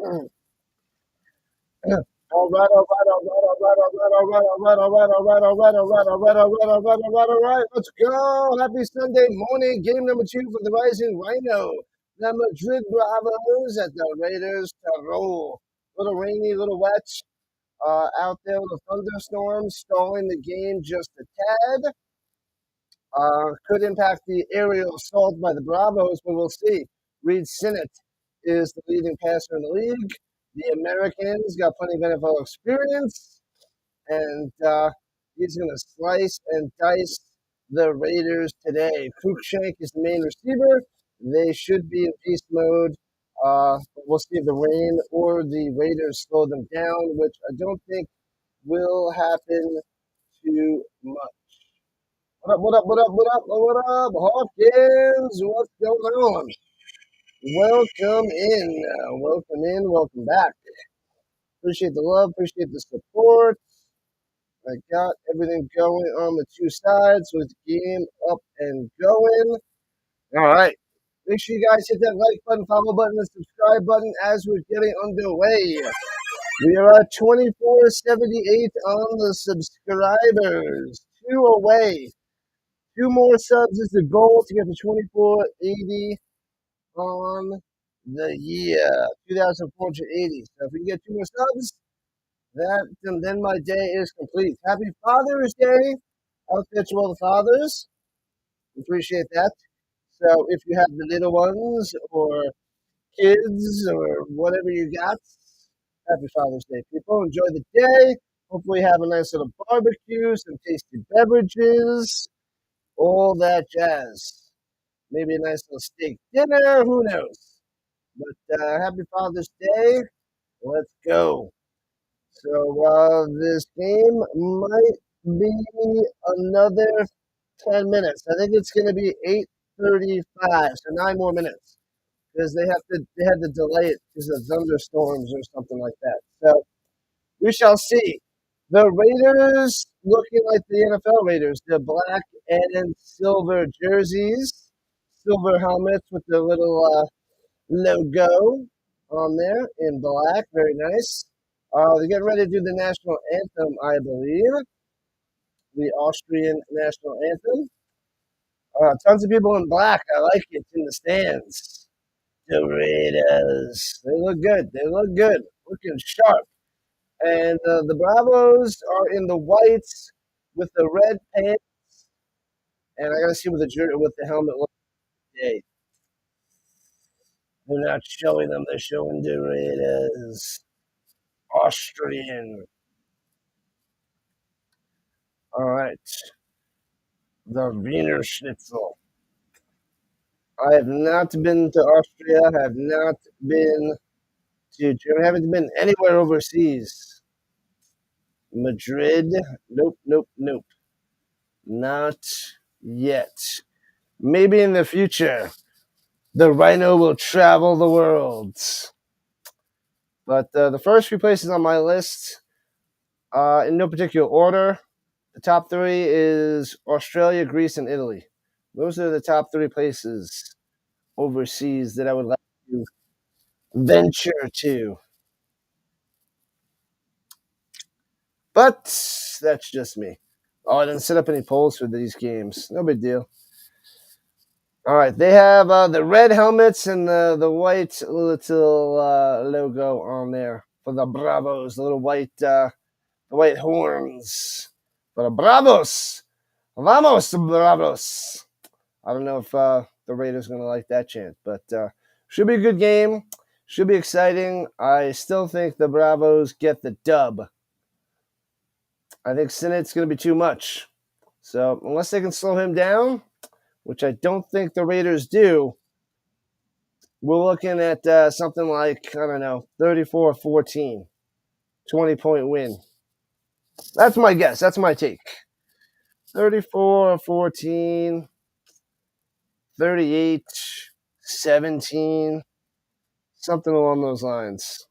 All right, all right, all right, all right, all right, all right, all right, all right, all right, all right, all right, all right, all right, all right, all right, all right. Let's go. Happy Sunday morning. Game number 2 for the Rising Rhino. The Madrid Bravos at the Raiders Tirol. Little rainy, little wet out there with a thunderstorm stalling the game just a tad. Could impact the aerial assault by the Bravos, but we'll see. Reed Sinnott is the leading passer in the league. The Americans got plenty of NFL experience, and he's going to slice and dice the Raiders today. Cruikshank is the main receiver. They should be in beast mode. We'll see if the rain or the Raiders slow them down, which I don't think will happen too much. What up, what up, what up, what up, what up, Hawkins? What's going on? Welcome in. Welcome in. Welcome back. Appreciate the love. Appreciate the support. I got everything going on the two sides with the game up and going. All right. Make sure you guys hit that like button, follow button, and subscribe button as we're getting underway. We are at 2478 on the subscribers. 2 away. 2 more subs is the goal to get to 2480 on the year. 2,480. So if we can get 2 more subs, then my day is complete. Happy Father's Day out there to all the fathers. Appreciate that. So if you have the little ones or kids or whatever you got, happy Father's Day, people. Enjoy the day. Hopefully have a nice little barbecue, some tasty beverages, all that jazz. Maybe a nice little steak dinner. Who knows? But happy Father's Day. Let's go. So this game might be another 10 minutes. I think it's going to be 8:35, so 9 more minutes because they had to delay it because of thunderstorms or something like that. So we shall see. The Raiders looking like the NFL Raiders. The black and silver jerseys, silver helmets with the little logo on there in black. Very nice. They're getting ready to do the national anthem, I believe. The Austrian national anthem. Tons of people in black. I like it in the stands. The Raiders. They look good. They look good. Looking sharp. And the Bravos are in the whites with the red pants. And I gotta see what the helmet looks like today. They're not showing them. They're showing the Raiders. Austrian. All right. The Wiener Schnitzel. I have not been to Austria. I have not been to Germany. I haven't been anywhere overseas. Madrid. Nope, nope, nope. Not yet. Maybe in the future, the Rhino will travel the world. But the first few places on my list, in no particular order, the top 3 is Australia, Greece, and Italy. Those are the top 3 places overseas that I would like to venture to. But that's just me. Oh, I didn't set up any polls for these games. No big deal. All right, they have the red helmets and the white little logo on there for the Bravos, the little white horns for the Bravos. Vamos, Bravos. I don't know if the Raiders are going to like that chant, but should be a good game. Should be exciting. I still think the Bravos get the dub. I think Sinnott's going to be too much. So unless they can slow him down, which I don't think the Raiders do, we're looking at something like, I don't know, 34-14, 20-point win. That's my guess. That's my take. 34-14, 38-17, something along those lines.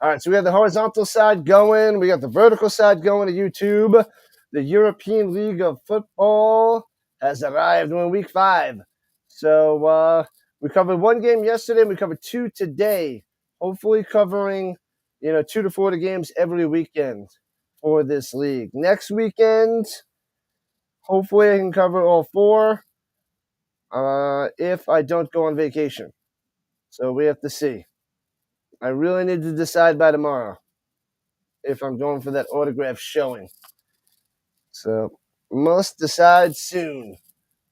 All right, so we have the horizontal side going. We got the vertical side going to YouTube. The European League of Football has arrived in week 5. So We covered one game yesterday, and we covered two today. Hopefully covering, 2 to 4 games every weekend for this league. Next weekend, hopefully I can cover all four if I don't go on vacation. So we have to see. I really need to decide by tomorrow if I'm going for that autograph showing. So must decide soon.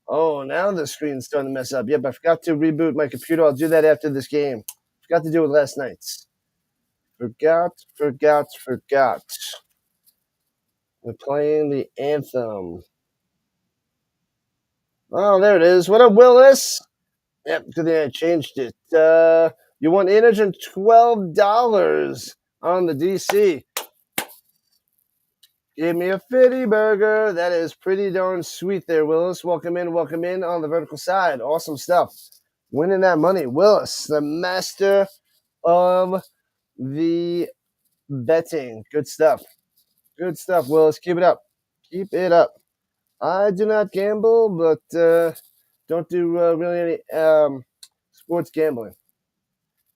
Oh, now the screen's starting to mess up. Yep, I forgot to reboot my computer. I'll do that after this game. Forgot to do it last night. Forgot. We're playing the anthem. Oh, there it is. What up, Willis? Yep, good thing I changed it. You won $812 on the DC. Give me a fitty burger. That is pretty darn sweet there, Willis. Welcome in on the vertical side. Awesome stuff. Winning that money. Willis, the master of the betting. Good stuff. Good stuff, Willis. Keep it up. Keep it up. I do not gamble, but don't do really any sports gambling.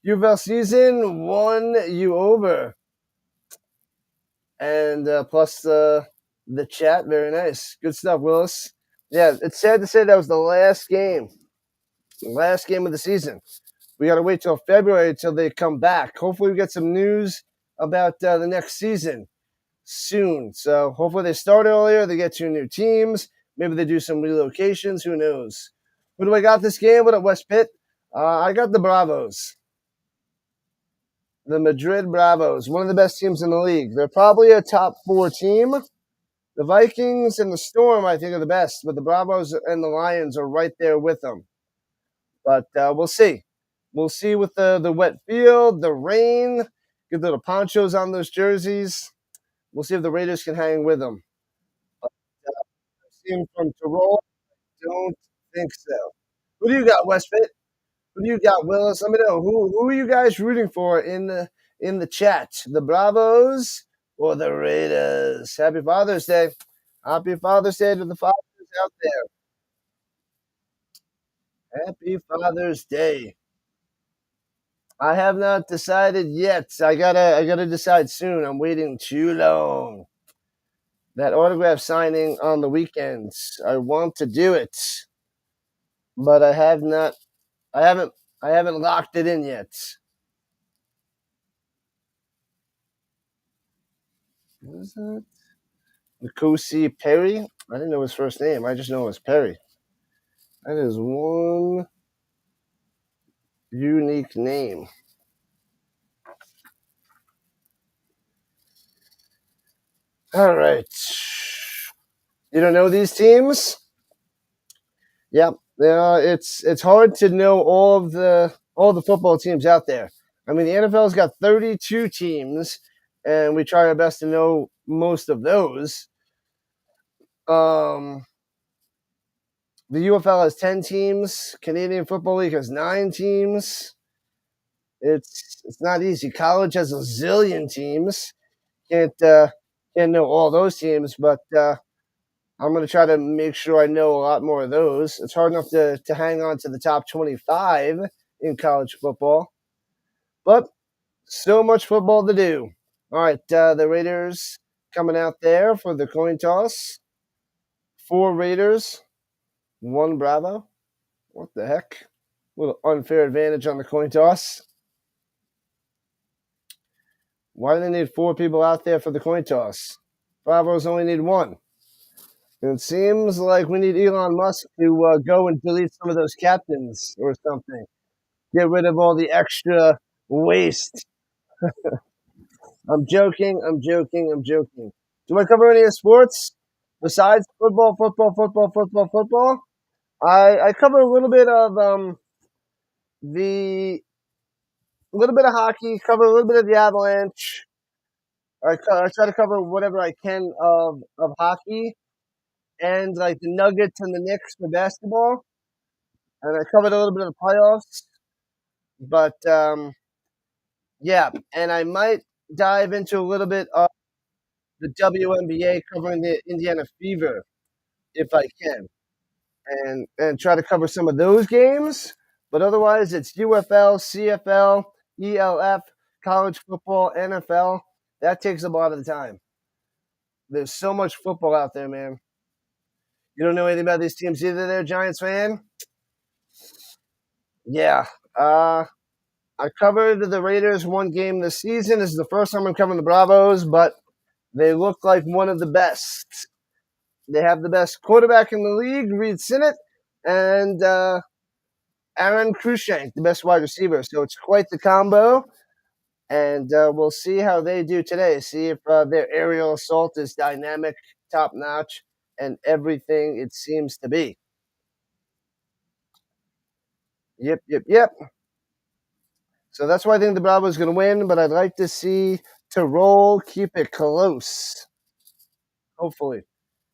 UFL season won you over. And plus the chat. Very nice. Good stuff, Willis. Yeah, it's sad to say that was the last game. The last game of the season. We got to wait till February till they come back. Hopefully we get some news about the next season soon. So hopefully they start earlier. They get 2 new teams. Maybe they do some relocations. Who knows? Who do I got this game? What up, West Pitt? I got the Bravos. The Madrid Bravos, one of the best teams in the league. They're probably a top 4 team. The Vikings and the Storm, I think, are the best, but the Bravos and the Lions are right there with them. But we'll see. We'll see with the wet field, the rain, get little ponchos on those jerseys. We'll see if the Raiders can hang with them. But, team from Tirol, don't think so. Who do you got, Westfit? Who do you got, Willis? Let me know. Who are you guys rooting for in the chat? The Bravos or the Raiders? Happy Father's Day. Happy Father's Day to the fathers out there. Happy Father's Day. I have not decided yet. I gotta decide soon. I'm waiting too long. That autograph signing on the weekends. I want to do it, but I haven't locked it in yet. What is that? Nkosi Perry? I didn't know his first name. I just know it was Perry. That is one unique name. All right. You don't know these teams? Yep. It's hard to know all the football teams out there. I mean, the NFL's got 32 teams, and we try our best to know most of those. The UFL has 10 teams. Canadian Football League has 9 teams. It's not easy. College has a zillion teams. Can't know all those teams, but I'm going to try to make sure I know a lot more of those. It's hard enough to hang on to the top 25 in college football, but so much football to do. All right, the Raiders coming out there for the coin toss. 4 Raiders, 1 Bravo. What the heck? A little unfair advantage on the coin toss. Why do they need 4 people out there for the coin toss? Bravos only need 1. It seems like we need Elon Musk to go and delete some of those captains or something. Get rid of all the extra waste. I'm joking. Do I cover any of sports besides football? I cover a little bit of hockey. Cover a little bit of the Avalanche. I try to cover whatever I can of hockey, and like the Nuggets and the Knicks for basketball. And I covered a little bit of the playoffs. But yeah, and I might dive into a little bit of the WNBA, covering the Indiana Fever if I can, and try to cover some of those games. But otherwise, it's UFL, CFL, ELF, college football, NFL. That takes a lot of the time. There's so much football out there, man. You don't know anything about these teams either there, Giants fan? Yeah. I covered the Raiders one game this season. This is the first time I'm covering the Bravos, but they look like one of the best. They have the best quarterback in the league, Reed Sinnett, and Aaron Cruikshank, the best wide receiver. So it's quite the combo. And we'll see how they do today. See if their aerial assault is dynamic, top notch, and everything it seems to be. Yep. So that's why I think the Bravos going to win, but I'd like to see Tirol keep it close. Hopefully.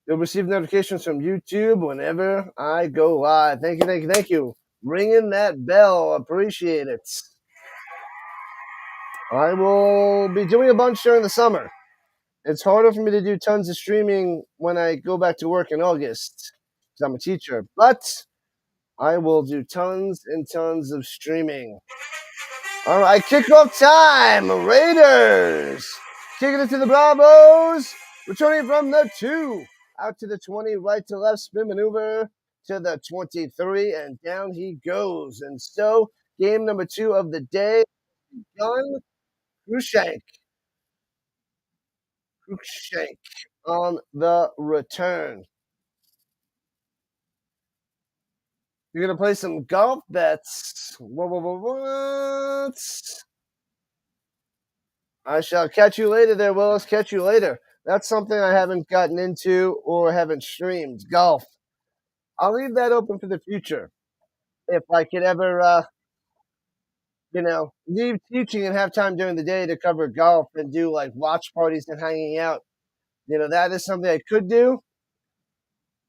You'll receive notifications from YouTube whenever I go live. Thank you. Ringing that bell. Appreciate it. I will be doing a bunch during the summer. It's harder for me to do tons of streaming when I go back to work in August because I'm a teacher. But I will do tons and tons of streaming. All right, kickoff time. Raiders kicking it to the Bravos. Returning from the 2. Out to the 20, right to left, spin maneuver to the 23, and down he goes. And so, game number 2 of the day, done. Cruikshank on the return. You're going to play some golf bets. What? I shall catch you later there, Willis. Catch you later. That's something I haven't gotten into or haven't streamed. Golf. I'll leave that open for the future. If I could ever, leave teaching and have time during the day to cover golf and do like watch parties and hanging out. That is something I could do.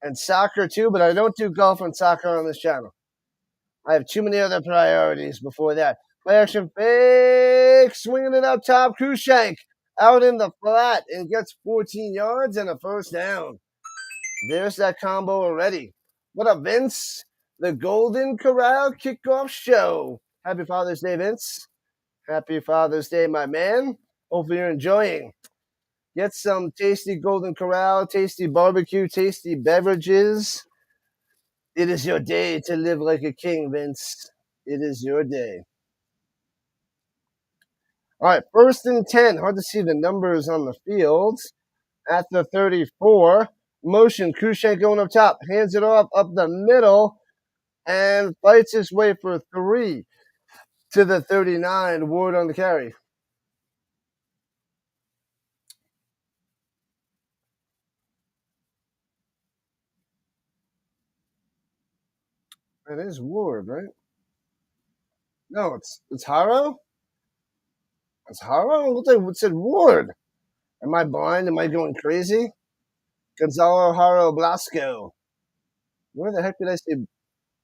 And soccer too, but I don't do golf and soccer on this channel. I have too many other priorities before that. Play action fake, swinging it up top. Cruikshank out in the flat and gets 14 yards and a first down. There's that combo already. What up, Vince? The Golden Corral kickoff show. Happy Father's Day, Vince. Happy Father's Day, my man. Hopefully you're enjoying. Get some tasty Golden Corral, tasty barbecue, tasty beverages. It is your day to live like a king, Vince. It is your day. All right, 1st and 10. Hard to see the numbers on the field. At the 34, motion. Cruikshank going up top. Hands it off up the middle and fights his way for 3 to the 39. Ward on the carry. It is Ward, right? No, it's Haro? It's Haro? It looked like it said Ward. Am I blind? Am I going crazy? Gonzalo Haro Blasco. Where the heck did I say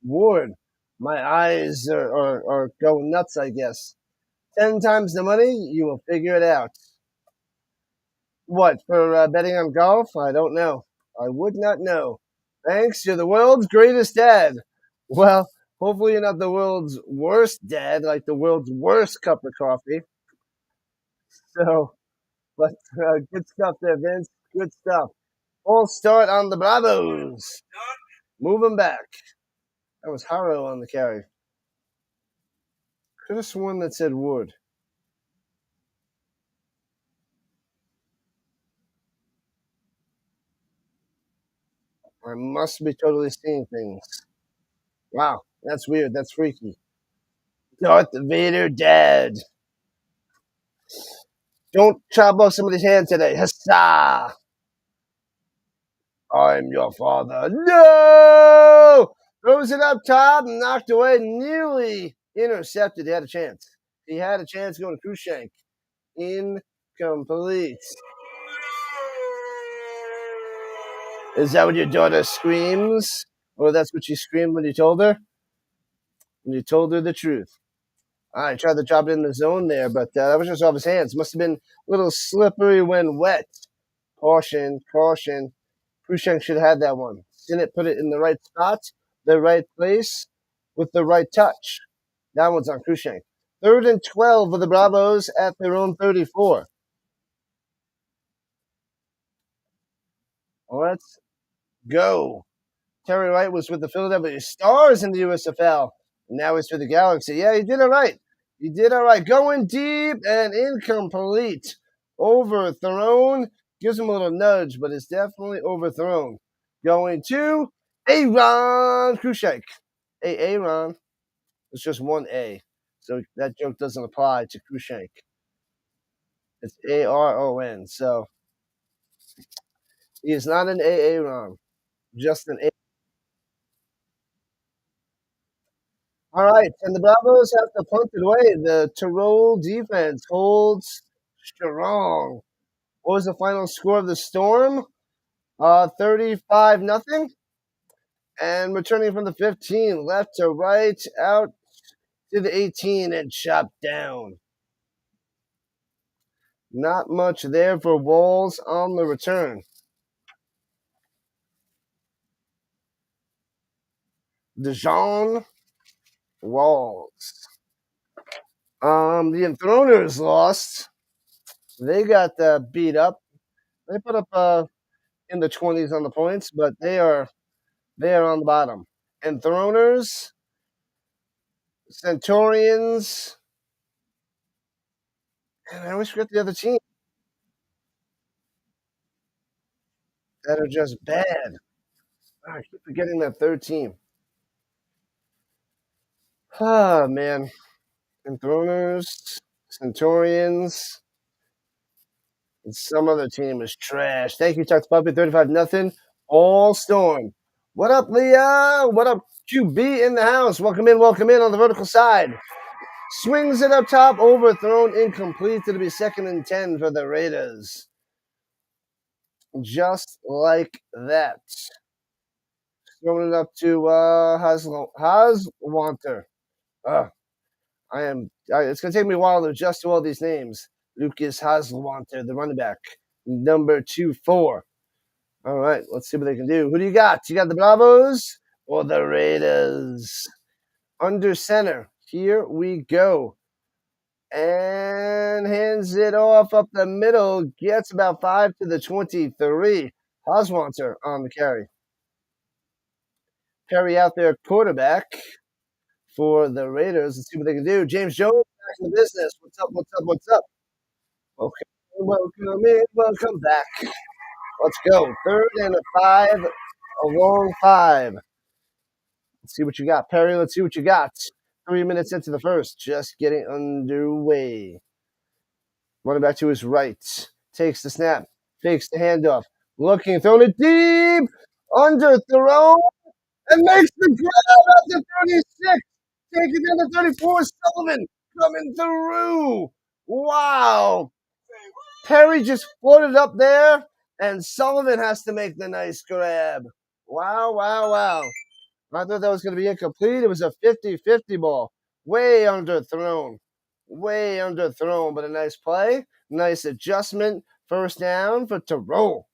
Ward? My eyes are going nuts, I guess. 10 times the money, you will figure it out. What, for betting on golf? I don't know. I would not know. Thanks, you're the world's greatest dad. Well, hopefully you're not the world's worst dad, like the world's worst cup of coffee. So, but good stuff there, Vince. Good stuff. Full start on the Bravos. Moving back. That was Haro on the carry. Could have sworn that said Wood. I must be totally seeing things. Wow, that's weird. That's freaky. Darth Vader dad. Don't chop off somebody's hand today. Huzzah! I'm your father. No! Throws it up top, knocked away, nearly intercepted. He had a chance. He had a chance going to Cruikshank. Incomplete. Is that what your daughter screams? Or that's what she screamed when you told her? When you told her the truth. I tried to drop it in the zone there, but that was just off his hands. Must have been a little slippery when wet. Caution. Cruikshank should have had that one. Didn't put it in the right spot, the right place. with the right touch. That one's on Cruikshank. 3rd and 12 for the Bravos at their own 34. Let's go. Terry Wright was with the Philadelphia Stars in the USFL. Now he's for the Galaxy. Yeah, he did all right. He did all right. Going deep and incomplete. Overthrown. Gives him a little nudge, but it's definitely overthrown. Going to Aaron Cruikshank. Hey, Aaron. It's just one A. So that joke doesn't apply to Cruikshank. It's Aron. So he is not an Aaron. Just an A. All right, and the Bravos have to punt it away. The Tirol defense holds strong. What was the final score of the Storm? 35 nothing. And returning from the 15, left to right, out to the 18, and chopped down. Not much there for Walls on the return. Dijon Walls. The Enthroners lost. They got beat up. They put up in the 20s on the points, but they are on the bottom. Enthroners, Centurions, and I always forget the other team that are just bad. I keep forgetting that third team. Ah, man. Enthroners, Centurions, and some other team is trash. Thank you, Tuck Puppy. 35 nothing. All Storm. What up, Leah? What up, QB in the house? Welcome in on the vertical side. Swings it up top, overthrown, incomplete. It'll be 2nd and 10 for the Raiders. Just like that. Throwing it up to Haswanter. It's going to take me a while to adjust to all these names. Lucas Haswanter, the running back, number 24. All right, let's see what they can do. Who do you got? You got the Bravos or the Raiders? Under center. Here we go. And hands it off up the middle. Gets about 5 to the 23. Haswanter on the carry. Perry out there, quarterback for the Raiders. Let's see what they can do. James Jones back in the business. What's up? What's up? Okay, welcome in. Welcome back. Let's go. 3rd and a 5. A long 5. Let's see what you got, Perry. Let's see what you got. 3 minutes into the first. Just getting underway. Running back to his right. Takes the snap. Fakes the handoff. Looking. Throwing it deep. Underthrown. And makes the grab at the 36. Taking down the 34. Sullivan coming through. Wow. Perry just floated up there, and Sullivan has to make the nice grab. Wow. I thought that was going to be incomplete. It was a 50-50 ball. Way underthrown, but a nice play. Nice adjustment. First down for Tirol.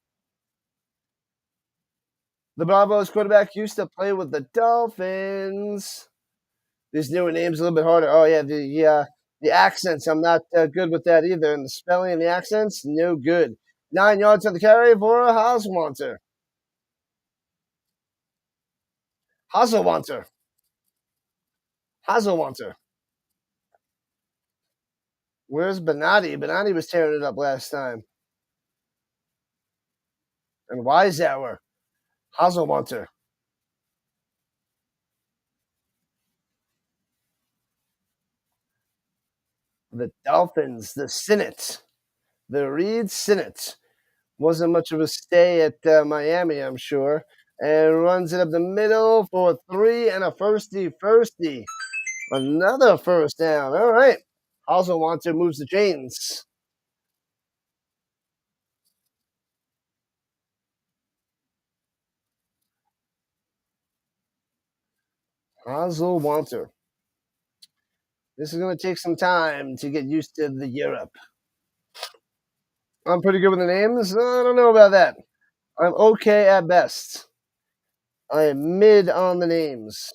The Bravos quarterback used to play with the Dolphins. These newer names a little bit harder. Oh, yeah, the accents. I'm not good with that either. And the spelling and the accents, no good. 9 yards on the carry for a Haswanter. Haswanter. Where's Benatti? Benatti was tearing it up last time. And Weisauer. Haswanter. The Dolphins, the Senate. The Reed Senate. Wasn't much of a stay at Miami, I'm sure. And runs it up the middle for 3 and a firsty. Another first down. All right. Haswanter moves the chains. Haswanter. This is going to take some time to get used to the Europe. I'm pretty good with the names. I don't know about that. I'm okay at best. I am mid on the names.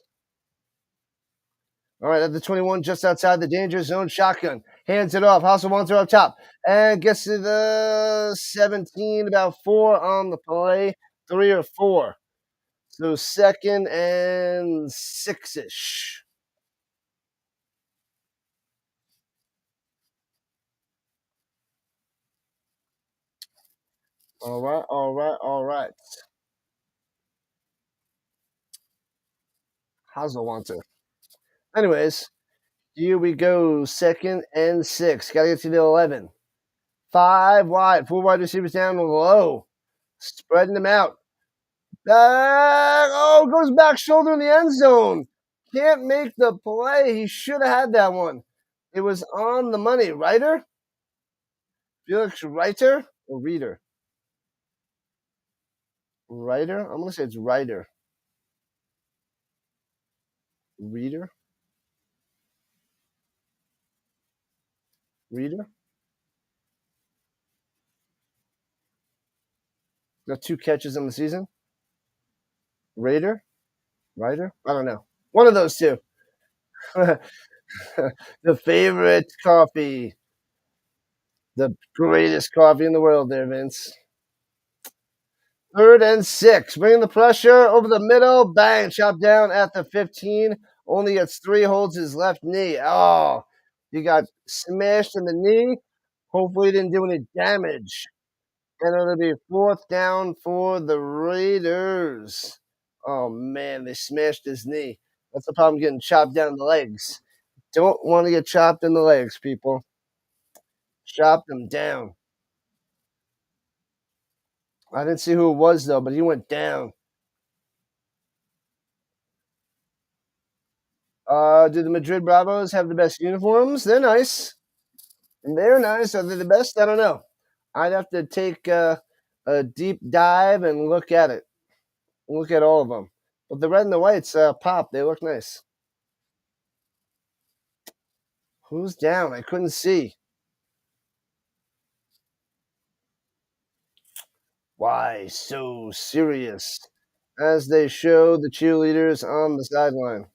All right, at the 21, just outside the danger zone, shotgun. Hands it off. Hustle wants her up top. And gets to the 17, about 4 on the play. 3 or 4. So 2nd and 6-ish. All right, all right, all right. Hazel wants her. Anyways, here we go. 2nd and 6. Got to get to the 11. 5 wide. 4 wide receivers down low. Spreading them out. Back. Oh, goes back shoulder in the end zone. Can't make the play. He should have had that one. It was on the money. Reiter? Felix Reiter or Reader? Reiter? I'm going to say it's Reiter. Reader? Reader? Got 2 catches in the season. Raider? Reiter? I don't know. One of those two. The favorite coffee. The greatest coffee in the world there, Vince. 3rd and 6. Bringing the pressure over the middle. Bang. Chop down at the 15. Only gets 3. Holds his left knee. Oh, he got smashed in the knee. Hopefully, he didn't do any damage. And it'll be 4th down for the Raiders. Oh, man. They smashed his knee. That's the problem getting chopped down the legs. Don't want to get chopped in the legs, people. Chop them down. I didn't see who it was, though, but he went down. Do the Madrid Bravos have the best uniforms? They're nice. They're nice. Are they the best? I don't know. I'd have to take a deep dive and look at it. Look at all of them. But the red and the whites pop. They look nice. Who's down? I couldn't see. Why so serious? As they show the cheerleaders on the sideline.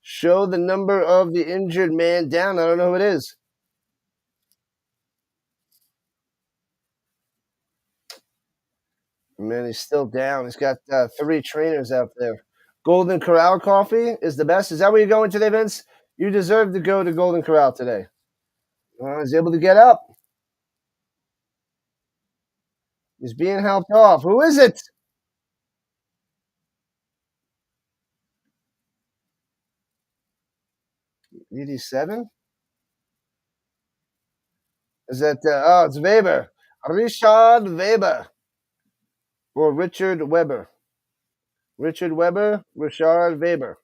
Show the number of the injured man down. I don't know who it is. Man, he's still down. He's got 3 trainers out there. Golden Corral coffee is the best. Is that where you're going today, Vince? You deserve to go to Golden Corral today. He's able to get up. He's being helped off. Who is it? 87? Is that, it's Weber. Richard Weber. Or Richard Weber. Richard Weber, Richard Weber.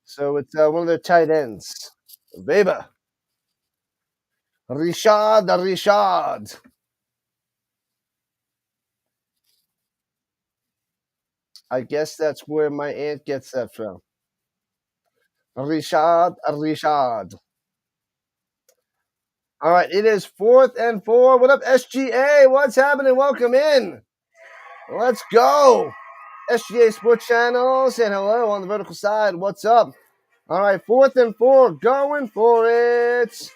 So it's one of their tight ends. Weber. Richard. I guess that's where my aunt gets that from. Richard. All right, it is 4th and 4. What up, SGA? What's happening? Welcome in. Let's go. SGA Sports Channel saying hello on the vertical side. What's up? All right, 4th and 4. Going for it.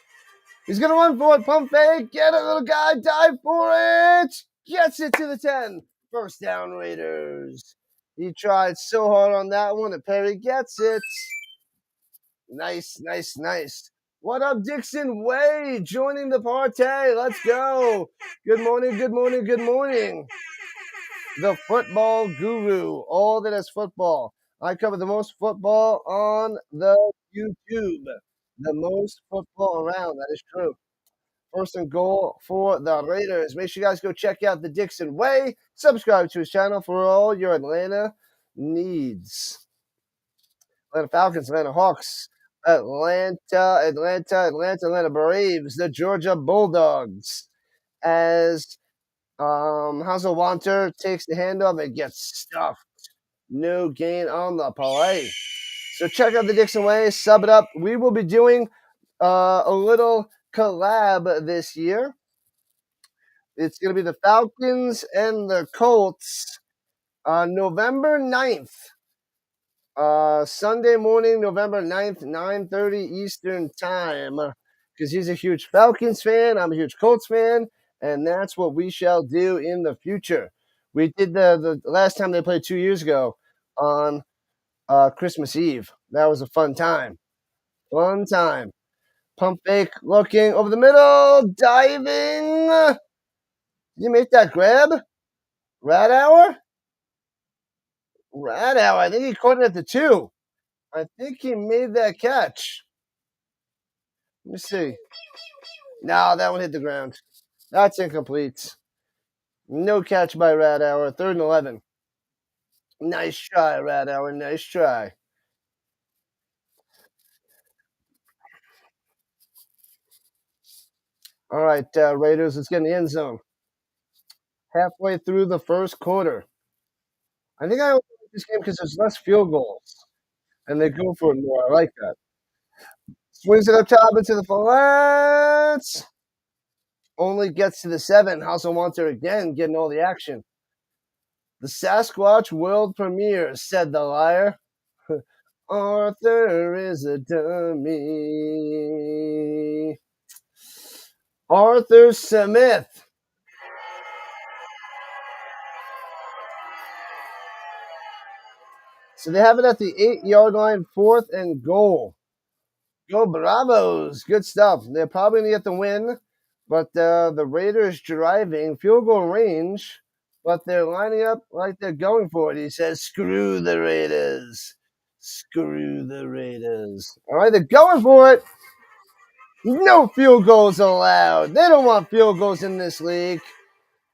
He's going to run for it. Pump fake. Get it, little guy. Dive for it. Gets it to the 10. 1st down, Raiders. He tried so hard on that one, and Perry gets it. Nice. What up, Dixon Way? Joining the party. Let's go. Good morning. The football guru. All that is football. I cover the most football on the YouTube. The most football around. That is true. 1st and goal for the Raiders. Make sure you guys go check out the Dixon Way. Subscribe to his channel for all your Atlanta needs. Atlanta Falcons, Atlanta Hawks, Atlanta Braves, the Georgia Bulldogs. As Hazelwanter takes the handoff and gets stuffed. No gain on the play. So check out the Dixon Way, sub it up. We will be doing a little collab this year. It's going to be the Falcons and the Colts on November 9th. Sunday morning, November 9th, 9:30 Eastern Time. Because he's a huge Falcons fan, I'm a huge Colts fan, and that's what we shall do in the future. We did the last time they played 2 years ago on Christmas Eve. That was a fun time. Fun time. Pump fake looking over the middle, diving. Did you make that grab? Rat hour? Rat hour. I think he caught it at the 2. I think he made that catch. Let me see. No, that one hit the ground. That's incomplete. No catch by Rat Hour. 3rd and 11. Nice try, Rat Hour. Nice try. All right, Raiders, let's get in the end zone. Halfway through the first quarter. I think I only like this game because there's less field goals, and they go for it more. I like that. Swings it up top into the flats. Only gets to the 7. Hasselwanter again getting all the action. The Sasquatch world premiere, said the liar. Arthur is a dummy. Arthur Smith. So they have it at the 8-yard line, 4th and goal. Go Bravos. Good stuff. They're probably going to get the win, but the Raiders driving field goal range, but they're lining up like they're going for it. He says, screw the Raiders. Screw the Raiders. All right, they're going for it. No field goals allowed. They don't want field goals in this league.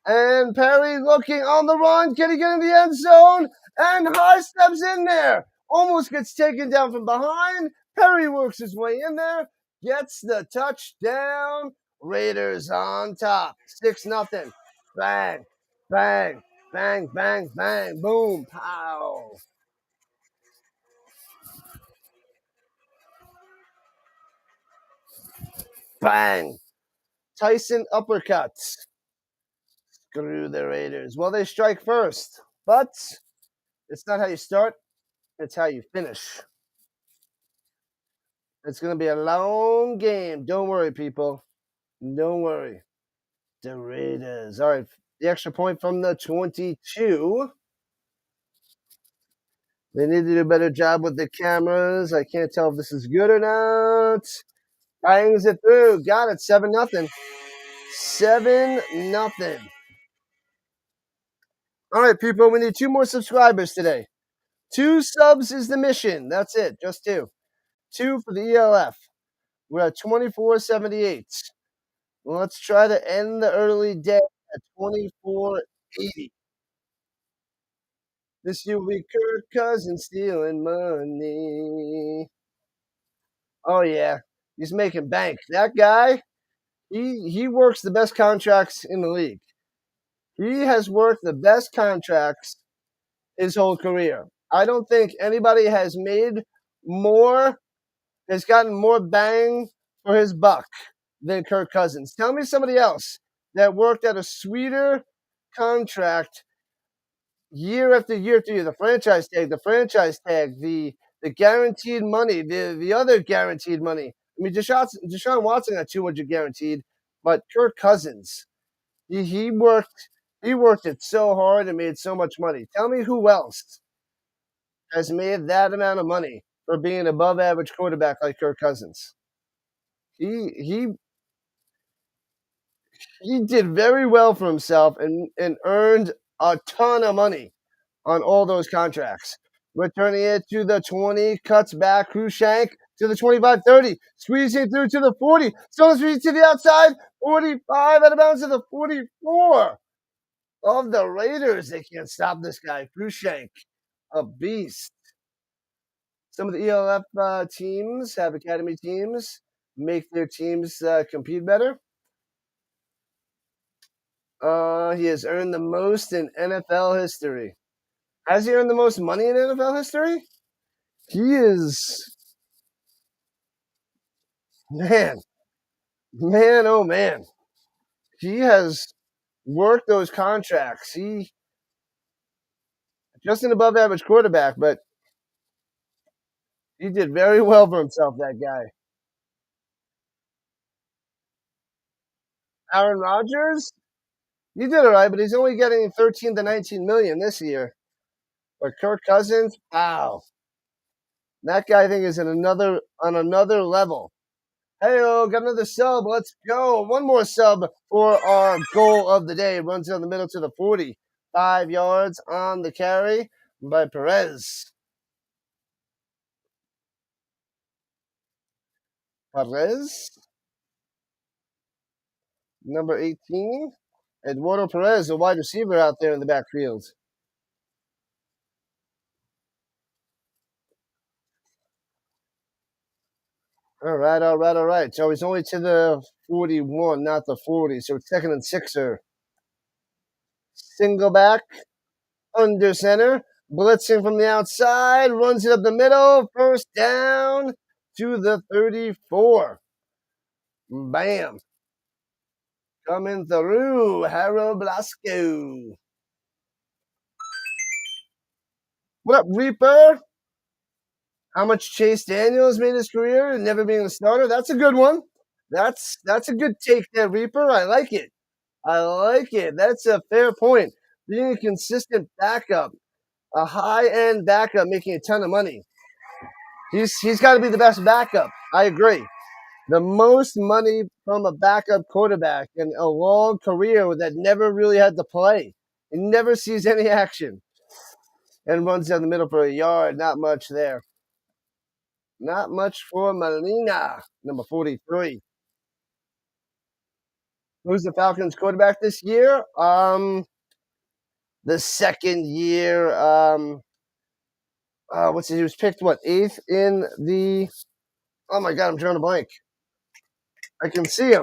And Perry looking on the run. Can he get in the end zone? And High steps in there. Almost gets taken down from behind. Perry works his way in there. Gets the touchdown. Raiders on top. 6-0. Bang, bang, bang, bang, bang. Boom, pow. Bang. Tyson uppercuts. Screw the Raiders. Well, they strike first, but it's not how you start, it's how you finish. It's going to be a long game. Don't worry, people. Don't worry. The Raiders. All right, the extra point from the 22. They need to do a better job with the cameras. I can't tell if this is good or not. Bangs it through. Got it. 7-0. 7-0. All right, people. We need 2 more subscribers today. 2 subs is the mission. That's it. Just 2. 2 for the ELF. We're at 2478. Let's try to end the early day at 2480. This year we Kirk Cousins stealing money. Oh yeah, he's making bank. That guy, he works the best contracts in the league. He has worked the best contracts his whole career. I don't think anybody has made more, has gotten more bang for his buck than Kirk Cousins. Tell me somebody else that worked at a sweeter contract year after year after year. The franchise tag, the guaranteed money, the other guaranteed money. I mean, Deshaun Watson got 200 guaranteed, but Kirk Cousins, he worked it so hard and made so much money. Tell me who else has made that amount of money for being an above average quarterback like Kirk Cousins. He he did very well for himself and earned a ton of money on all those contracts. Returning it to the 20, cuts back, Crushank to the 25-30, squeezing through to the 40, still squeezing to the outside, 45 out of bounds to the 44 of the Raiders. They can't stop this guy, Crushank, a beast. Some of the ELF teams have academy teams, make their teams compete better. He has earned the most in NFL history. Has he earned the most money in NFL history? He is, man, oh man. He has worked those contracts. He just an above average quarterback, but He did very well for himself, that guy. Aaron Rodgers, he did all right, but he's only getting 13 to 19 million this year. But Kirk Cousins, wow, that guy I think is on another level. Hey, got another sub. Let's go. One more sub for our goal of the day. Runs down the middle to the 40. 5 yards on the carry by Perez. Perez, number 18. Eduardo Perez, a wide receiver out there in the backfield. All right, all right, all right. So he's only to the 41, not the 40. So it's second and sixer. Single back, under center, blitzing from the outside, runs it up the middle, first down to the 34. Bam. Coming through, Harold Blasco. What up, Reaper? How much Chase Daniels made his career, never being a starter? That's a good one. That's a good take there, Reaper. I like it. I like it. That's a fair point. Being a consistent backup, a high-end backup making a ton of money. He's got to be the best backup. I agree. The most money from a backup quarterback in a long career that never really had to play. He never sees any action and runs down the middle for a yard. Not much there. Not much for Molina, number 43. Who's the Falcons quarterback this year? The second year. He was picked eighth in the. Oh my God, I'm drawing a blank. I can see him.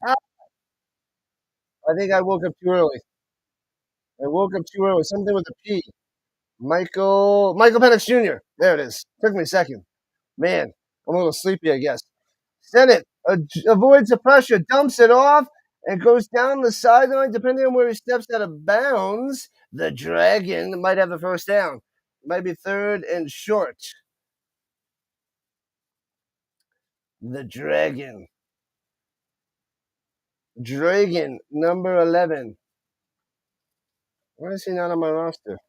I think I woke up too early. I woke up too early. Something with a P. Michael Penix Jr. There it is. Took me a second. Man, I'm a little sleepy, I guess. Senate avoids the pressure, dumps it off, and goes down the sideline. Depending on where he steps out of bounds, the Dragon might have the first down. It might be third and short. The Dragon. Dragon, number 11. Why is he not on my roster?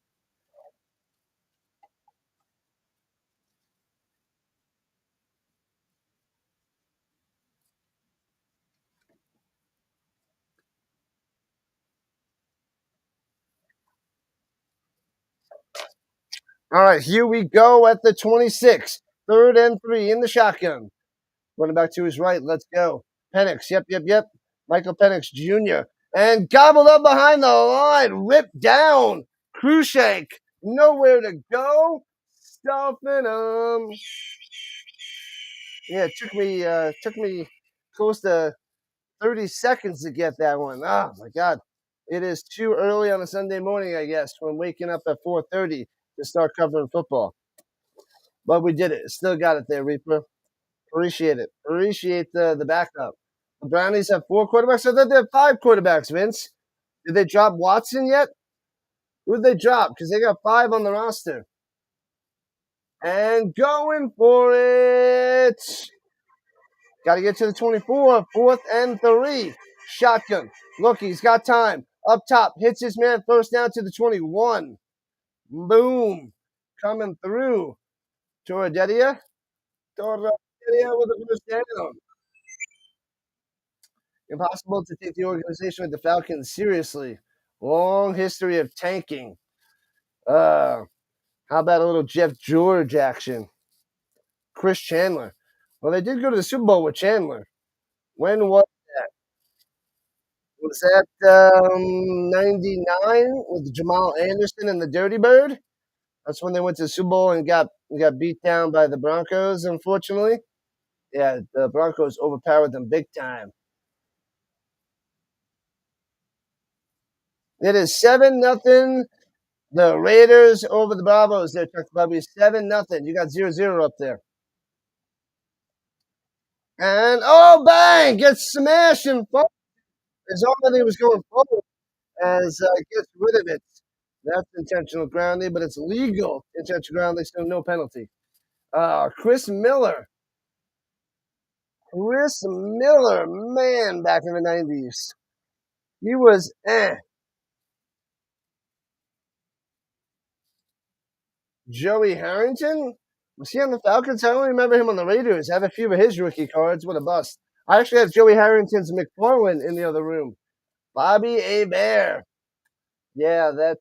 All right, here we go at the 26. Third and 3 in the shotgun. Running back to his right. Let's go. Penix. Yep. Michael Penix Jr. And gobbled up behind the line. Ripped down. Krushank. Nowhere to go. Stuffing him. Yeah, it took me close to 30 seconds to get that one. Oh my God. It is too early on a Sunday morning, I guess, when waking up at 4:30 to start covering football. But we did it. Still got it there, Reaper. Appreciate it. Appreciate the backup. The Brownies have 4 quarterbacks. I thought they have 5 quarterbacks, Vince. Did they drop Watson yet? Who did they drop? Because they got 5 on the roster. And going for it. Got to get to the 24. 4th and 3. Shotgun. Look, he's got time. Up top. Hits his man. First down to the 21. Boom. Coming through. Torrededia. Torrededia with the first down. Impossible to take the organization like the Falcons seriously. Long history of tanking. How about a little Jeff George action? Chris Chandler. Well, they did go to the Super Bowl with Chandler. When was that? Was that 99 with Jamal Anderson and the Dirty Bird? That's when they went to the Super Bowl and got beat down by the Broncos, unfortunately. Yeah, the Broncos overpowered them big time. It is 7-0. The Raiders over the Bravos there, Chuck Bubby. 7-0. You got 0-0 up there. And oh bang! Gets smashed and falls. His arm was going forward as gets rid of it. That's intentional grounding, but it's legal intentional grounding, so no penalty. Chris Miller. Chris Miller, man, back in the 90s. He was Joey Harrington? Was he on the Falcons? I only remember him on the Raiders. I have a few of his rookie cards. What a bust. I actually have Joey Harrington's McFarlane in the other room. Bobby A. Bear. Yeah, they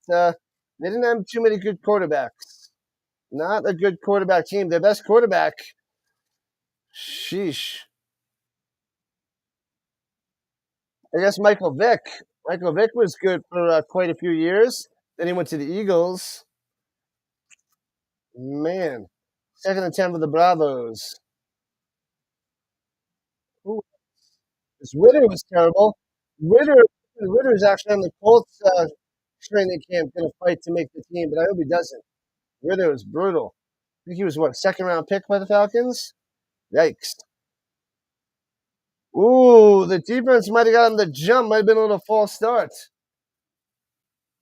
didn't have too many good quarterbacks. Not a good quarterback team. Their best quarterback, sheesh. I guess Michael Vick. Michael Vick was good for quite a few years. Then he went to the Eagles. Man, second attempt for the Bravos. Ooh, this Ritter was terrible. Ritter's actually on the Colts training camp, going to fight to make the team, but I hope he doesn't. Ritter was brutal. I think he was what, second round pick by the Falcons? Yikes. Ooh, the defense might have gotten the jump. Might have been a little false start.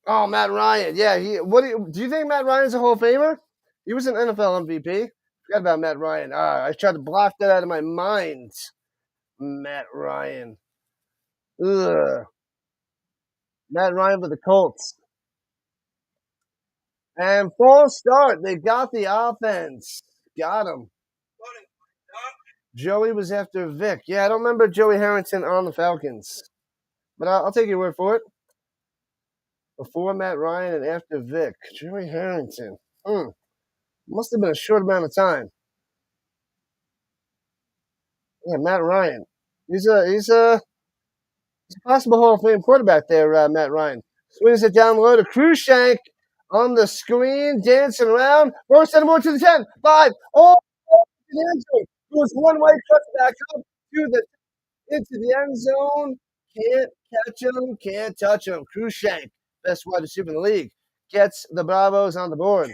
Oh, Matt Ryan. Yeah, do you think Matt Ryan's a Hall of Famer? He was an NFL MVP. Forgot about Matt Ryan. I tried to block that out of my mind. Matt Ryan. Ugh. Matt Ryan for the Colts. And false start. They got the offense. Got him. Joey was after Vic. Yeah, I don't remember Joey Harrington on the Falcons. But I'll take your word for it. Before Matt Ryan and after Vic. Joey Harrington. Must have been a short amount of time. Yeah, Matt Ryan. He's a possible Hall of Fame quarterback there, Matt Ryan. Swings it down low to Cruikshank on the screen, dancing around. First and more to the 10, 5, oh, the end zone. Goes one way, cuts back up into the end zone. Can't catch him, can't touch him. Cruikshank, best wide receiver in the league, gets the Bravos on the board.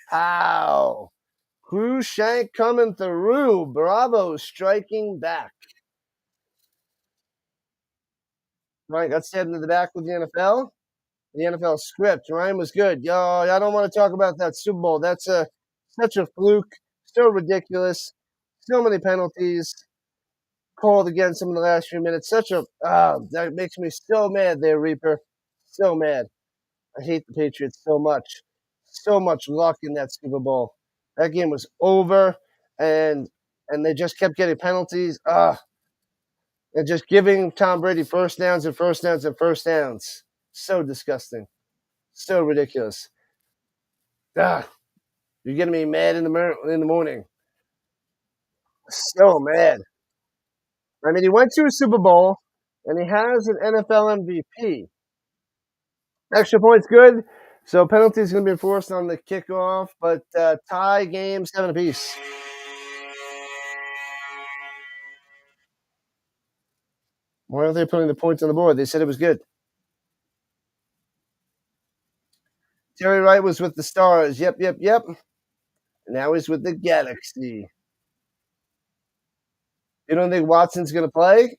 How? Cruikshank coming through. Bravo striking back. Right, got sent into the back with the NFL. The NFL script. Ryan was good. Yo, I don't want to talk about that Super Bowl. That's such a fluke. So ridiculous. So many penalties called against him in the last few minutes. That makes me so mad there, Reaper. So mad. I hate the Patriots so much. So much luck in that Super Bowl. That game was over, and they just kept getting penalties. And just giving Tom Brady first downs and first downs and first downs. So disgusting. So ridiculous. You're getting me mad in the morning. So mad. I mean, he went to a Super Bowl, and he has an NFL MVP. Extra points good. So penalty is going to be enforced on the kickoff, but tie game 7 apiece. Why aren't they putting the points on the board? They said it was good. Terry Wright was with the Stars. Yep. And now he's with the Galaxy. You don't think Watson's going to play?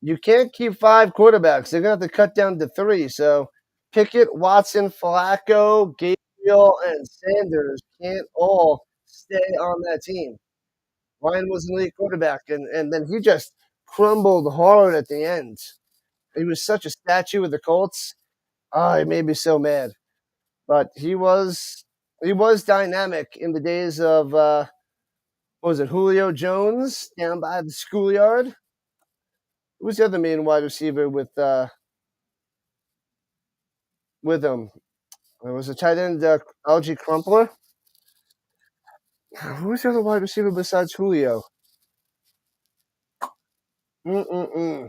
You can't keep 5 quarterbacks. They're going to have to cut down to 3. So Pickett, Watson, Flacco, Gabriel, and Sanders can't all stay on that team. Ryan was an elite quarterback, and then he just crumbled hard at the end. He was such a statue with the Colts. It made me so mad. But he was dynamic in the days of what was it, Julio Jones down by the schoolyard? Who was the other main wide receiver with him? There was a tight end, Algie Crumpler. Who was the other wide receiver besides Julio? I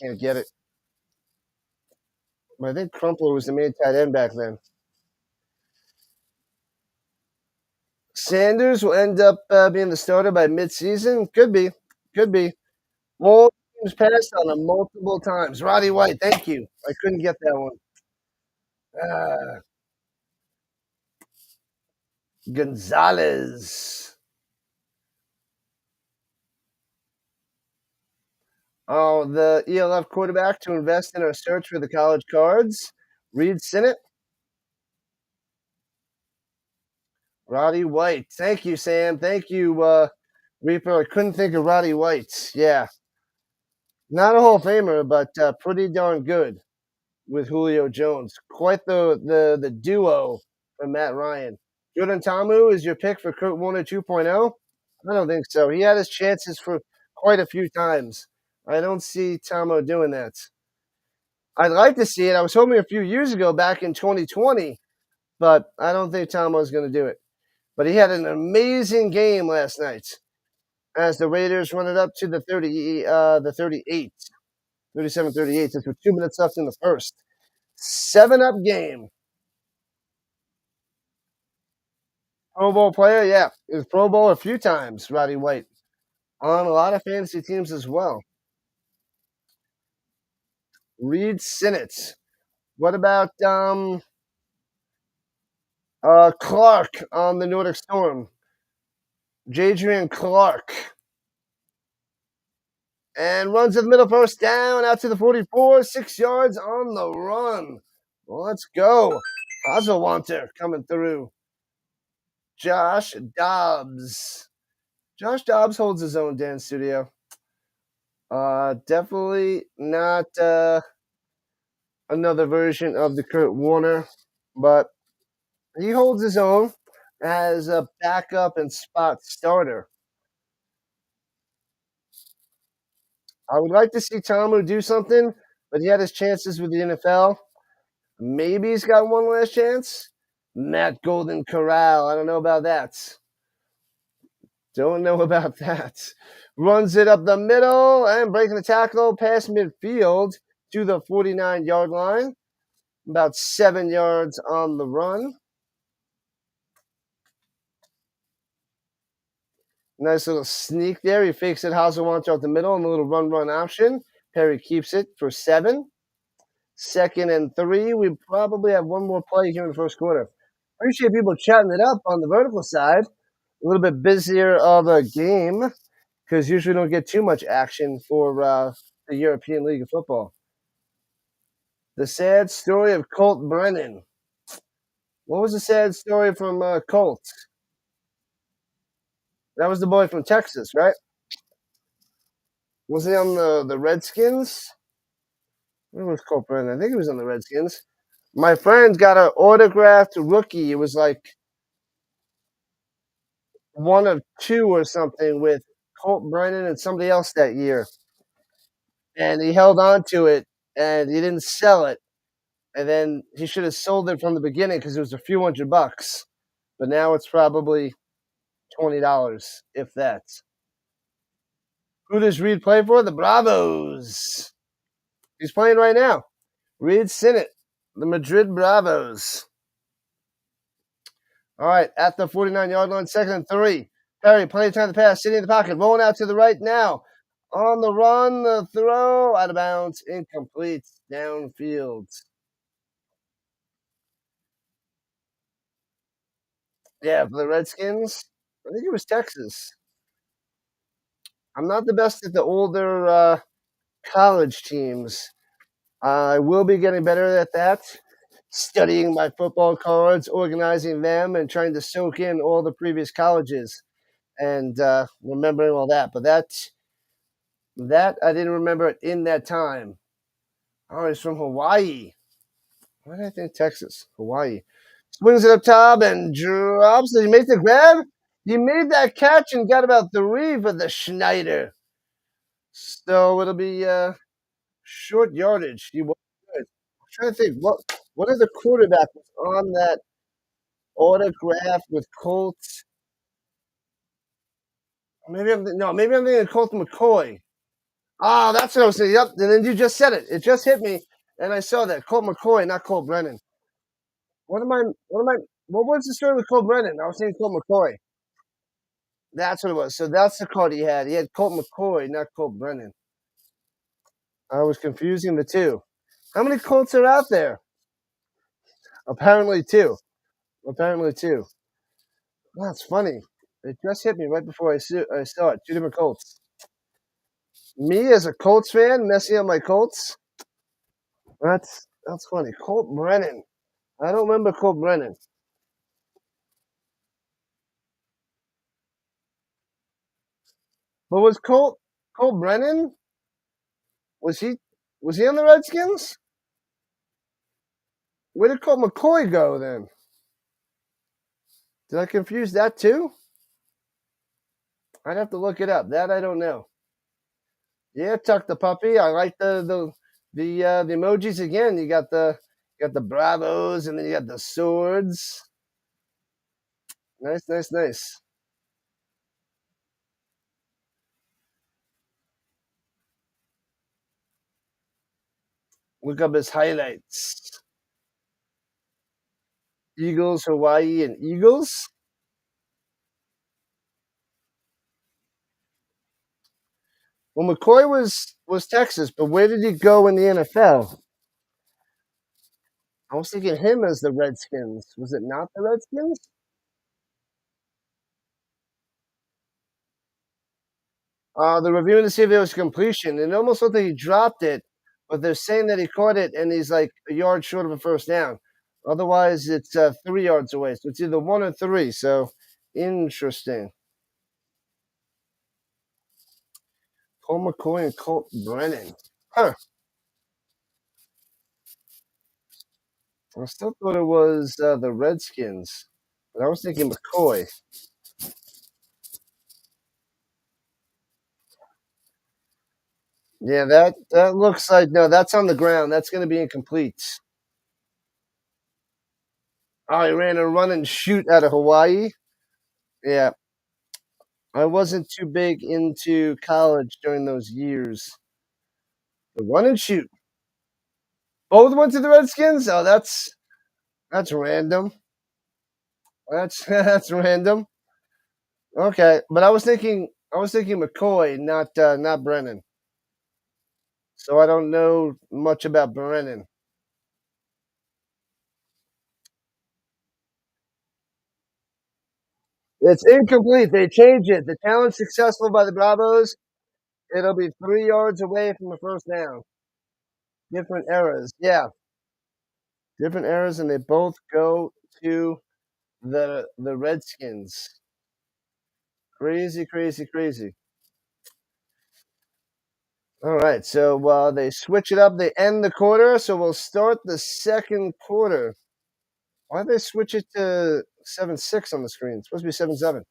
can't get it. But I think Crumpler was the main tight end back then. Sanders will end up being the starter by midseason. Could be. All teams passed on him multiple times. Roddy White, thank you. I couldn't get that one. Gonzalez. Oh, the ELF quarterback to invest in our search for the college cards. Reed Sinnott, Roddy White. Thank you, Sam. Thank you, Reaper. I couldn't think of Roddy White. Yeah, not a Hall of Famer, but pretty darn good with Julio Jones. Quite the duo from Matt Ryan. Jordan Tamu is your pick for Kurt Warner 2.0? I don't think so. He had his chances for quite a few times. I don't see Tamu doing that. I'd like to see it. I was hoping a few years ago, back in 2020, but I don't think Tamu's going to do it. But he had an amazing game last night as the Raiders run it up to the 38, 37-38. Just with 2 minutes left in the first. 7-up game. Pro Bowl player, yeah. He was Pro Bowl a few times, Roddy White. On a lot of fantasy teams as well. Reed Sinnott. What about Clark on the Nordic Storm? Jadrian Clark. And runs to the middle, first down, out to the 44, 6 yards on the run. Let's go. Hazelwanter coming through. Josh Dobbs. Josh Dobbs holds his own dance studio. Definitely not another version of the Kurt Warner, but he holds his own as a backup and spot starter. I would like to see Tamu do something, but he had his chances with the NFL. Maybe he's got one last chance. Matt Golden Corral. I don't know about that. Don't know about that. Runs it up the middle and breaking the tackle past midfield to the 49-yard line. About 7 yards on the run. Nice little sneak there. He fakes it. Hazelwanter out the middle and a little run option. Perry keeps it for 7. 2nd and 3. We probably have one more play here in the first quarter. Appreciate people chatting it up on the vertical side. A little bit busier of a game because usually we don't get too much action for the European League of Football. The sad story of Colt Brennan. What was the sad story from Colt? That was the boy from Texas, right? Was he on the Redskins? Where was Colt Brennan? I think he was on the Redskins. My friend got an autographed rookie. It was like one of 2 or something with Colt Brennan and somebody else that year. And he held on to it, and he didn't sell it. And then he should have sold it from the beginning because it was a few $100. But now it's probably $20, if that. Who does Reed play for? The Bravos. He's playing right now. Reed Sinnott, the Madrid Bravos. All right, at the 49-yard line, 2nd and 3. Perry, plenty of time to pass, sitting in the pocket, rolling out to the right now. On the run, the throw, out of bounds, incomplete, downfield. Yeah, for the Redskins, I think it was Texas. I'm not the best at the older college teams. I will be getting better at that, studying my football cards, organizing them, and trying to soak in all the previous colleges and remembering all that. But that I didn't remember it in that time. Oh, he's from Hawaii. Why did I think Texas? Hawaii. Swings it up top and drops it. He makes the grab. He made that catch and got about 3 for the Schneider. So it'll be short yardage. He was good. I'm trying to think what are the quarterbacks on that autograph with Colts? Maybe I'm thinking Colt McCoy. Oh, that's what I was saying. Yep. And then you just said it. It just hit me, and I saw that Colt McCoy, not Colt Brennan. What was the story with Colt Brennan? I was saying Colt McCoy. That's what it was. So that's the card he had. He had Colt McCoy, not Colt Brennan. I was confusing the two. How many Colts are out there? Apparently 2. Apparently 2. That's funny. It just hit me right before I saw it. 2 different Colts. Me as a Colts fan, messing up my Colts. That's funny. Colt Brennan. I don't remember Colt Brennan. But was Colt Brennan? Was he was he on the Redskins? Where did Colt McCoy go then? Did I confuse that too? I'd have to look it up. That I don't know. Yeah, Tuck the puppy. I like the emojis again. You got the Bravos and then you got the swords. Nice, nice, nice. Look up his highlights. Eagles, Hawaii, and Eagles. Well, McCoy was Texas, but where did he go in the NFL? I was thinking him as the Redskins. Was it not the Redskins? They're reviewing to see if it was completion. It almost looked like he dropped it, but they're saying that he caught it and he's like a yard short of a first down. Otherwise, it's 3 yards away. So it's either one or three. So interesting. Cole McCoy and Colt Brennan. Huh. I still thought it was the Redskins, but I was thinking McCoy. Yeah, that looks like no. That's on the ground. That's going to be incomplete. Oh, he ran a run and shoot out of Hawaii. Yeah, I wasn't too big into college during those years. The run and shoot. Both went to the Redskins. Oh, that's random. That's that's random. Okay, but I was thinking McCoy, not Brennan. So I don't know much about Brennan. It's incomplete. They changed it. The challenge successful by the Bravos. It'll be 3 yards away from the first down. Different eras. Yeah, different eras, and they both go to the Redskins. Crazy, crazy, crazy. All right, so they switch it up. They end the quarter, so we'll start the second quarter. Why did they switch it to 7-6 on the screen? It's supposed to be 7-7.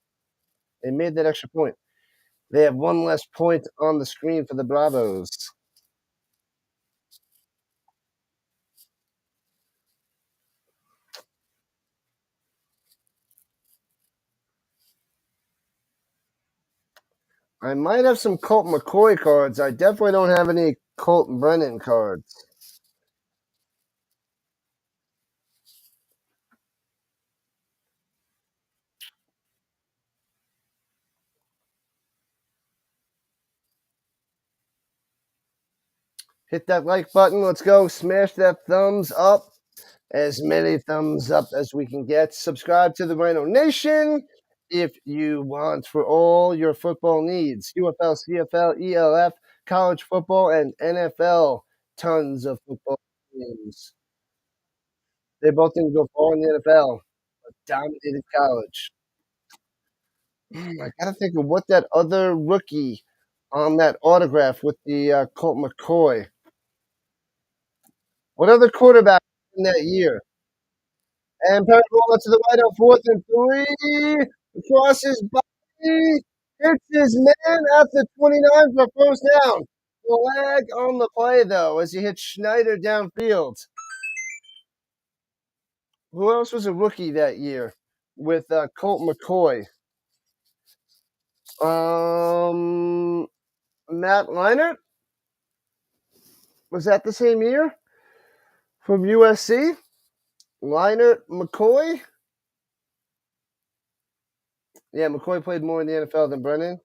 They made that extra point. They have one less point on the screen for the Bravos. I might have some Colt McCoy cards. I definitely don't have any Colt Brennan cards. Hit that like button. Let's go. Smash that thumbs up. As many thumbs up as we can get. Subscribe to the Rhino Nation if you want for all your football needs. UFL, CFL, ELF, college football, and NFL. Tons of football games. They both didn't go far in the NFL, but dominated college. I gotta think of what that other rookie on that autograph with the Colt McCoy. What other quarterback in that year? And Perry ball to the right on 4th and 3. Across his body. Hits his man at the 29 for first down. Flag on the play, though, as he hit Schneider downfield. Who else was a rookie that year with Colt McCoy? Um, Matt Leinart? Was that the same year from USC? Leinart McCoy? Yeah, McCoy played more in the NFL than Brennan.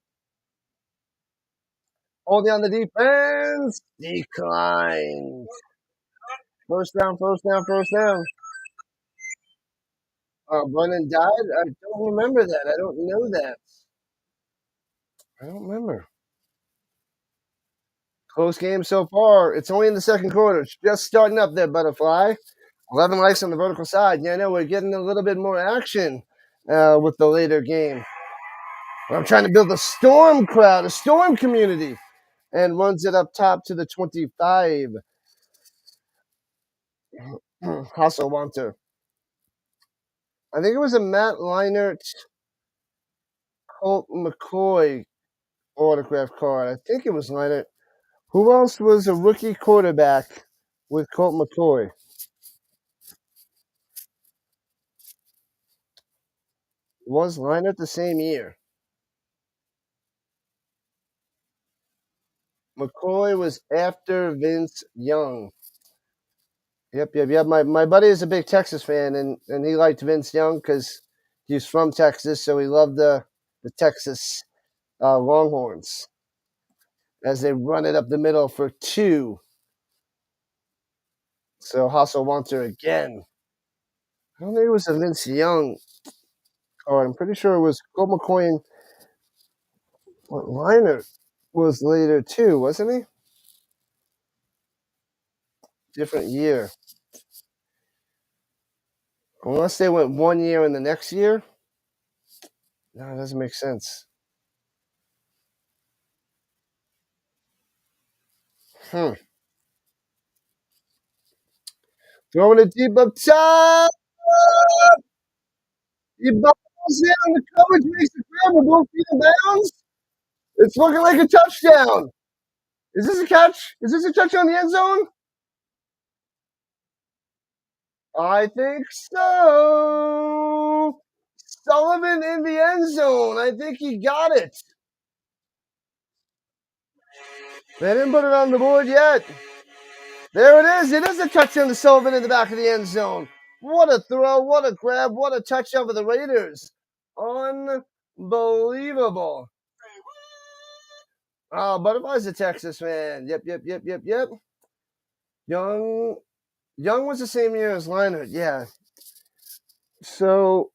Holding on the defense. Decline. First down, first down, first down. Brennan died? I don't remember that. I don't know that. I don't remember. Close game so far. It's only in the second quarter. It's just starting up there, Butterfly. 11 likes on the vertical side. Yeah, I know we're getting a little bit more action with the later game. I'm trying to build a storm crowd, a storm community, and runs it up top to the 25. Hasselwanter. I think it was a Matt Leinart, Colt McCoy autograph card. I think it was Leinart. Who else was a rookie quarterback with Colt McCoy? Was Leinart the same year? McCoy was after Vince Young. Yep. My buddy is a big Texas fan, and he liked Vince Young because he's from Texas, so he loved the Texas Longhorns as they run it up the middle for 2. So Hasselwanter again. I don't think it was a Vince Young card. I'm pretty sure it was Colt McCoy and what Leinart was later too, wasn't he? Different year. Unless they went 1 year and the next year. No, it doesn't make sense. Hmm. Throwing it deep up top. He bobbles in. The coverage makes the grab with both feet in bounds. It's looking like a touchdown. Is this a catch? Is this a touchdown in the end zone? I think so. Sullivan in the end zone. I think he got it. They didn't put it on the board yet. There it is. It is a touchdown to Sullivan in the back of the end zone. What a throw. What a grab. What a touchdown for the Raiders. Unbelievable. Oh, Butterfly's a Texas man. Yep. Young was the same year as Leinart. Yeah. So,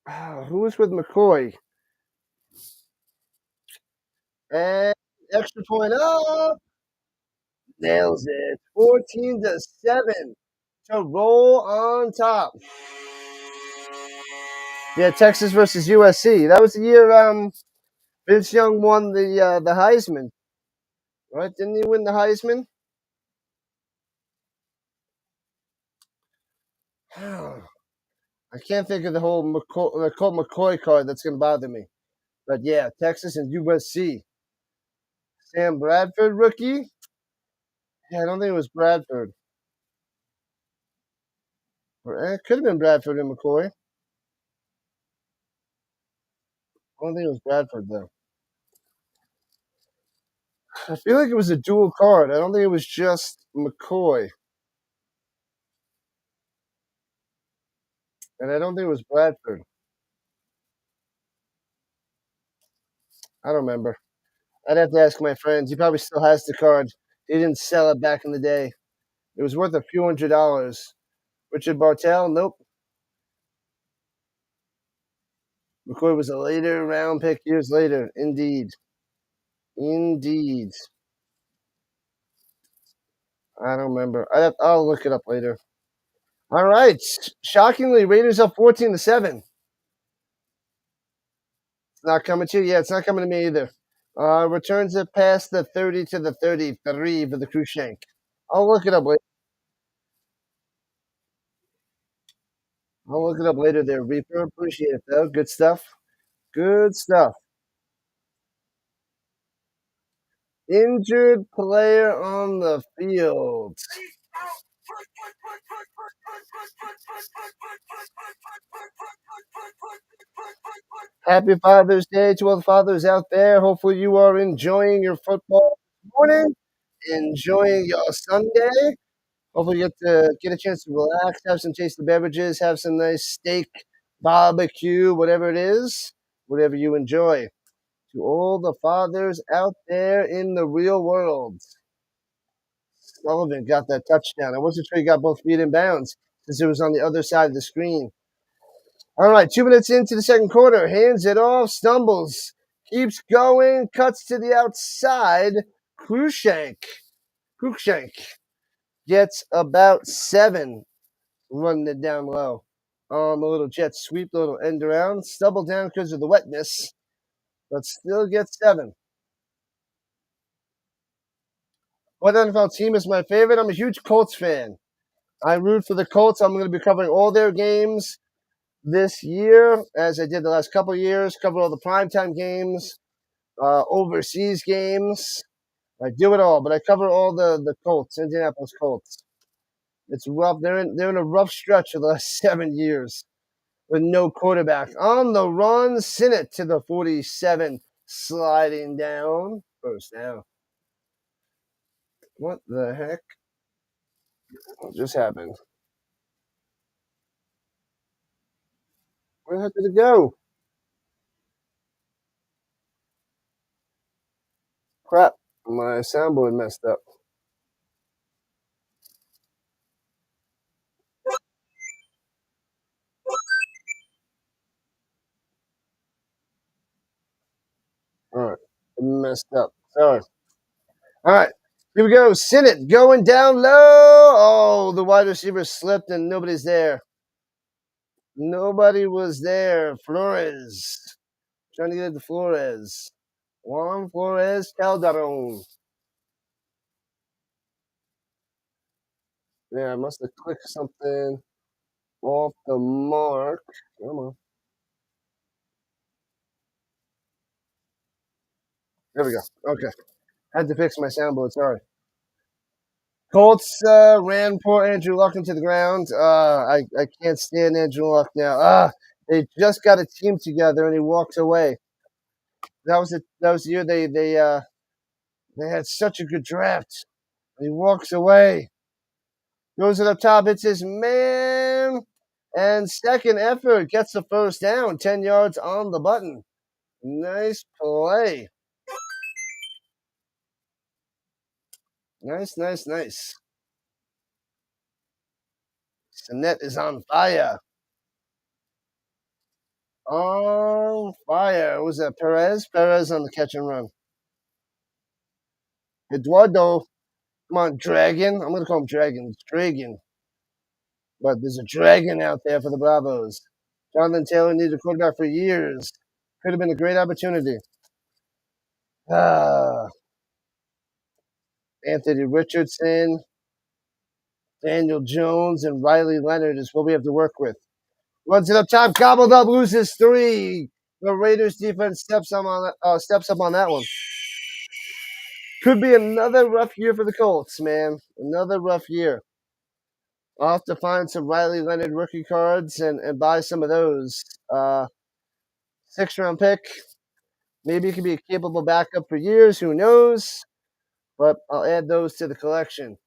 who was with McCoy? And extra point up. Nails it. 14-7 to roll on top. Yeah, Texas versus USC. That was the year Vince Young won the Heisman. Right? Didn't he win the Heisman? I can't think of the whole Colt McCoy card that's going to bother me. But yeah, Texas and USC. Sam Bradford rookie? Yeah, I don't think it was Bradford. It could have been Bradford and McCoy. I don't think it was Bradford, though. I feel like it was a dual card. I don't think it was just McCoy. And I don't think it was Bradford. I don't remember. I'd have to ask my friends. He probably still has the card. He didn't sell it back in the day. It was worth a few $100s. Richard Bartell? Nope. McCoy was a later round pick years later. Indeed. I don't remember. I'll look it up later. All right. Shockingly, Raiders up 14-7. It's not coming to you. Yeah, it's not coming to me either. Returns it past the 30 to the 33 for the Cruikshank. I'll look it up later. There, Reaper. Appreciate it, though. Good stuff. Injured player on the field. Happy Father's Day to all the fathers out there. Hopefully you are enjoying your football morning, enjoying your Sunday. Hopefully you get a chance to relax, have some tasty beverages, have some nice steak, barbecue, whatever it is, whatever you enjoy. To all the fathers out there in the real world. Sullivan got that touchdown. I wasn't sure he got both feet in bounds since it was on the other side of the screen. All right, 2 minutes into the second quarter. Hands it off, stumbles, keeps going, cuts to the outside Cruikshank gets about 7, running it down low. On the little jet sweep, the little end around, stubble down because of the wetness, but still gets 7. What NFL team is my favorite? I'm a huge Colts fan. I root for the Colts. I'm going to be covering all their games this year, as I did the last couple of years. Cover all the primetime games, overseas games. I do it all, but I cover all the Colts, Indianapolis Colts. It's rough. They're in a rough stretch for the last 7 years with no quarterback. On the run, Sinnott to the 47, sliding down. First down. What the heck? What just happened? Where the heck did it go? Crap. My soundboard messed up. All right. It messed up. Sorry. All right. Here we go. Sinnott going down low. Oh, the wide receiver slipped and nobody's there. Nobody was there. Flores. Trying to get it to Flores. Juan Flores Calderon. Yeah, I must have clicked something off the mark. Come on. There we go. Okay. Had to fix my soundboard. Sorry. Colts ran poor Andrew Luck into the ground. I can't stand Andrew Luck now. They just got a team together and he walked away. That was the year they had such a good draft. And he walks away. Goes it up top, hits his man, and second effort gets the first down, 10 yards on the button. Nice play. Nice. Sinnott is on fire. On fire. Was that Perez? Perez on the catch and run. Eduardo. Come on, Dragon. I'm going to call him Dragon. It's Dragon. But there's a dragon out there for the Bravos. Jonathan Taylor needed a quarterback for years. Could have been a great opportunity. Ah, Anthony Richardson, Daniel Jones, and Riley Leonard is what we have to work with. Runs it up top, gobbled up, loses 3. The Raiders defense steps up on that one. Could be another rough year for the Colts, man. Another rough year. I'll have to find some Riley Leonard rookie cards and buy some of those. 6th-round pick. Maybe he could be a capable backup for years. Who knows? But I'll add those to the collection.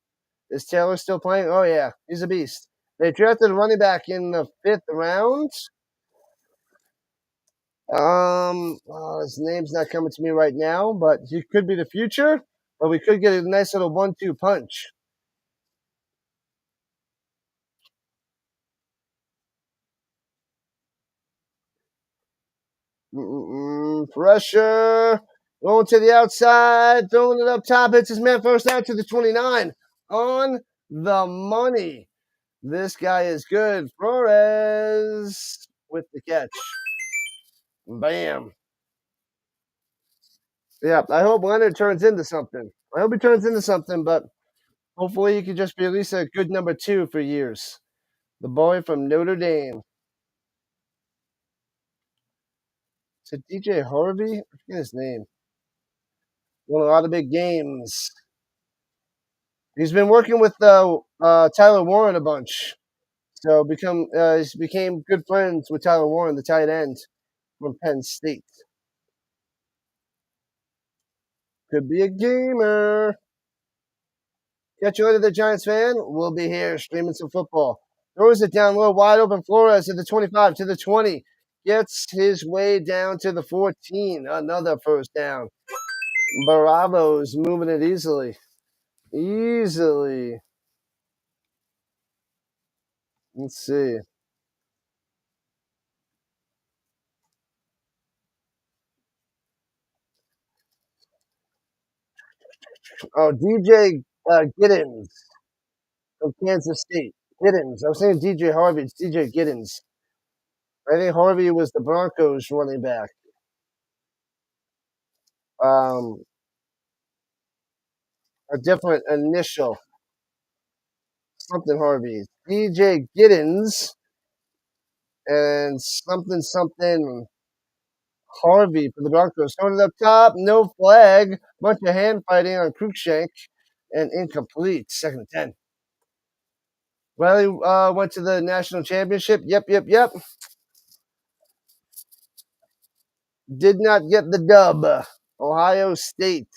Is Taylor still playing? Oh, yeah. He's a beast. They drafted a running back in the 5th round. His name's not coming to me right now, but he could be the future. But we could get a nice little 1-2 punch. Pressure. Going to the outside. Throwing it up top. Hits his man first down to the 29. On the money. This guy is good. Flores with the catch. Bam. Yeah, I hope Leonard turns into something. I hope he turns into something, but hopefully he could just be at least a good number 2 for years. The boy from Notre Dame. Is it DJ Harvey? I forget his name. Won a lot of big games. He's been working with Tyler Warren a bunch. So he's became good friends with Tyler Warren, the tight end from Penn State. Could be a gamer. Catch you later, the Giants fan. We'll be here streaming some football. Throws it down low, wide open. Flores to the 25, to the 20. Gets his way down to the 14. Another first down. Bravos moving it easily. Let's see. Oh, DJ Giddens from Kansas State. Giddens. I was saying DJ Harvey. It's DJ Giddens. I think Harvey was the Broncos running back. Um, a different initial. Something Harvey. DJ Giddens and something Harvey for the Broncos. Throwing it up top. No flag. Bunch of hand fighting on Cruikshank and incomplete. 2nd and 10. Riley went to the national championship. Yep. Did not get the dub. Ohio State.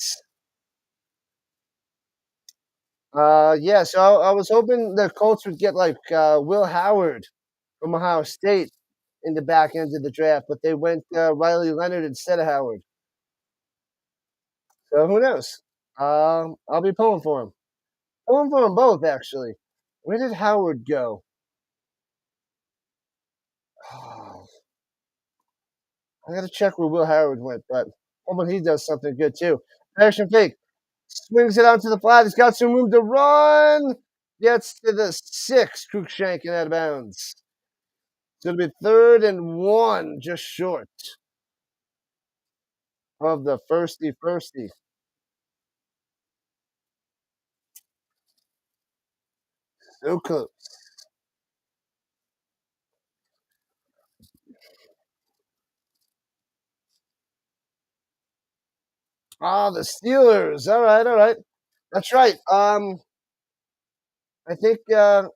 Yeah, so I was hoping the Colts would get like Will Howard from Ohio State in the back end of the draft, but they went Riley Leonard instead of Howard. So who knows? I'll be pulling for him. Pulling for them both, actually. Where did Howard go? Oh, I got to check where Will Howard went, but hoping he does something good too. Action fake. Swings it onto the flat. He's got some room to run. Gets to the 6. Cruikshank and out of bounds. It's going to be 3rd and 1, just short of the firsty. So close. Ah, the Steelers. All right. That's right. I think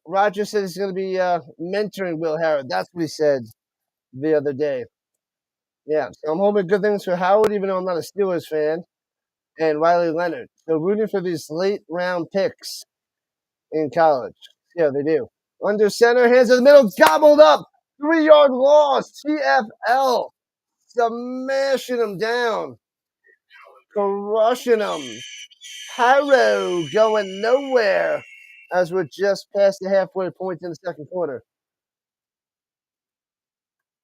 Roger said he's going to be mentoring Will Howard. That's what he said the other day. Yeah, so I'm hoping good things for Howard, even though I'm not a Steelers fan, and Riley Leonard. So rooting for these late round picks in college. Yeah, they do. Under center, hands in the middle, gobbled up. 3-yard loss. TFL. Smashing them down. Crushing them. Harrow going nowhere as we're just past the halfway point in the second quarter.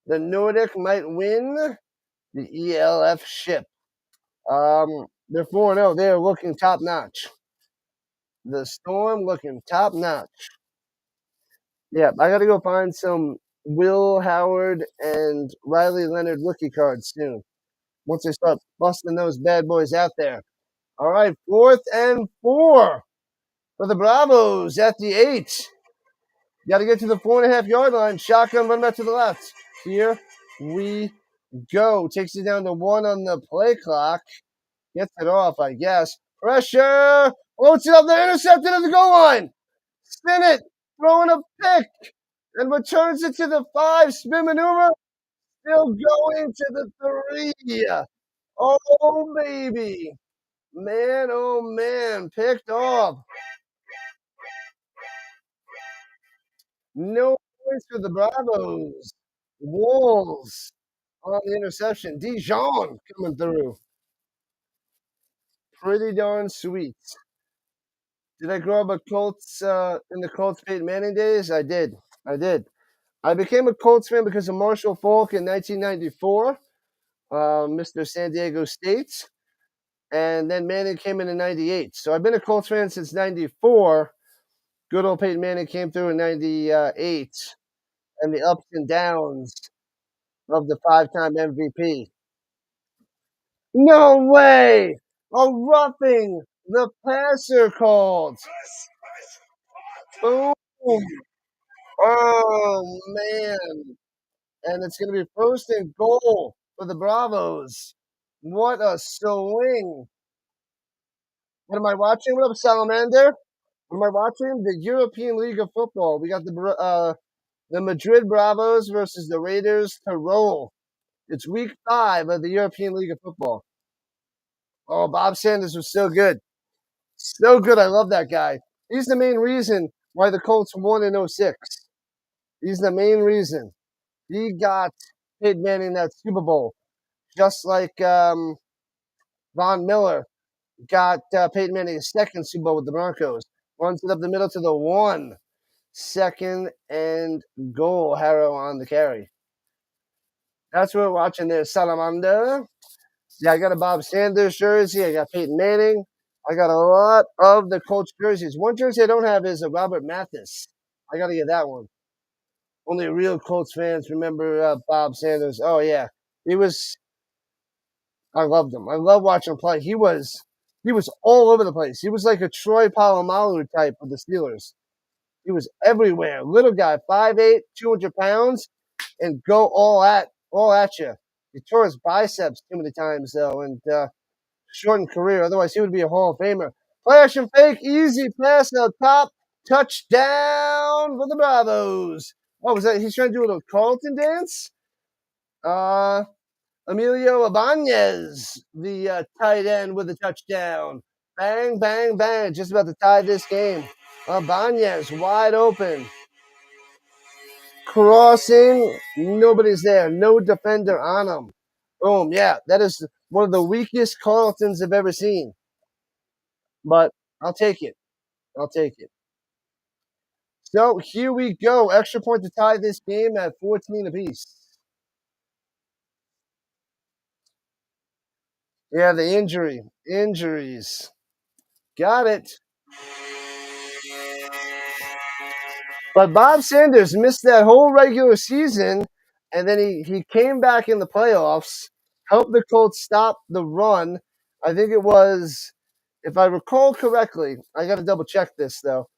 The Nordic might win the ELF ship. They're 4-0. They're looking top notch. The Storm looking top notch. Yeah, I got to go find some Will Howard and Riley Leonard rookie cards soon. Once they start busting those bad boys out there. All right, 4th and 4 for the Bravos at the 8. Got to get to the 4.5-yard line. Shotgun, run back to the left. Here we go. Takes it down to 1 on the play clock. Gets it off, I guess. Pressure. Floats it up there. Intercepted at the goal line. Spin it. Throwing a pick. And returns it to the 5. Spin maneuver. Still going to the 3. Oh, baby. Man, oh, man. Picked off. No points for the Bravos. Wolves on the interception. Dijon coming through. Pretty darn sweet. Did I grow up a Colts in the Colts Peyton Manning days? I did. I became a Colts fan because of Marshall Faulk in 1994, Mr. San Diego State, and then Manning came in 98. So I've been a Colts fan since 94. Good old Peyton Manning came through in 98, and the ups and downs of the 5-time MVP. No way! A roughing the passer called. Boom! Oh man! And it's going to be 1st and goal for the Bravos. What a swing! What am I watching? What up, Salamander? What am I watching? The European League of Football. We got the Madrid Bravos versus the Raiders Tirol. It's week 5 of the European League of Football. Oh, Bob Sanders was so good. So good. I love that guy. He's the main reason why the Colts won in 06. He's the main reason. He got Peyton Manning that Super Bowl. Just like Von Miller got Peyton Manning his 2nd Super Bowl with the Broncos. Runs it up the middle to the 1. 2nd and goal. Harrow on the carry. That's what we're watching there, Salamander. Yeah, I got a Bob Sanders jersey. I got Peyton Manning. I got a lot of the Colts jerseys. One jersey I don't have is a Robert Mathis. I got to get that one. Only real Colts fans remember Bob Sanders. Oh yeah, he was. I loved him. I love watching him play. He was all over the place. He was like a Troy Polamalu type of the Steelers. He was everywhere. Little guy, 5'8", 200 pounds, and go all at you. He tore his biceps too many times though, and shortened career. Otherwise, he would be a Hall of Famer. Play action fake, easy pass out top, touchdown for the Bravos. What was that? He's trying to do a little Carlton dance. Emilio Ibanez, the tight end with a touchdown. Bang, bang, bang. Just about to tie this game. Ibanez wide open. Crossing. Nobody's there. No defender on him. Boom. Yeah, that is one of the weakest Carltons I've ever seen. But I'll take it. I'll take it. So here we go. Extra point to tie this game at 14 apiece. Yeah, the injuries. Got it. But Bob Sanders missed that whole regular season, and then he came back in the playoffs, helped the Colts stop the run. I think it was, if I recall correctly, I got to double check this though.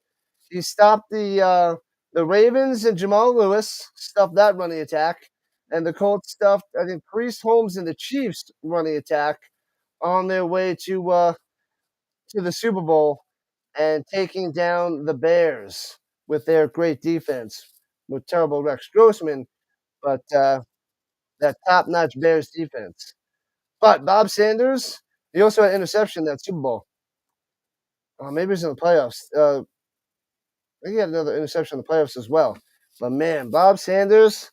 He stopped the Ravens and Jamal Lewis, stuffed that running attack, and the Colts stuffed, I think, Priest Holmes and the Chiefs running attack on their way to the Super Bowl and taking down the Bears with their great defense with terrible Rex Grossman, but that top-notch Bears defense. But Bob Sanders, he also had an interception in that Super Bowl. Maybe it was in the playoffs. I think he had another interception in the playoffs as well. But man, Bob Sanders,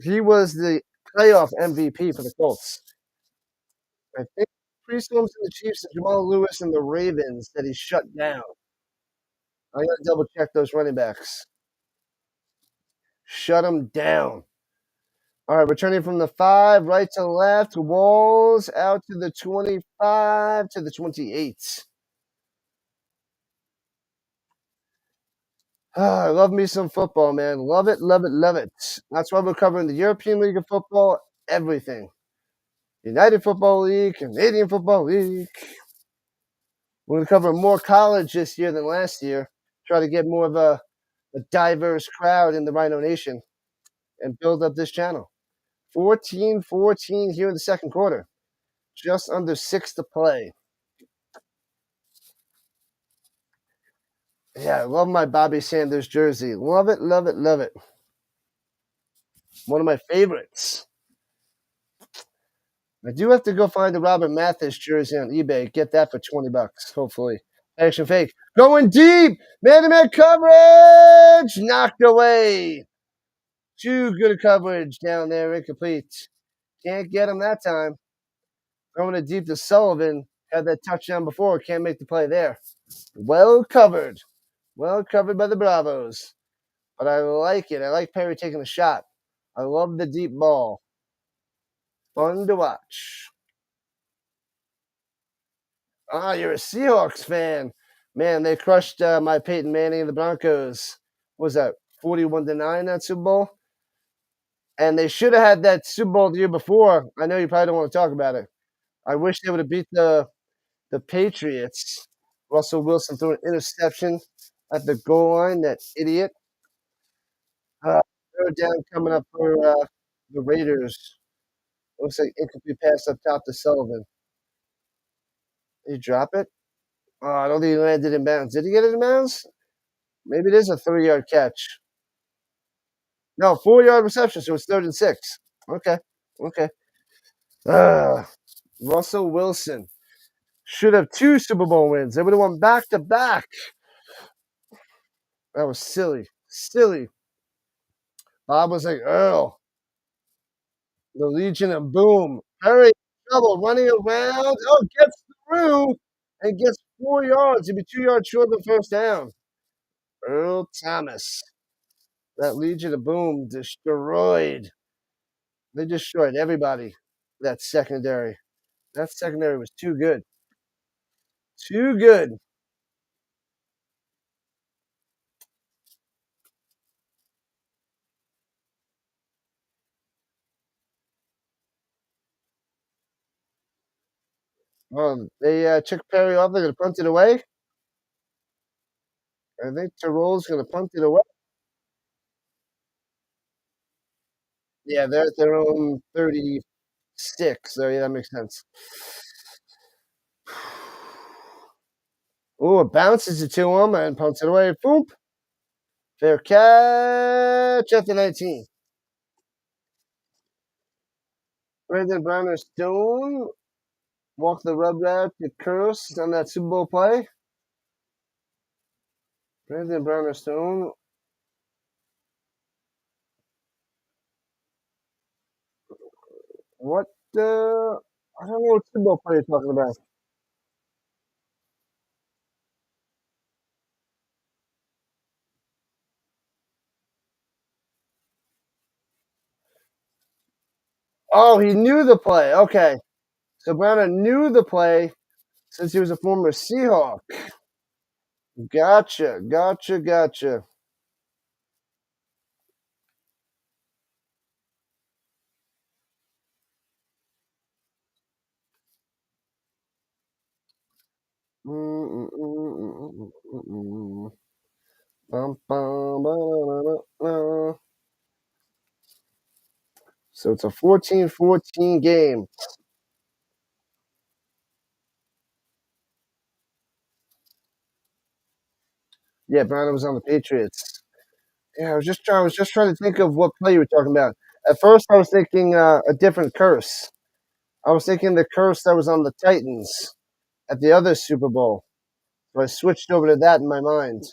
he was the playoff MVP for the Colts. I think Priest Holmes and the Chiefs and Jamal Lewis and the Ravens that he shut down. I got to double check those running backs. Shut them down. All right, returning from the 5, right to left, Walls out to the 25 to the 28. I love me some football, man. Love it, love it, love it. That's why we're covering the European League of Football, everything. United Football League, Canadian Football League. We're going to cover more college this year than last year. Try to get more of a diverse crowd in the Rhino Nation and build up this channel. 14-14 here in the second quarter. Just under 6 to play. Yeah, I love my Bobby Sanders jersey. Love it, love it, love it. One of my favorites. I do have to go find the Robert Mathis jersey on eBay. Get that for $20, hopefully. Action fake. Going deep. Man-to-man coverage. Knocked away. Too good a coverage down there. Incomplete. Can't get him that time. Throwing it deep to Sullivan. Had that touchdown before. Can't make the play there. Well covered. Well covered by the Bravos. But I like it. I like Perry taking the shot. I love the deep ball. Fun to watch. You're a Seahawks fan. Man, they crushed my Peyton Manning and the Broncos. What was that 41-9 that Super Bowl? And they should have had that Super Bowl the year before. I know you probably don't want to talk about it. I wish they would have beat the Patriots. Russell Wilson threw an interception at the goal line. That idiot. Third down coming up for the Raiders. Looks like incomplete pass up top to Sullivan. Did he drop it? Oh, I don't think he landed in bounds. Did he get it in bounds? Maybe it is a 3-yard catch. No, 4-yard reception, so it's 3rd and 6. Okay. Okay. Russell Wilson should have 2 Super Bowl wins. They would have won back to back. That was silly. Silly. Bob was like, Earl. The Legion of Boom. Hurry. Trouble running around. Oh, gets through and gets 4 yards. He'd be 2 yards short of the first down. Earl Thomas. That Legion of Boom destroyed. They destroyed everybody. That secondary. That secondary was too good. Too good. They took Perry off. They're going to punt it away. I think Tirol's going to punt it away. Yeah, they're at their own 36. So, yeah, that makes sense. Oh, it bounces it to him and punts it away. Boom. Fair catch at the 19. Brandon Browner Stone walk the rub route to Curse on that Super Bowl play. Brandon Browner Stone. What the? I don't know what Super Bowl play you're talking about. Oh, he knew the play. Okay. So Browner knew the play since he was a former Seahawk. Gotcha. So it's a 14-14 game. Yeah, Browner was on the Patriots. Yeah, I was just trying to think of what play you were talking about. At first, I was thinking a different curse. I was thinking the curse that was on the Titans at the other Super Bowl. So I switched over to that in my mind.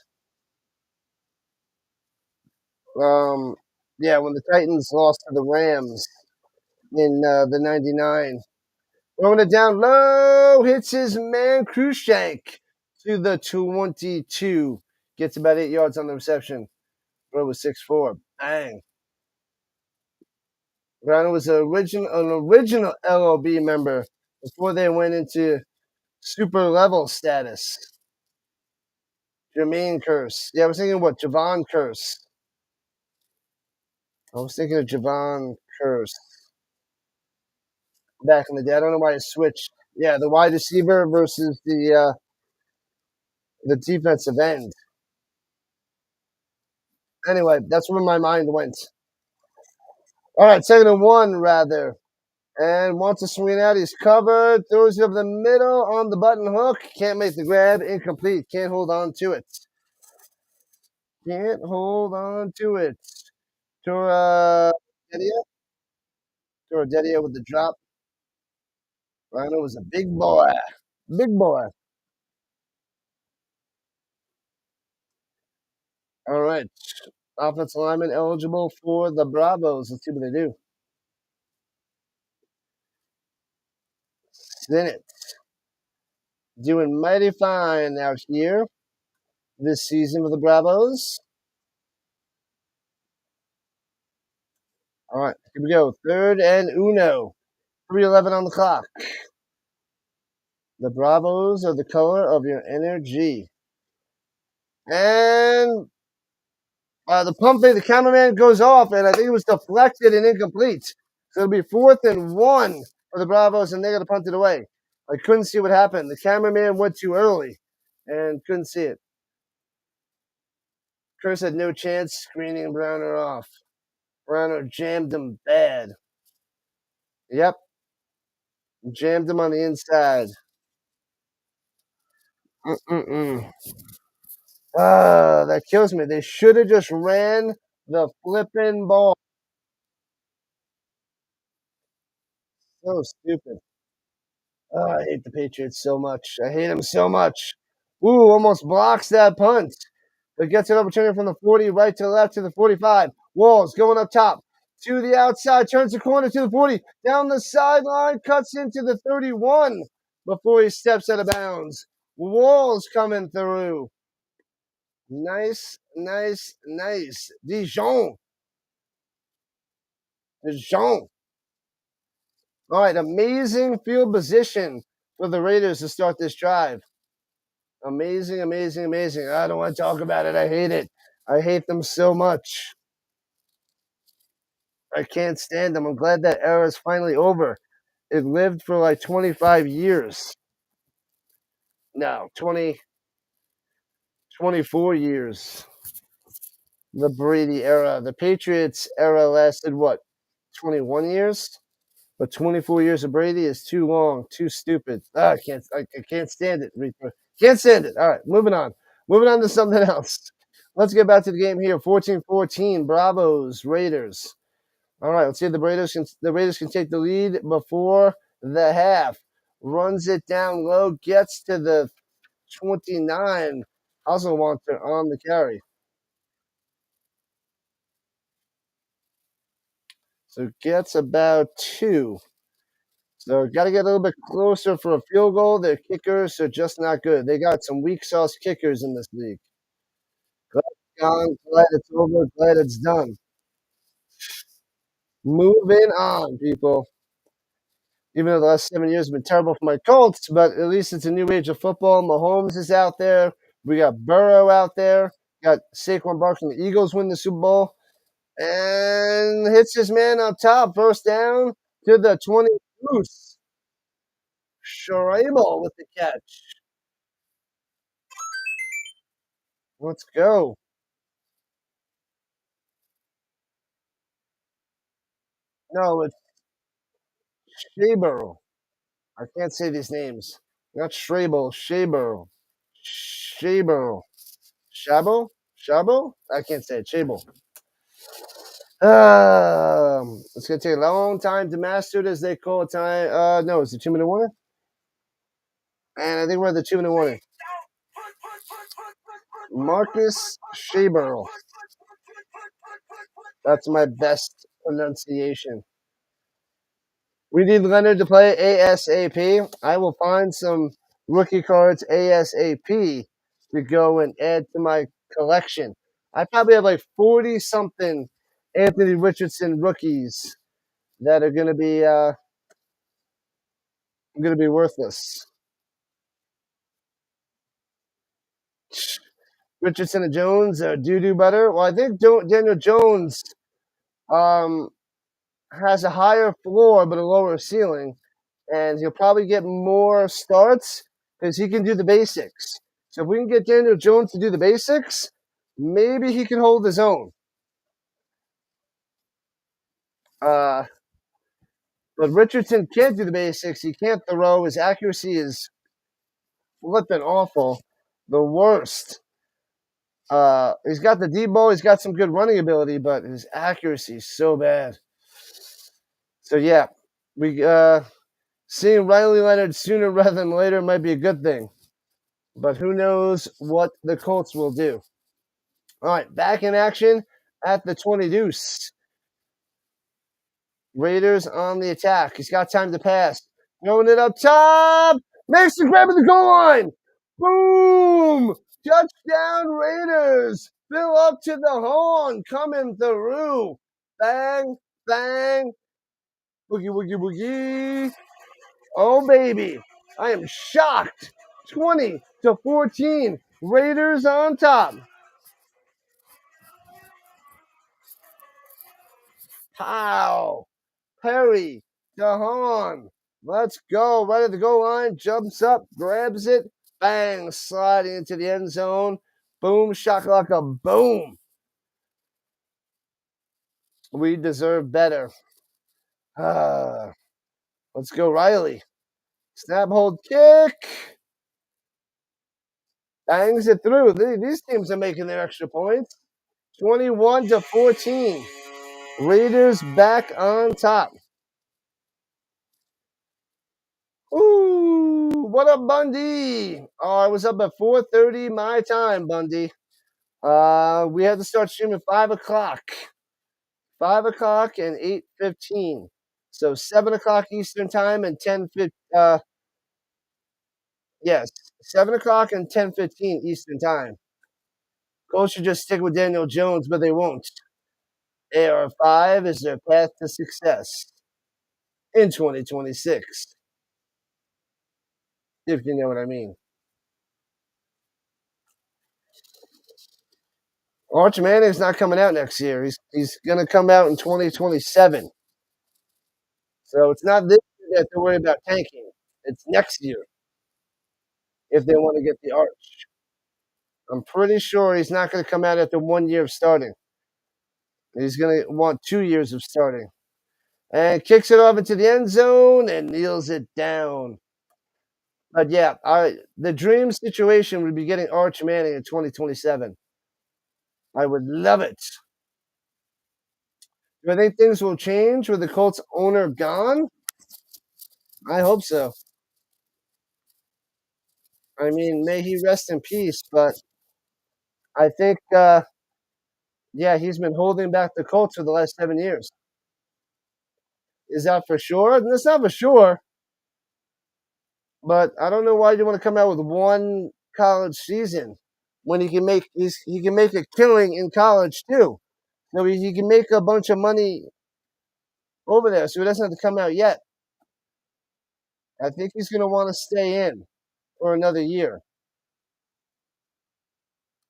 Um, yeah, when the Titans lost to the Rams in the '99, throwing it down low, hits his man Krushank to the 22. Gets about 8 yards on the reception. Throw was 6'4". Bang. Rhino was an original LOB member before they went into super level status. Jermaine Curse. Yeah, I was thinking what? Javon Curse. I was thinking of Javon Curse back in the day. I don't know why I switched. Yeah, the wide receiver versus the defensive end. Anyway, that's where my mind went. All right, 2nd and 1, rather. And wants to swing out. He's covered. Throws it over the middle on the button hook. Can't make the grab. Incomplete. Can't hold on to it. Can't hold on to it. Dedia. Dedia with the drop. Rhino was a big boy. Big boy. All right. Offensive lineman eligible for the Bravos. Let's see what they do. Senate doing mighty fine out here this season with the Bravos. All right, here we go. 3rd and 1. 3:11 on the clock. The Bravos are the color of your energy. And the cameraman goes off, and I think it was deflected and incomplete. So it'll be 4th and 1 for the Bravos, and they got to punt it away. I couldn't see what happened. The cameraman went too early and couldn't see it. Chris had no chance screening Browner off. Browner jammed him bad. Yep, jammed him on the inside. That kills me. They should have just ran the flipping ball. So stupid. I hate the Patriots so much. I hate them so much. Ooh, almost blocks that punt. But gets an opportunity from the 40, right to the left to the 45. Walls going up top to the outside, turns the corner to the 40, down the sideline, cuts into the 31 before he steps out of bounds. Walls coming through. Nice. Dijon. All right, amazing field position for the Raiders to start this drive. Amazing, amazing, amazing. I don't want to talk about it. I hate it. I hate them so much. I can't stand them. I'm glad that era is finally over. It lived for like 25 years. No, 20, 24 years. The Brady era. The Patriots era lasted what? 21 years? But 24 years of Brady is too long, too stupid. I can't stand it. Can't stand it. All right, moving on. Moving on to something else. Let's get back to the game here. 14-14, Bravos, Raiders. All right, let's see if the Raiders can take the lead before the half. Runs it down low, gets to the 29. Hasselwanter on the carry. So gets about 2. So got to get a little bit closer for a field goal. Their kickers are just not good. They got some weak sauce kickers in this league. Glad it's gone, glad it's over, glad it's done. Moving on, people. Even though the last 7 years have been terrible for my Colts, but at least it's a new age of football. Mahomes is out there. We got Burrow out there. Got Saquon Barkley and the Eagles win the Super Bowl. And hits his man up top. First down to the 20 Goose. Schreiber with the catch. Let's go. No, it's Shaber. I can't say these names. Not Schrabel, Shaber. Shaber. Shabo? Shabo? I can't say it. Shabo. It's gonna take a long time to master it, as they call it. Time. No, it's a 2-minute warning, and I think we're at the 2-minute warning. Marcus Shaber. That's my best pronunciation. We need Leonard to play ASAP. I will find some rookie cards ASAP to go and add to my collection. I probably have like 40 something Anthony Richardson rookies that are gonna be worthless. Richardson and Jones are doo-doo better. Well, I think Daniel Jones um, has a higher floor but a lower ceiling, and he'll probably get more starts because he can do the basics. So if we can get Daniel Jones to do the basics, maybe he can hold his own. Uh, but Richardson can't do the basics. He can't throw. His accuracy is flipping awful. The worst. He's got the deep ball. He's got some good running ability, but his accuracy is so bad. So yeah, we seeing Riley Leonard sooner rather than later might be a good thing. But who knows what the Colts will do. All right, back in action at the 20 deuce. Raiders on the attack. He's got time to pass. Throwing it up top. Makes the grab at the goal line. Boom! Touchdown Raiders. Fill up to the horn. Coming through. Bang, bang. Boogie, woogie, woogie. Oh, baby. I am shocked. 20-14. Raiders on top. Pow. Perry. Dahan. Let's go. Right at the goal line. Jumps up. Grabs it. Bang. Sliding into the end zone. Boom. Shakalaka. Boom. We deserve better. Let's go, Riley. Snap, hold, kick. Bangs it through. These teams are making their extra points. 21-14. Raiders back on top. Ooh, what up, Bundy? Oh, I was up at 4:30 my time, Bundy. We had to start streaming 5 o'clock. 5 o'clock and 8:15. So 7 o'clock Eastern time and 10:15. Yes, 7 o'clock and 10:15 Eastern time. Colts should just stick with Daniel Jones, but they won't. AR5 is their path to success in 2026, if you know what I mean. Arch Manning's not coming out next year. He's going to come out in 2027. So it's not this year that they're worried about tanking. It's next year if they want to get the Arch. I'm pretty sure he's not going to come out after 1 year of starting. He's going to want 2 years of starting. And kicks it off into the end zone and kneels it down. But yeah, the dream situation would be getting Arch Manning in 2027. I would love it. Do I think things will change with the Colts owner gone? I hope so. I mean, may he rest in peace, but I think, yeah, he's been holding back the Colts for the last 7 years. Is that for sure? That's not for sure, but I don't know why you want to come out with one college season when he can make a killing in college too. So he can make a bunch of money over there, so he doesn't have to come out yet. I think he's going to want to stay in for another year.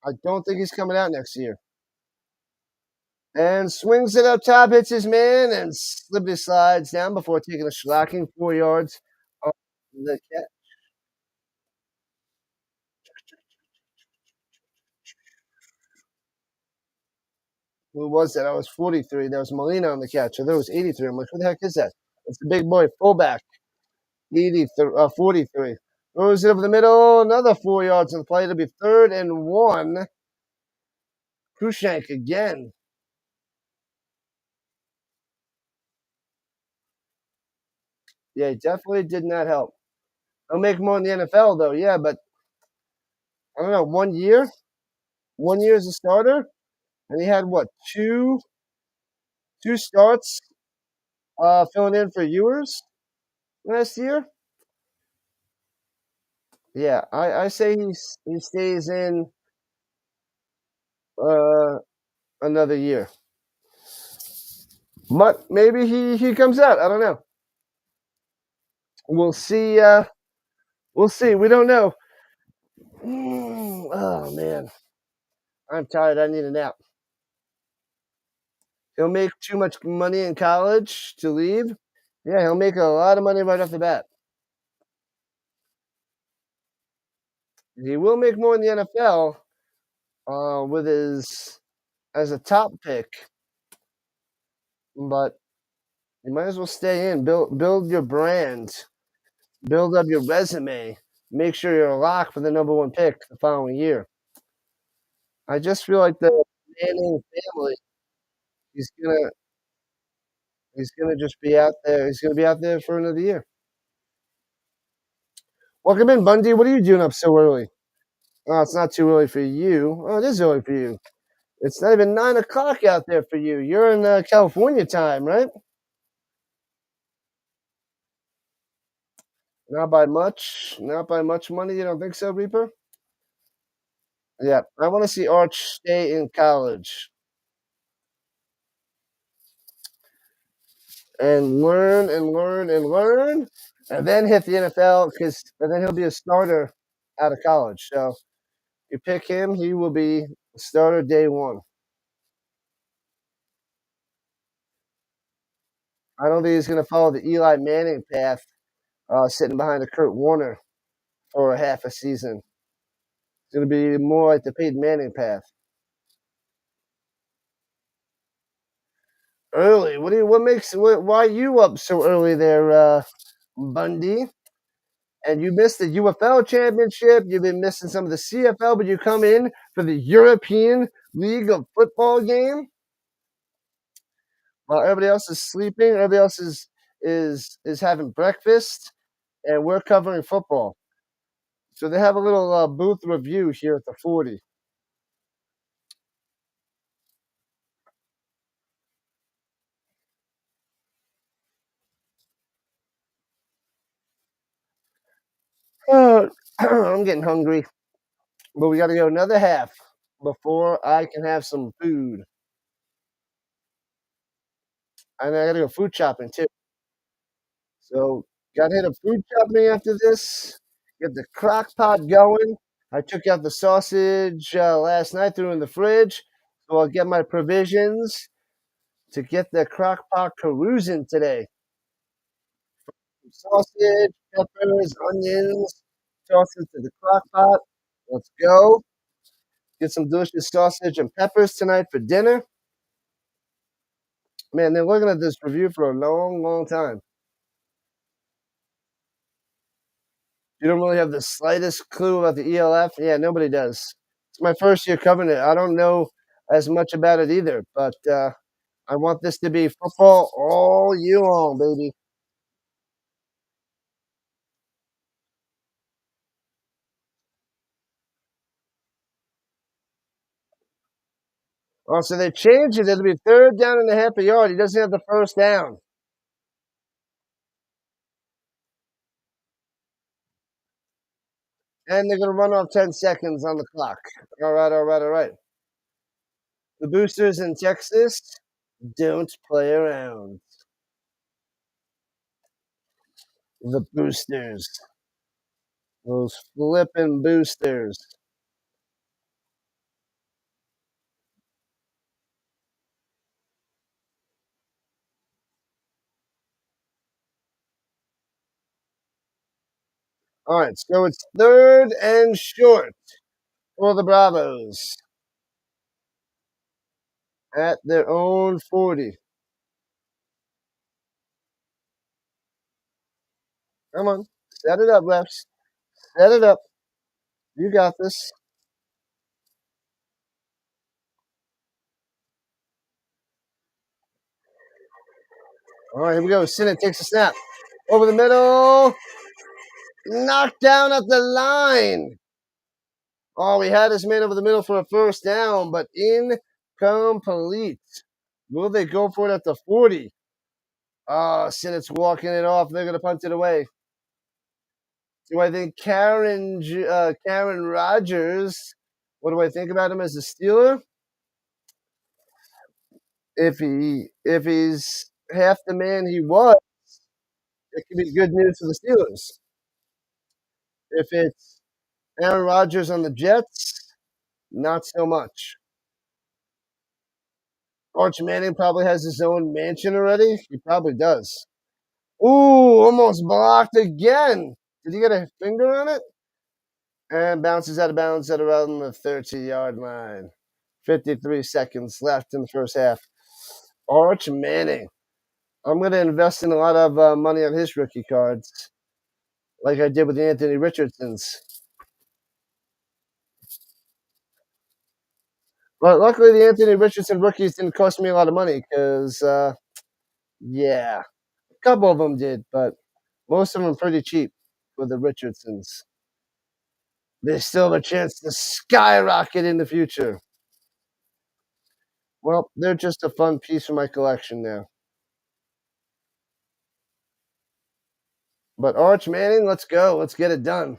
I don't think he's coming out next year. And swings it up top, hits his man, and slippity slides down before taking a shocking 4 yards off the catch. Who was that? I was 43. That was Molina on the catch. So there was 83. I'm like, who the heck is that? It's the big boy fullback, 43. Throws it over the middle, another 4 yards on the play. It'll be 3rd and 1. Kushank again. Yeah, he definitely did not help. He'll make more in the NFL, though. Yeah, but I don't know, 1 year? 1 year as a starter? And he had what, two starts filling in for Ewers last year? Yeah, I say he stays in uh, another year. But maybe he comes out. I don't know. We'll see. We'll see. We don't know. Oh man, I'm tired. I need a nap. He'll make too much money in college to leave. Yeah, he'll make a lot of money right off the bat. He will make more in the NFL with his as a top pick, but you might as well stay in. Build your brand, build up your resume. Make sure you're a lock for the #1 pick the following year. I just feel like the Manning family. He's gonna he's gonna just be out there. He's gonna be out there for another year. Welcome in, Bundy. What are you doing up so early? Oh, it's not too early for you. Oh, it is early for you. It's not even 9 o'clock out there for you. You're in California time, right? Not by much. Not by much money. You don't think so, Reaper? Yeah. I want to see Arch stay in college and learn and learn and learn, and then hit the NFL and then he'll be a starter out of college. So you pick him, he will be a starter day one. I don't think he's going to follow the Eli Manning path, sitting behind a Kurt Warner for a half a season. It's going to be more like the Peyton Manning path. Early. Why are you up so early there, Bundy? And you missed the UFL championship. You've been missing some of the CFL, but you come in for the European League of Football game while everybody else is sleeping. Everybody else is having breakfast, and we're covering football. So they have a little booth review here at the 40. I'm getting hungry, but we got to go another half before I can have some food. And I got to go food shopping too. So got to hit a food shopping after this. Get the crock pot going. I took out the sausage last night, threw it in the fridge, so I'll get my provisions to get the crock pot carousing today. Sausage, peppers, onions, toss it to the crock pot. Let's go. Get some delicious sausage and peppers tonight for dinner. Man, they're looking at this review for a long, long time. You don't really have the slightest clue about the ELF? Yeah, nobody does. It's my first year covering it. I don't know as much about it either, but I want this to be football all year long, baby. Oh, so they changed it. It'll be third down and a half a yard. He doesn't have the first down. And they're going to run off 10 seconds on the clock. All right, all right, all right. The boosters in Texas don't play around. The boosters. Those flipping boosters. All right, so it's third and short for the Bravos at their own 40. Come on, set it up, refs. Set it up. You got this. All right, here we go. Sinnott takes a snap. Over the middle. Knocked down at the line. Oh, we had this man over the middle for a first down, but incomplete. Will they go for it at the 40? Oh, Sinnott's walking it off. They're going to punt it away. Do I think Karen Rogers? What do I think about him as a Steeler? If he's half the man he was, it could be good news for the Steelers. If it's Aaron Rodgers on the Jets, not so much. Arch Manning probably has his own mansion already. He probably does. Ooh, almost blocked again. Did he get a finger on it? And bounces out of bounds at around the 30-yard line. 53 seconds left in the first half. Arch Manning. I'm going to invest in a lot of money on his rookie cards, like I did with the Anthony Richardsons. But luckily, the Anthony Richardson rookies didn't cost me a lot of money because, yeah, a couple of them did, but most of them are pretty cheap for the Richardsons. They still have a chance to skyrocket in the future. Well, they're just a fun piece of my collection now. But Arch Manning, let's go. Let's get it done.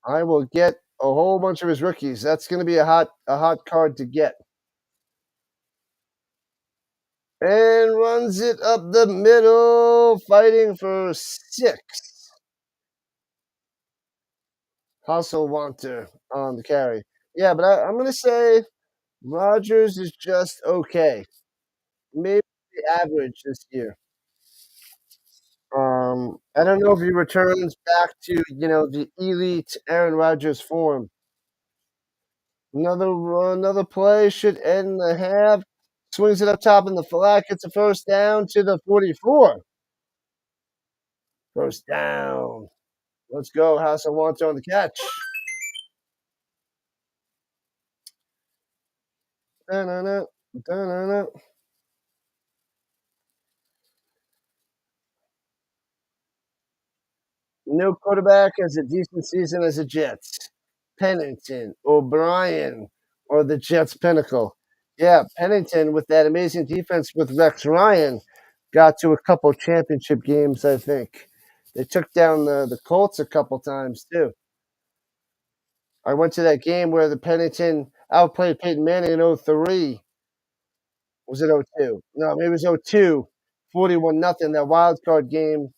I will get a whole bunch of his rookies. That's going to be a hot card to get. And runs it up the middle, fighting for 6. Hasselwanter on the carry. Yeah, but I'm going to say Rodgers is just okay. Maybe the average this year. I don't know if he returns back to the elite Aaron Rodgers form. Another play should end the half. Swings it up top in the flat, gets a first down to the 44. First down. Let's go. Hasselwanter on the catch. Da-na-na, da-na-na. No quarterback has a decent season as a Jets. Pennington, O'Brien, or the Jets pinnacle. Yeah, Pennington with that amazing defense with Rex Ryan got to a couple championship games, I think. They took down the Colts a couple times too. I went to that game where the Pennington outplayed Peyton Manning in 03. Was it 02? No, maybe it was 02. 41 nothing. That wild card game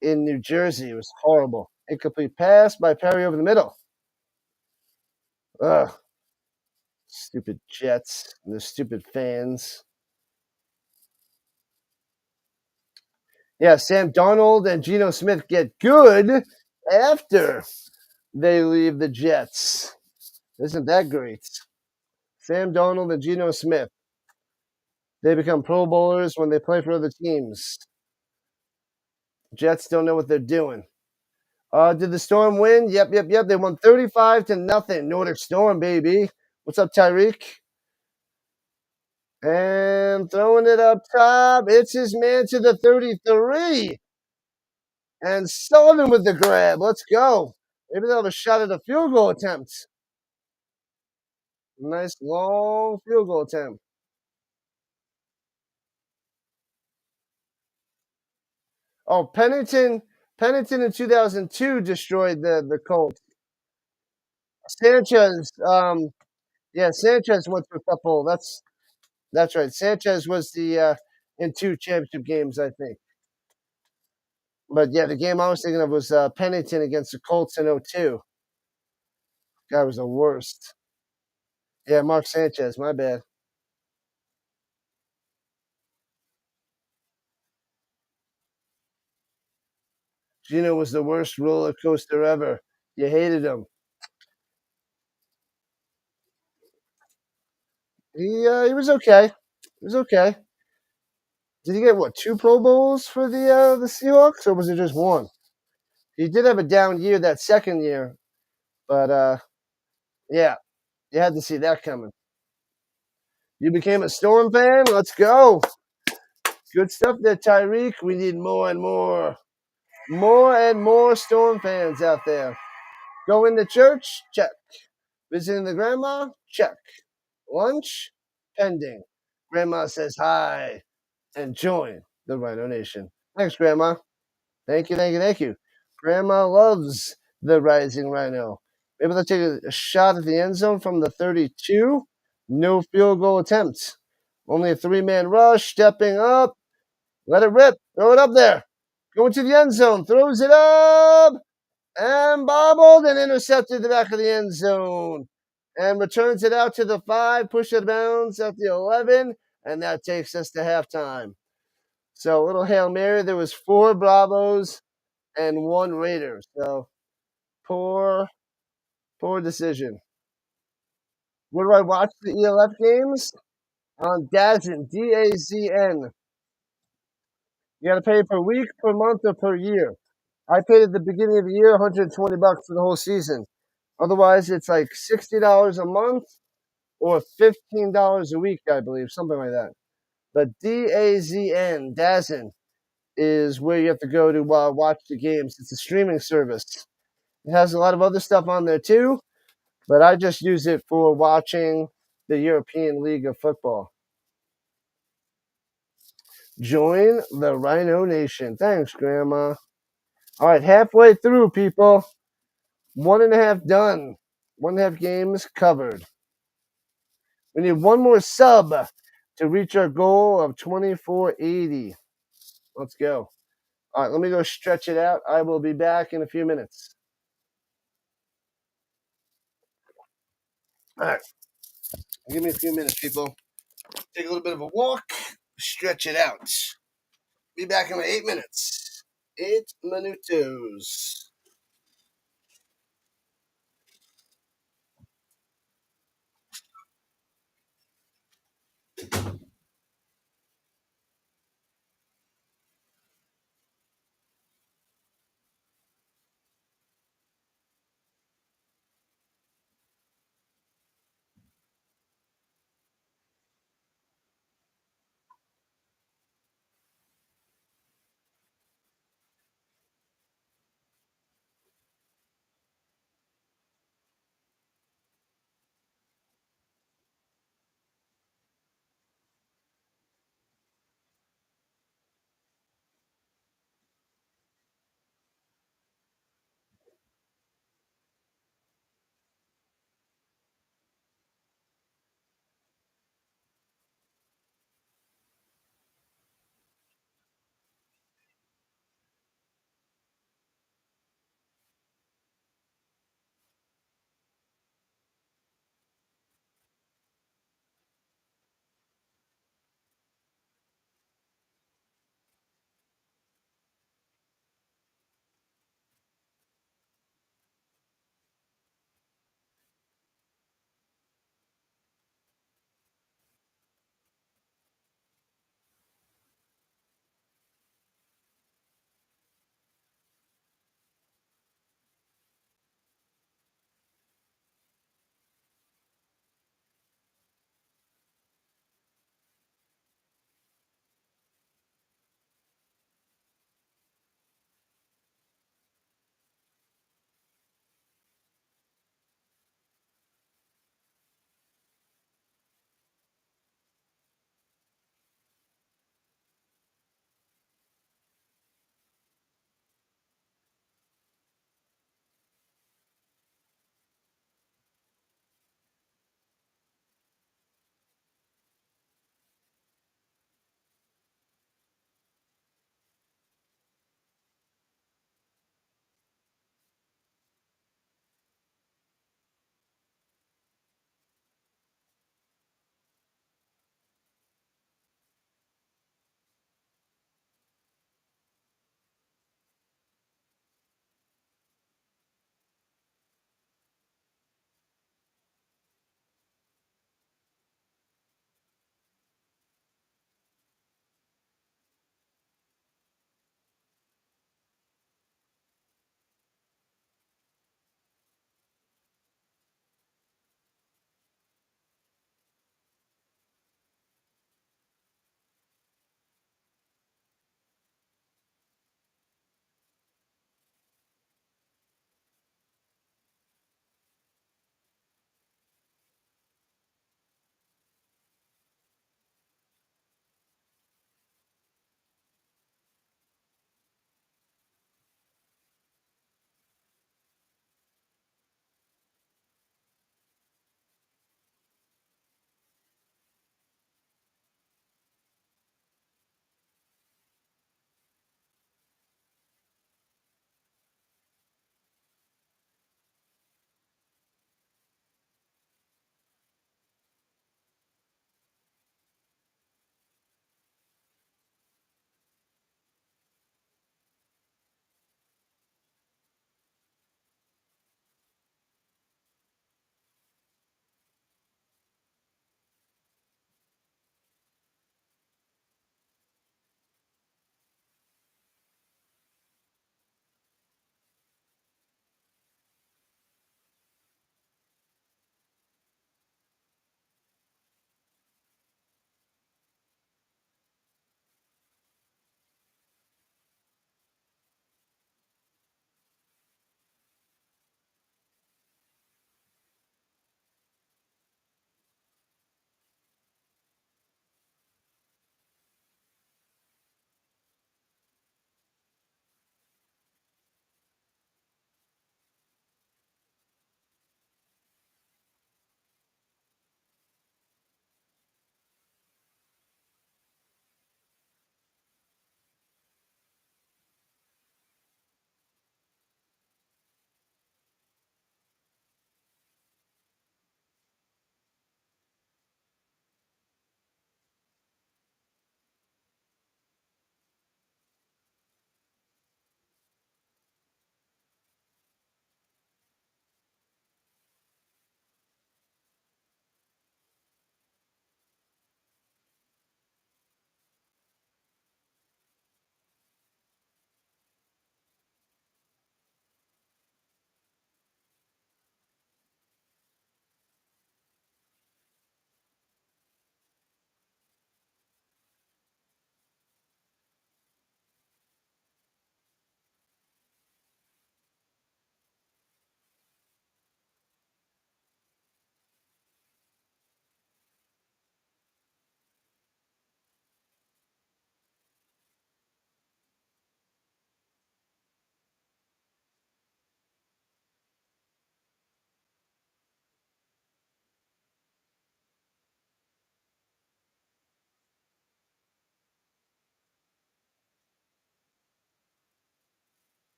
in New Jersey. It was horrible. Incomplete pass by Perry over the middle. Ugh. Stupid Jets and the stupid fans. Yeah, Sam Darnold and Geno Smith get good after they leave the Jets. Isn't that great? Sam Darnold and Geno Smith. They become Pro Bowlers when they play for other teams. Jets don't know what they're doing. Did the Storm win? Yep. They won 35-0. Nordic Storm, baby. What's up, Tyreek? And throwing it up top. It's his man to the 33. And Sullivan with the grab. Let's go. Maybe they'll have a shot at a field goal attempt. Nice long field goal attempt. Oh, Pennington in 2002 destroyed the Colts. Sanchez, Sanchez went to a couple. That's right. Sanchez was the in 2 championship games, I think. But yeah, the game I was thinking of was Pennington against the Colts in 02. Guy was the worst. Yeah, Mark Sanchez, my bad. Gino was the worst roller coaster ever. You hated him. He was okay. He was okay. Did he get what 2 Pro Bowls for the Seahawks, or was it just 1? He did have a down year that second year, but yeah, you had to see that coming. You became a Storm fan. Let's go. Good stuff there, Tyreek. We need more and more Storm fans out there. Going to church? Check. Visiting the grandma? Check. Lunch? Pending. Grandma says hi and join the Rhino Nation. Thanks, Grandma. Thank you. Grandma loves the Rising Rhino. Maybe they'll take a shot at the end zone from the 32. No field goal attempt. Only a 3-man rush. Stepping up. Let it rip. Throw it up there. Going to the end zone. Throws it up. And bobbled and intercepted the back of the end zone. And returns it out to the 5. Push it bounds at the 11. And that takes us to halftime. So a little Hail Mary. There was 4 Bravos and 1 Raider. So poor decision. Where do I watch the ELF games? On DAZN, DAZN. You got to pay per week, per month, or per year. I paid at the beginning of the year $120 for the whole season. Otherwise, it's like $60 a month or $15 a week, I believe, something like that. But DAZN, DAZN, is where you have to go to watch the games. It's a streaming service. It has a lot of other stuff on there too, but I just use it for watching the European League of Football. Join the Rhino Nation. Thanks, Grandma. All right, halfway through, people. 1.5 done. 1.5 games covered. We need 1 more sub to reach our goal of 2480. Let's go. All right, let me go stretch it out. I will be back in a few minutes. All right. Give me a few minutes, people. Take a little bit of a walk, stretch it out. Be back in 8 minutes. 8 minutos.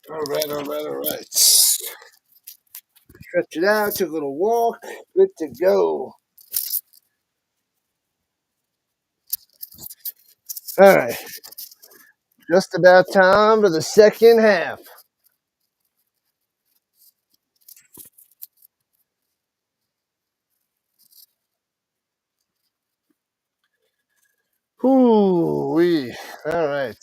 All right. Stretch it out, took a little walk. Good to go. All right. Just about time for the second half. Whoo-wee. All right.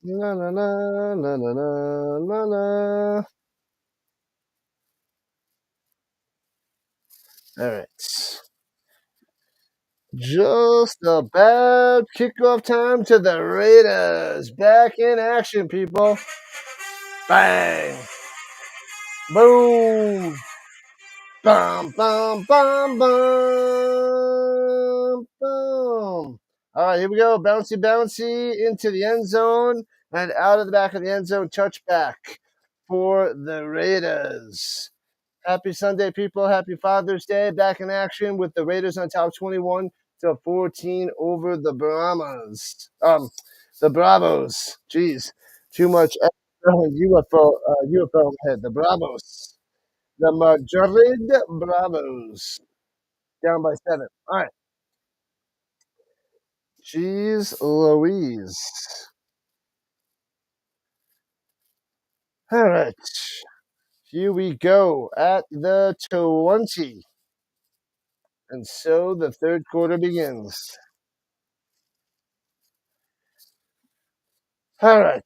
Na na na na na na na na. All right. Just about kickoff time to the Raiders. Back in action, people. Bang. Boom. Bum, bum, bum, bum, boom. All right, here we go. Bouncy, bouncy into the end zone and out of the back of the end zone. Touchback for the Raiders. Happy Sunday, people. Happy Father's Day. Back in action with the Raiders on top 21-14 over the Brahmas. The Bravos. Jeez, too much UFO in my head. The Bravos. The Madrid Bravos. Down by 7. All right. Jeez Louise. All right. Here we go at the 20. And so the third quarter begins. All right.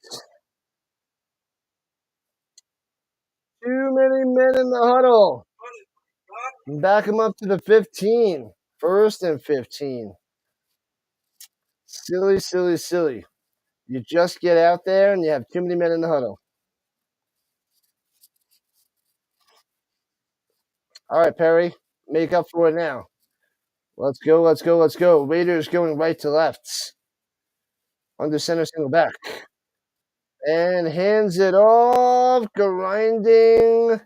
Too many men in the huddle. Back them up to the 15. First and 15. Silly, silly, silly. You just get out there and you have too many men in the huddle. All right, Perry. Make up for it now. Let's go, let's go, let's go. Raiders going right to left. Under center, single back. And hands it off. Grinding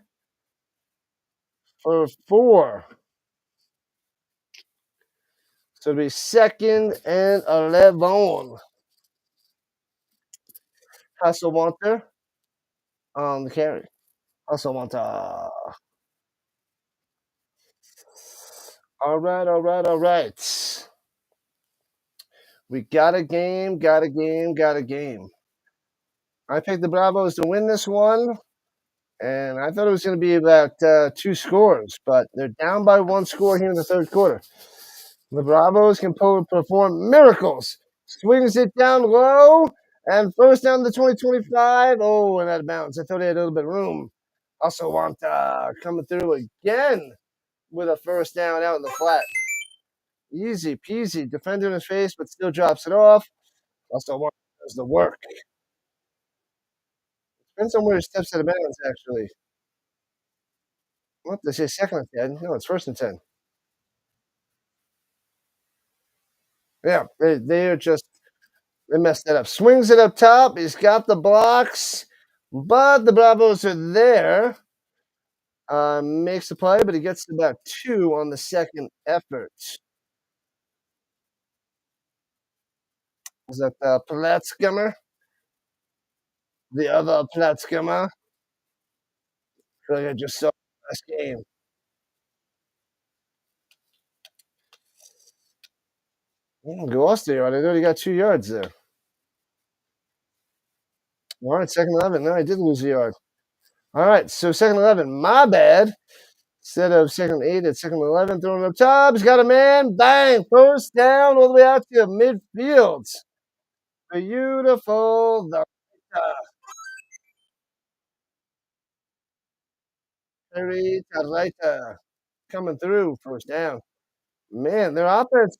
for 4. So it'll be 2nd and 11. Hasselwanter on the carry. Hasselwanter. All right. We got a game. I picked the Bravos to win this one, and I thought it was going to be about 2 scores, but they're down by 1 score here in the third quarter. The Bravos can perform miracles. Swings it down low, and first down to 20-25. Oh, and out of bounds. I thought he had a little bit of room. Also want coming through again with a first down out in the flat. Easy peasy. Defender in his face, but still drops it off. Also want does the work. Depends on where he steps out of bounds, actually. What? They say 2nd and 10. No, it's 1st and 10. Yeah, they're just they messed that up. Swings it up top. He's got the blocks, but the Bravos are there. Makes the play, but he gets about 2 on the second effort. Is that Platzgummer? The other Platzgummer? I feel like I just saw last game. Go Austria. I thought he got 2 yards there. All right, 2nd 11. No, he did lose a yard. All right, so 2nd 11. My bad. Instead of 2nd 8, it's 2nd 11. Throwing up top. He's got a man. Bang. First down all the way out to midfield. Beautiful. The Terry Tarraita coming through. First down. Man, their offense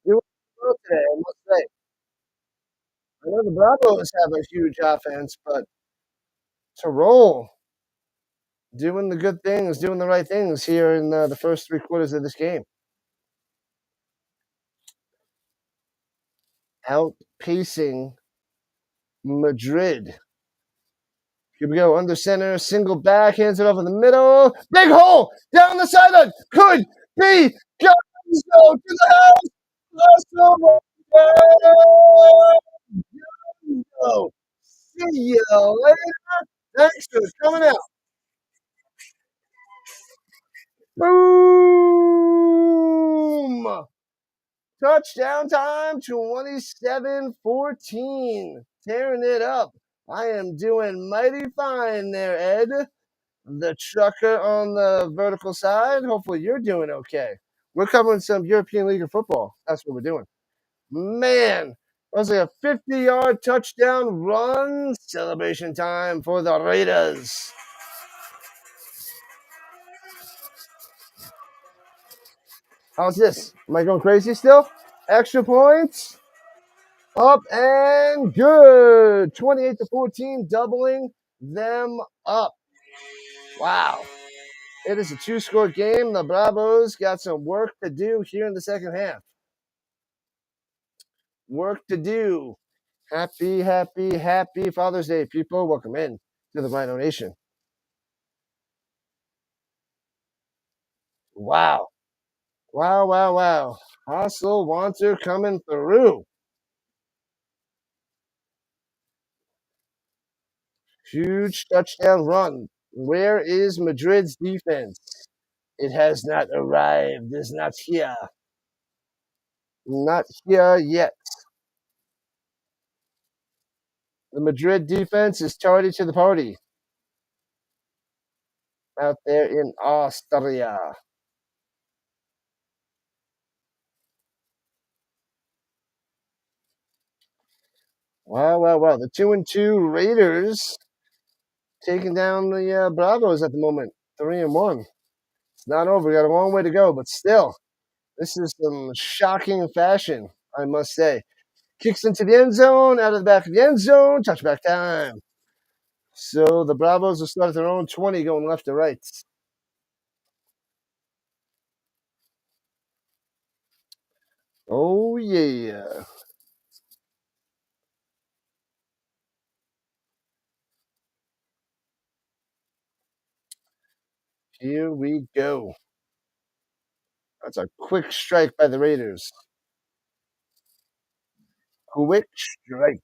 doing well today, I must say. I know the Bravos have a huge offense, but Tirol doing the good things, doing the right things here in the first 3 quarters of this game. Outpacing Madrid. Here we go, under center, single back, hands it over the middle. Big hole down the sideline. Could be. Go to the house. Awesome. Yo, see you later. Thanks for coming out. Boom! Touchdown time, 27-14. Tearing it up. I am doing mighty fine there, Ed. The trucker on the vertical side. Hopefully you're doing okay. We're covering some European League of Football. That's what we're doing. Man, that was like a 50-yard touchdown run. Celebration time for the Raiders. How's this? Am I going crazy still? Extra points. Up and good. 28-14, doubling them up. Wow. It is a two-score game. The Bravos got some work to do here in the second half. Work to do. Happy, happy, happy Father's Day, people. Welcome in to the Rhino Nation. Wow. Wow, wow, wow. Hustle Wanter coming through. Huge touchdown run. Where is Madrid's defense? It has not arrived. It's not here. Not here yet. The Madrid defense is tardy to the party out there in Austria. Wow, wow, wow. The 2-2 Raiders taking down the Bravos at the moment. 3-1. It's not over. We got a long way to go, but still, this is some shocking fashion, I must say. Kicks into the end zone, out of the back of the end zone, touchback time. So the Bravos will start at their own 20, going left to right. Oh, yeah. Here we go. That's a quick strike by the Raiders. Quick strike.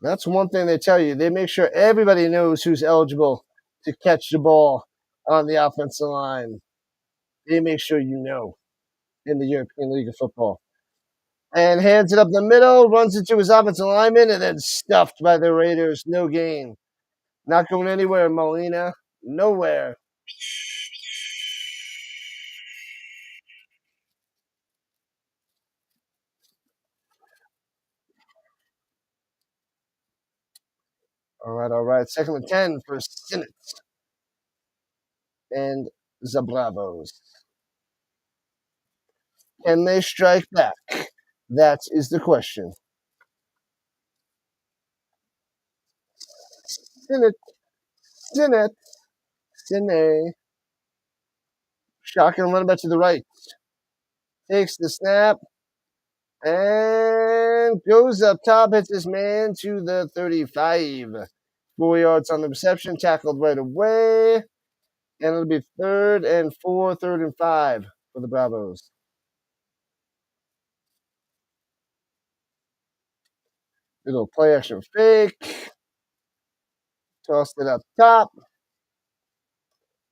That's one thing they tell you. They make sure everybody knows who's eligible to catch the ball on the offensive line. They make sure you know in the European League of Football. And hands it up the middle, runs into his offensive lineman, and then stuffed by the Raiders. No gain. Not going anywhere, Molina. Nowhere. All right, all right. Second and 10 for Sinnott and Zabravos. Can they strike back? That is the question. Sinnott, Sinnott, Sinnott. Shotgun running back to the right. Takes the snap and goes up top, hits his man to the 35. 4 yards on the reception, tackled right away. And it'll be 3rd and 4, 3rd and 5 for the Bravos. Little play action fake. Tossed it up top.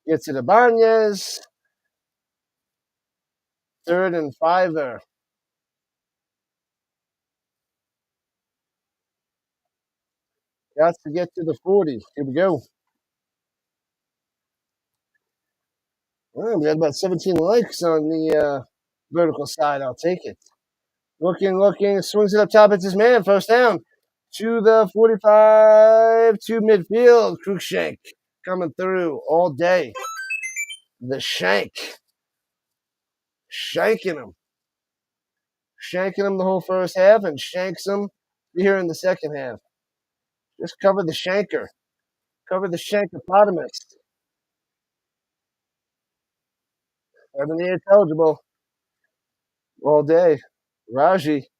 Gets it to Barnes. 3rd and 5 there. Got to get to the 40. Here we go. Well, we had about 17 likes on the vertical side. I'll take it. Looking, swings it up top. It's his man. First down to the 45 to midfield. Cruikshank coming through all day. The shank. Shanking him. Shanking him the whole first half and shanks him here in the second half. Just cover the shanker. Cover the shankopotamus. 78 eligible all day. Raji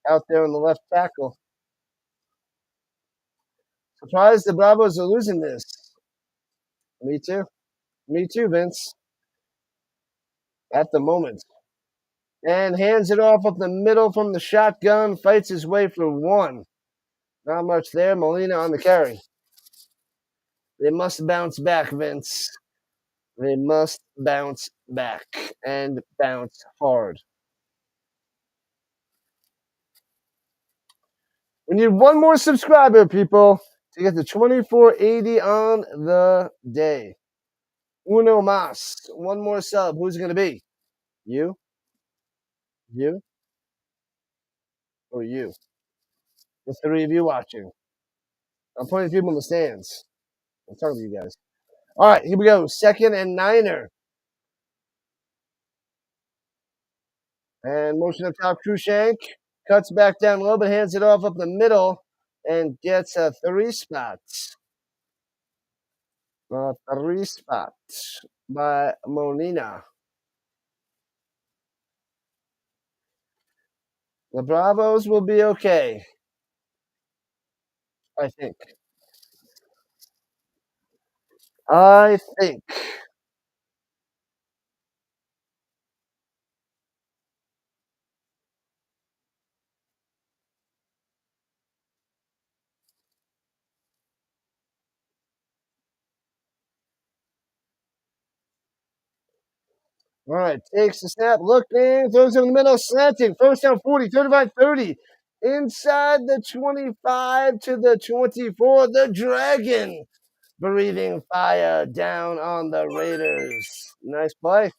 out there on the left tackle. Surprised the Bravos are losing this. Me too. Me too, Vince. At the moment. And hands it off up the middle from the shotgun. Fights his way for one. Not much there. Molina on the carry. They must bounce back, Vince. They must bounce back and bounce hard. We need one more subscriber, people, to get to 2480 on the day. Uno mas. One more sub. Who's it going to be? You? You? Or you? The three of you watching. I'm pointing people in the stands. I'm talking to you guys. All right, here we go. Second and niner. And motion up top, Krushank. Cuts back down low, but hands it off up the middle and gets a three spot. Three spot by Molina. The Bravos will be okay, I think. I think. All right, takes the snap, looking, throws it in the middle, slanting. First down 40, 35, 30. Inside the 25 to the 24, the Dragon breathing fire down on the Raiders. Nice play.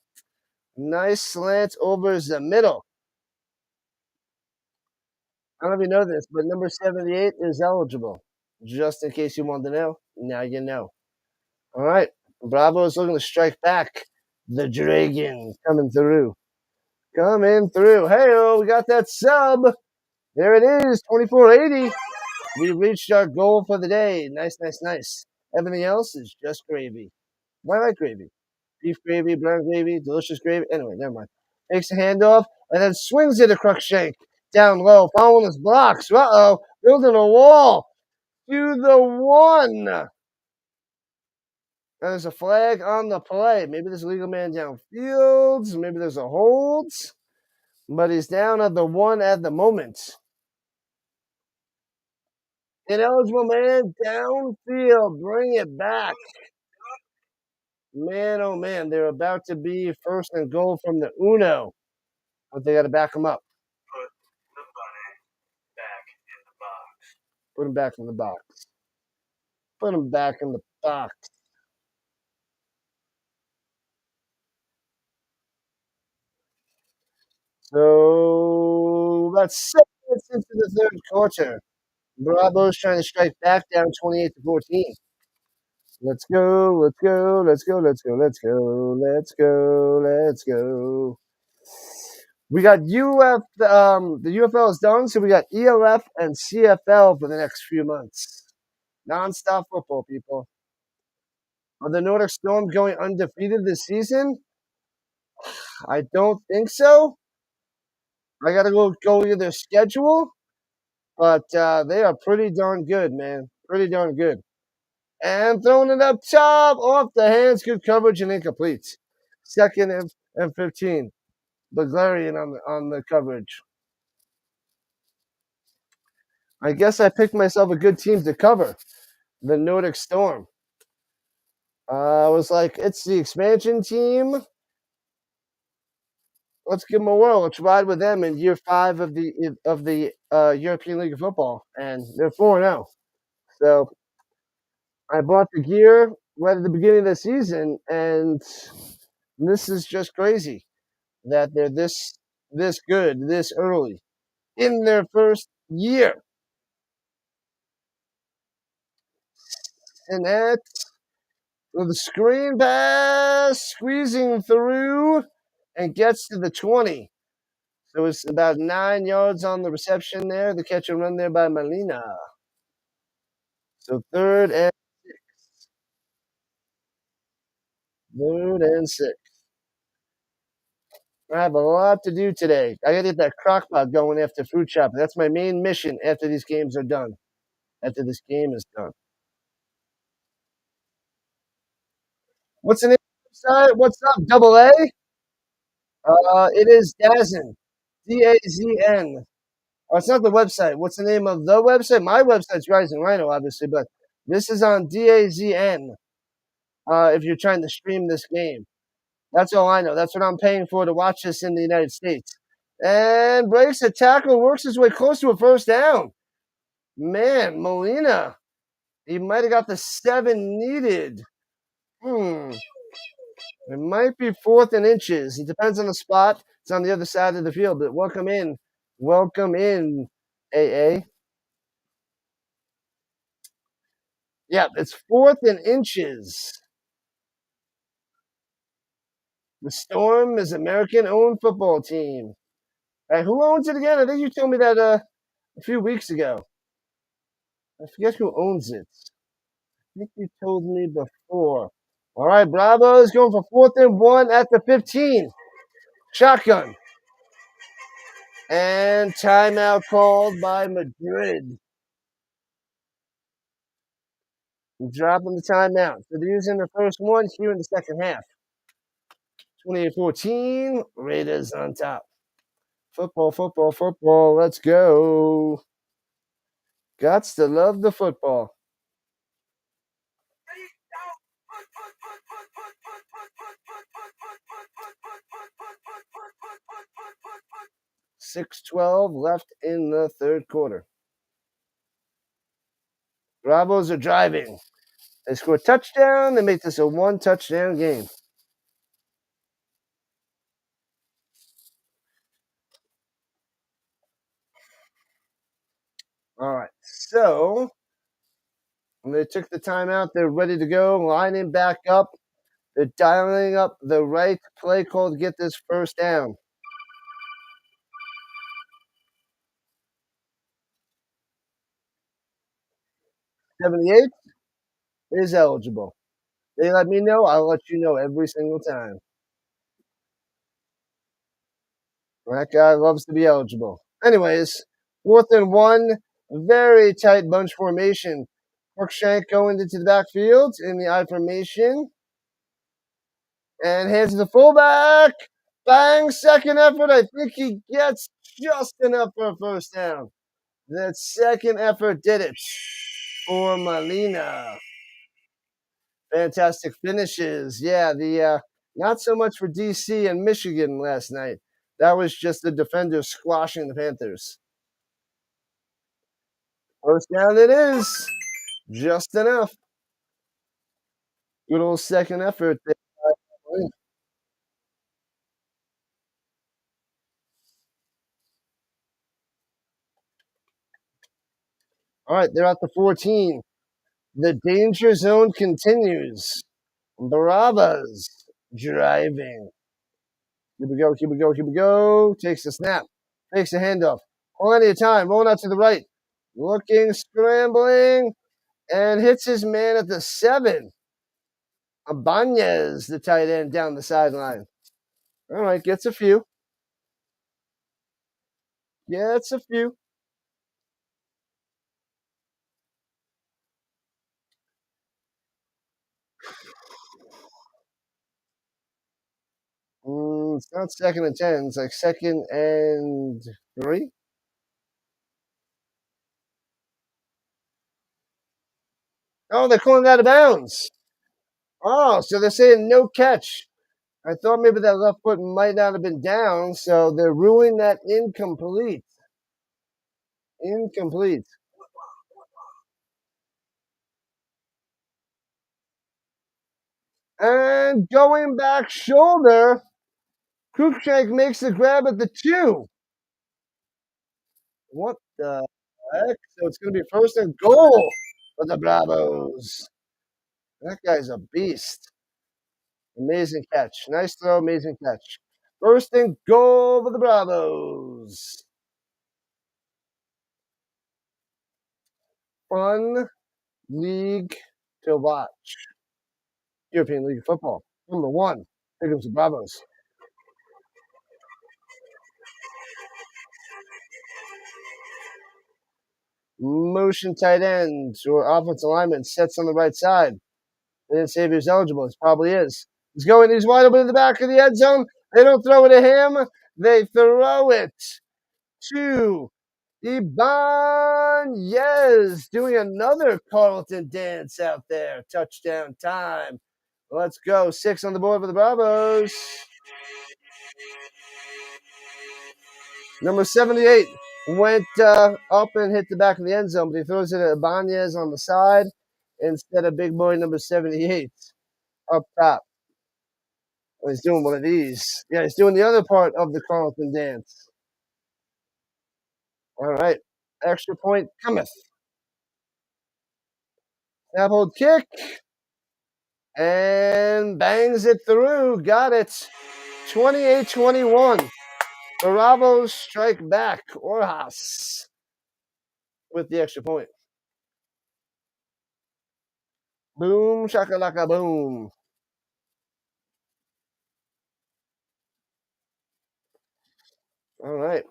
Nice slant over the middle. I don't know if you know this, but number 78 is eligible. Just in case you want to know, now you know. All right, Bravo is looking to strike back. The Dragon coming through. Coming through. Hey, we got that sub. There it is, 2480. We reached our goal for the day. Nice, nice, nice. Everything else is just gravy. Why like gravy? Beef gravy, brown gravy, delicious gravy. Anyway, never mind. Takes the handoff and then swings it to Cruikshank. Down low, following his blocks. Uh-oh, building a wall to the one. There's a flag on the play. Maybe there's a legal man downfield. Maybe there's a hold. But he's down at the one at the moment. Ineligible man downfield. Bring it back. Man, oh man, they're about to be first and goal from the Uno. But they got to back them up. Put him back in the box. Put him back in the box. So that's 7 minutes into the third quarter. Bravos trying to strike back down 28 to 14. Let's go, let's go, let's go, let's go, let's go, let's go, let's go. We got the UFL is done, so we got ELF and CFL for the next few months. Non-stop football, people. Are the Nordic Storm going undefeated this season? I don't think so. I got to go to their schedule, but they are pretty darn good, man. Pretty darn good. And throwing it up top, off the hands, good coverage and incomplete. Second and 15. Bulgarian on the coverage. I guess I picked myself a good team to cover, the Nordic Storm. I was like, it's the expansion team. Let's give them a whirl. Let's ride with them in year 5 of the European League of Football, and they're 4-0. So I bought the gear right at the beginning of the season, and this is just crazy that they're this good this early in their first year. And that's with the screen pass squeezing through and gets to the 20. So it's about 9 yards on the reception there. The catch and run there by Molina. So third and 6. I have a lot to do today. I got to get that crock pot going after fruit shop. That's my main mission after these games are done. After this game is done. What's the name website. What's up, double A? It is Dazn. DAZN. Oh, it's not the website. What's the name of the website? My website's Rising Rhino, obviously, but this is on DAZN. If you're trying to stream this game, that's all I know. That's what I'm paying for to watch this in the United States. And breaks a tackle, works his way close to a first down. Man, Molina, he might have got the 7 needed. It might be 4th and inches. It depends on the spot. It's on the other side of the field. But welcome in. Welcome in, AA. Yep, it's 4th and inches. The Storm is American-owned football team. All right, who owns it again? I think you told me that a few weeks ago. I forget who owns it. I think you told me before. All right, Bravos going for 4th and 1 at the 15. Shotgun. And timeout called by Madrid. Dropping the timeout. So they're using the first one here in the second half. 28-14. Raiders on top. Football, football, football. Let's go. Gots to love the football. .6:12 left in the third quarter. Bravos are driving. They score a touchdown. They make this a 1-touchdown game. All right. So they took the timeout. They're ready to go. Lining back up. They're dialing up the right play call to get this first down. 78 is eligible. They let me know. I'll let you know every single time. That guy loves to be eligible. Anyways, 4th and 1, very tight bunch formation. Cruikshank going into the backfield in the I formation. And hands to the fullback. Bang, second effort. I think he gets just enough for a first down. That second effort did it for Molina. Fantastic finishes. Yeah, the not so much for DC and Michigan last night. That was just the defenders squashing the Panthers. First down it is. Just enough. Good old second effort. All right, they're at the 14. The danger zone continues. Bravos driving. Here we go, here we go, here we go. Takes the snap. Takes the handoff. Plenty of time. Rolling out to the right. Looking, scrambling, and hits his man at the 7. Abanez, the tight end, down the sideline. All right, gets a few. Gets a few. It's not 2nd and 10. It's like 2nd and 3. Oh, they're calling it out of bounds. Oh, so they're saying no catch. I thought maybe that left foot might not have been down, so they're ruling that incomplete. Incomplete. And going back shoulder, Cruikshank makes the grab at the 2. What the heck? So it's going to be 1st and goal for the Bravos. That guy's a beast. Amazing catch. Nice throw, amazing catch. 1st and goal for the Bravos. Fun league to watch. European League of Football. Number 1. Here comes the Bravos. Motion tight end or offensive lineman sets on the right side. They didn't say if he was eligible. He probably is. He's going. He's wide open in the back of the end zone. They don't throw it to him. They throw it to Ibanez, doing another Carlton dance out there. Touchdown time. Let's go. 6 on the board for the Bravos. Number 78 went up and hit the back of the end zone, but he throws it at Ibanez on the side instead of big boy number 78 up top. Oh, he's doing one of these. Yeah, he's doing the other part of the Carlton dance. All right. Extra point cometh. Snap, hold, kick. And bangs it through. Got it. 28-21. Bravos strike back. Orjas with the extra point. Boom, shakalaka, boom. All right.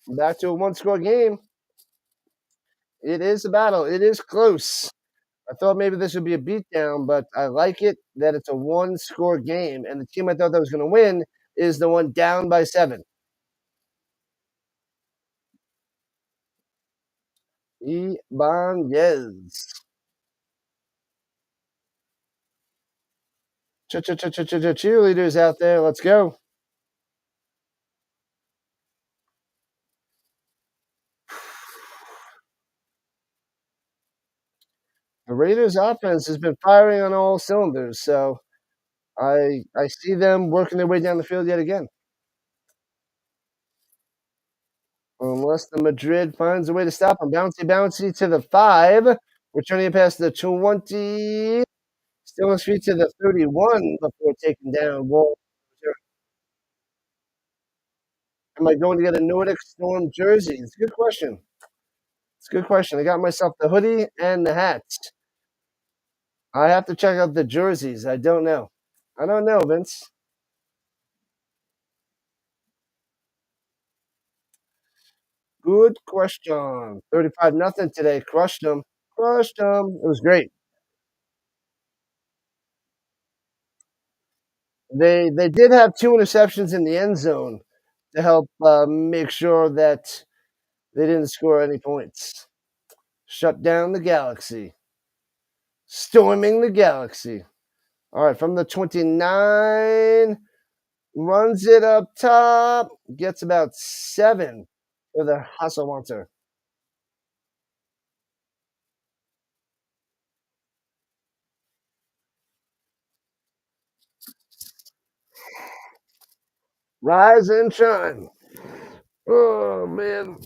Back to a one-score game. It is a battle. It is close. I thought maybe this would be a beatdown, but I like it that it's a one-score game, and the team I thought that was going to win is the one down by 7. Ibanez. Cheerleaders out there. Let's go. The Raiders offense has been firing on all cylinders, so I see them working their way down the field yet again. Unless the Madrid finds a way to stop them. Bouncy to the 5. Returning it past the 20. Still on street to the 31 before taking down Wall. Am I going to get a Nordic Storm jersey? It's a good question. It's a good question. I got myself the hoodie and the hats. I have to check out the jerseys. I don't know. I don't know, Vince. Good question. 35-0 today. Crushed them. Crushed them. It was great. They did have 2 interceptions in the end zone to help make sure that they didn't score any points. Shut down the Galaxy. Storming the Galaxy. All right, from the 29, runs it up top, gets about 7 for the Hasselwanter. Rise and shine. Oh, man.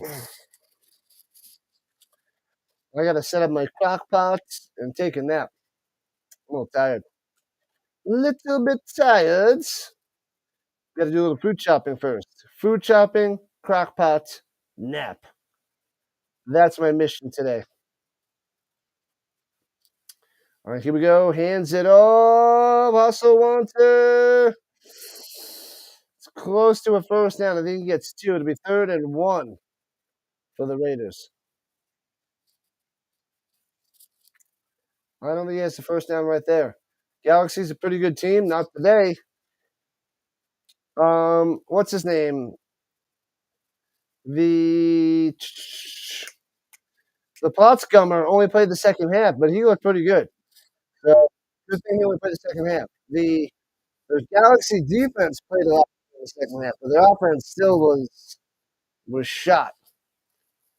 I got to set up my crock pot and take a nap. I'm a little tired. Little bit tired. Got to do a little food chopping first. Food chopping, crock pot, nap. That's my mission today. All right, here we go. Hands it off. Hasselwanter. It's close to a first down. I think he gets 2. It'll be 3rd and 1 for the Raiders. I don't think he has the first down right there. Galaxy's a pretty good team. Not today. What's his name? The Potsgummer only played the second half, but he looked pretty good. So good thing he only played the second half. The Galaxy defense played a lot in the second half, but their offense still was shot.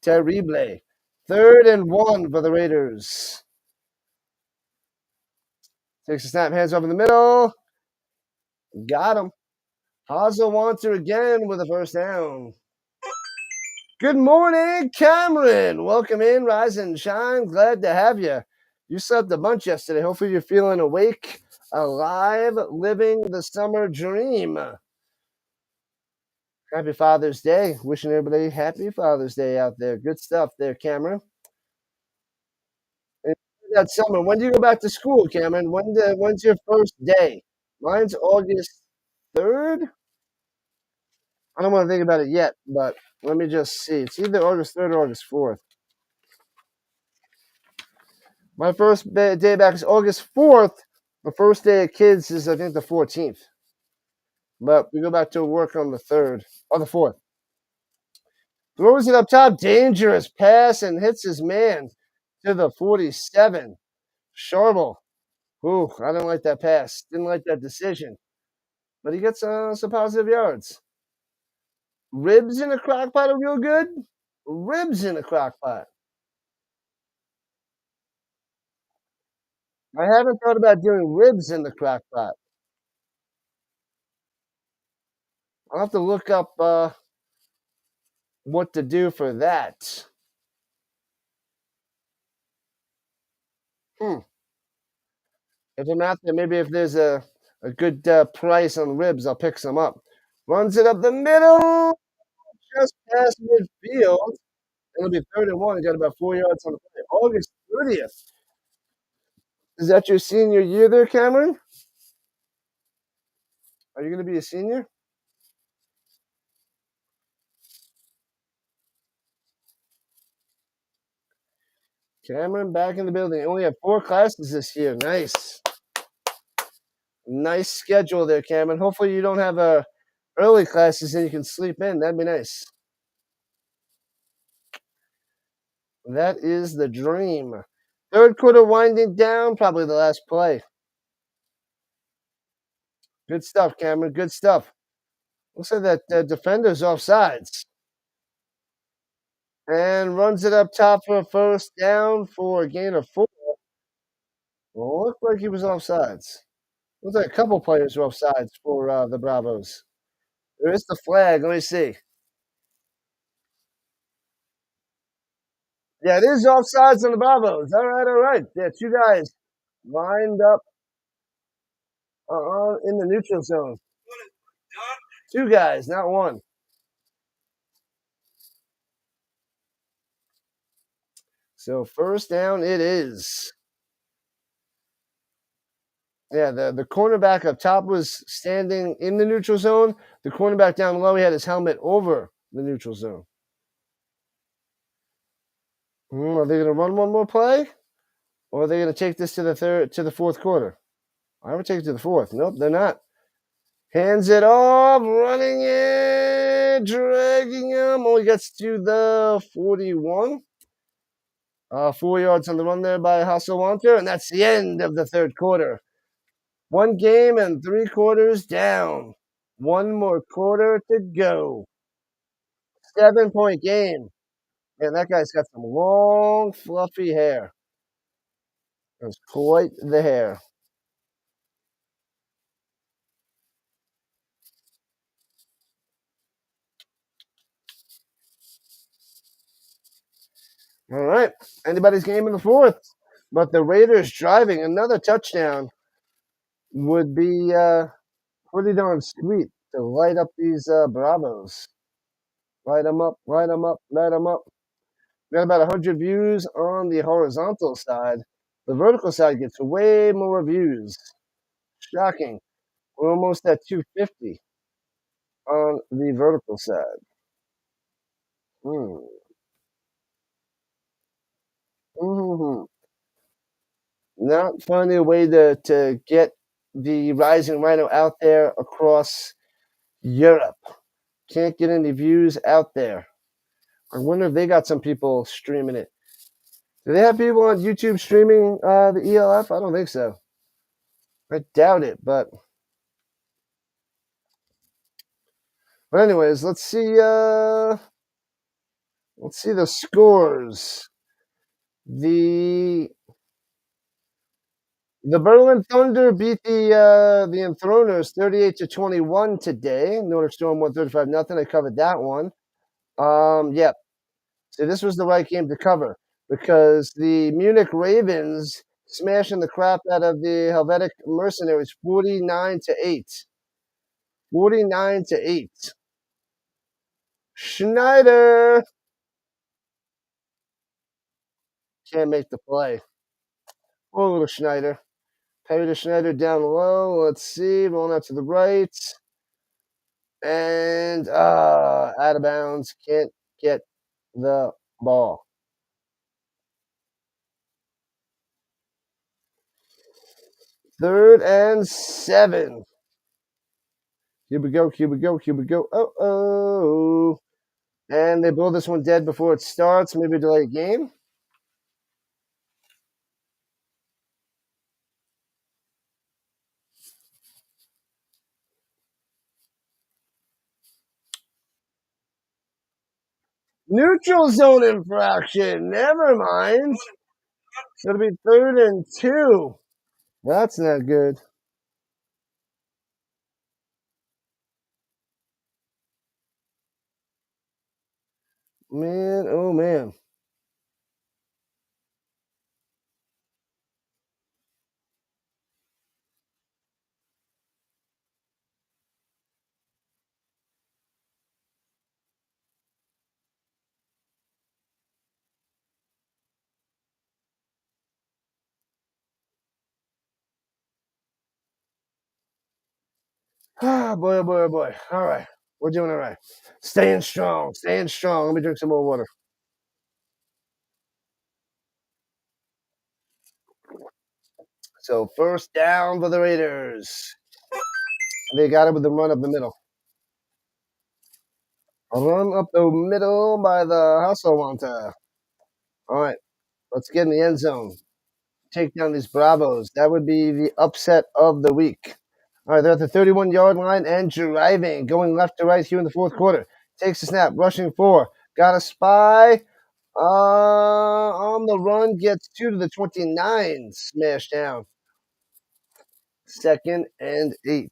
Terrible. 3rd and 1 for the Raiders. Takes a snap, hands off in the middle. Got him. Hasselwanter again with a first down. Good morning, Cameron. Welcome in, rise and shine. Glad to have you. You slept a bunch yesterday. Hopefully you're feeling awake, alive, living the summer dream. Happy Father's Day. Wishing everybody happy Father's Day out there. Good stuff there, Cameron. And that summer. When do you go back to school, Cameron? When's your first day? Mine's August 3rd. I don't want to think about it yet, but let me just see. It's either August 3rd or August 4th. My first day back is August 4th, The first day of kids is, I think, the 14th. But we go back to work on the 3rd or the 4th. Throws it up top. Dangerous pass and hits his man to the 47. Sharble. Ooh, I didn't like that pass. Didn't like that decision. But he gets some positive yards. Ribs in a crock pot are real good. Ribs in a crock pot. I haven't thought about doing ribs in the crock pot. I'll have to look up what to do for that. Hmm. If I'm out there, maybe if there's a good price on ribs, I'll pick some up. Runs it up the middle, just past midfield. It'll be 3rd and 1. He got about 4 yards on the play. August 30th. Is that your senior year there, Cameron? Are you going to be a senior? Cameron back in the building. Only have 4 classes this year. Nice. Nice schedule there, Cameron. Hopefully you don't have early classes and you can sleep in. That'd be nice. That is the dream. 3rd quarter winding down, probably the last play. Good stuff, Cameron. Good stuff. Looks like that defender's offsides. And runs it up top for a first down for a gain of 4. Well, looked like he was offsides. Looks like a couple players were offsides for the Bravos. There is the flag. Let me see. Yeah, it is offsides on the Bravos. All right, all right. Yeah, 2 guys lined up in the neutral zone. 2 guys, not 1. So first down it is. Yeah, the cornerback up top was standing in the neutral zone. The cornerback down low, he had his helmet over the neutral zone. Are they going to run one more play, or are they going to take this to the 4th quarter? I would take it to the 4th. Nope, they're not. Hands it off, running it, dragging him. Only gets to the 41. 4 yards on the run there by Hasselwanter, and that's the end of the 3rd quarter. 1 game and 3 quarters down. 1 more quarter to go. 7-point game. Man, that guy's got some long, fluffy hair. That's quite the hair. All right. Anybody's game in the 4th. But the Raiders driving another touchdown would be pretty darn sweet to light up these Bravos. Light them up, light them up, light them up. We got about 100 views on the horizontal side. The vertical side gets way more views. Shocking. We're almost at 250 on the vertical side. Mm-hmm. Not finding a way to get the Rising Rhino out there across Europe. Can't get any views out there. I wonder if they got some people streaming it. Do they have people on YouTube streaming the ELF? I don't think so. I doubt it, but anyways, let's see the scores. The Berlin Thunder beat the Enthroners 38-21 today. Notre Storm won 35-0. I covered that one. Yeah. So this was the right game to cover because the Munich Ravens smashing the crap out of the Helvetic Mercenaries 49-8. 49-8. Schneider can't make the play. Oh, little Schneider. Perry to Schneider down low. Let's see. Rolling out to the right. And out of bounds. Can't get the ball. 3rd and 7. Here we go, here we go, here we go. Oh. And they blow this one dead before it starts. Maybe delay a game. Neutral zone infraction. Never mind. It'll be 3rd and 2. That's not good. Man, oh man. Ah, boy, oh boy, oh boy. All right. We're doing all right. Staying strong, staying strong. Let me drink some more water. So 1st down for the Raiders. They got it with the run up the middle. A run up the middle by the hustle Wanta. All right. Let's get in the end zone. Take down these Bravos. That would be the upset of the week. All right, they're at the 31-yard line and driving, going left to right here in the 4th quarter. Takes a snap, rushing 4. Got a spy. On the run, gets 2 to the 29. Smash down. 2nd and 8.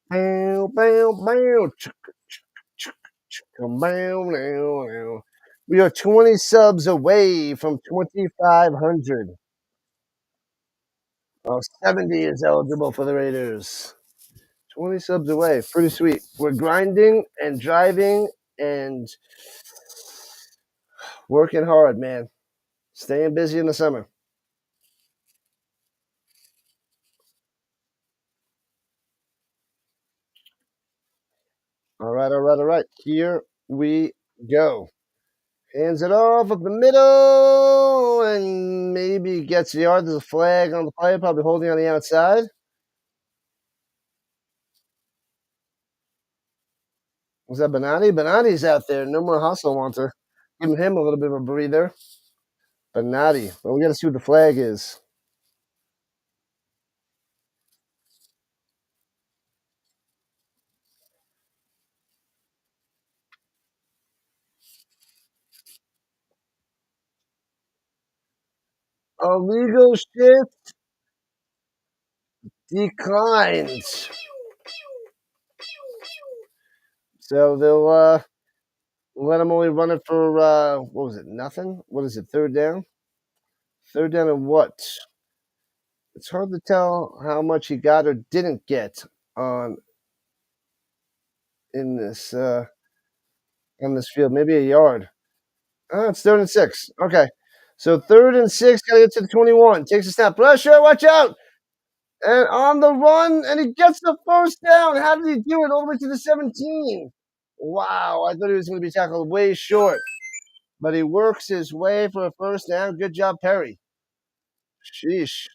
Bow, bow, bow. We are 20 subs away from 2,500. 70 is eligible for the Raiders. 20 subs away. Pretty sweet. We're grinding and driving and working hard, man. Staying busy in the summer. All right, all right, all right. Here we go. Hands it off up the middle and maybe gets the yard. There's a flag on the play, probably holding on the outside. Was that Benatti? Benatti's out there. No more hustle wanter. Giving him a little bit of a breather. Benatti. Well, we got to see what the flag is. Illegal shift declined. So they'll let him only run it for, what was it, nothing? What is it, 3rd down? 3rd down and what? It's hard to tell how much he got or didn't get on in this on this field. Maybe a yard. It's 3rd and 6. Okay. So 3rd and 6, gotta get to the 21. Takes a snap. Pressure, watch out! And on the run, and he gets the 1st down. How did he do it? All the way to the 17. Wow, I thought he was going to be tackled way short. But he works his way for a 1st down. Good job, Perry. Sheesh.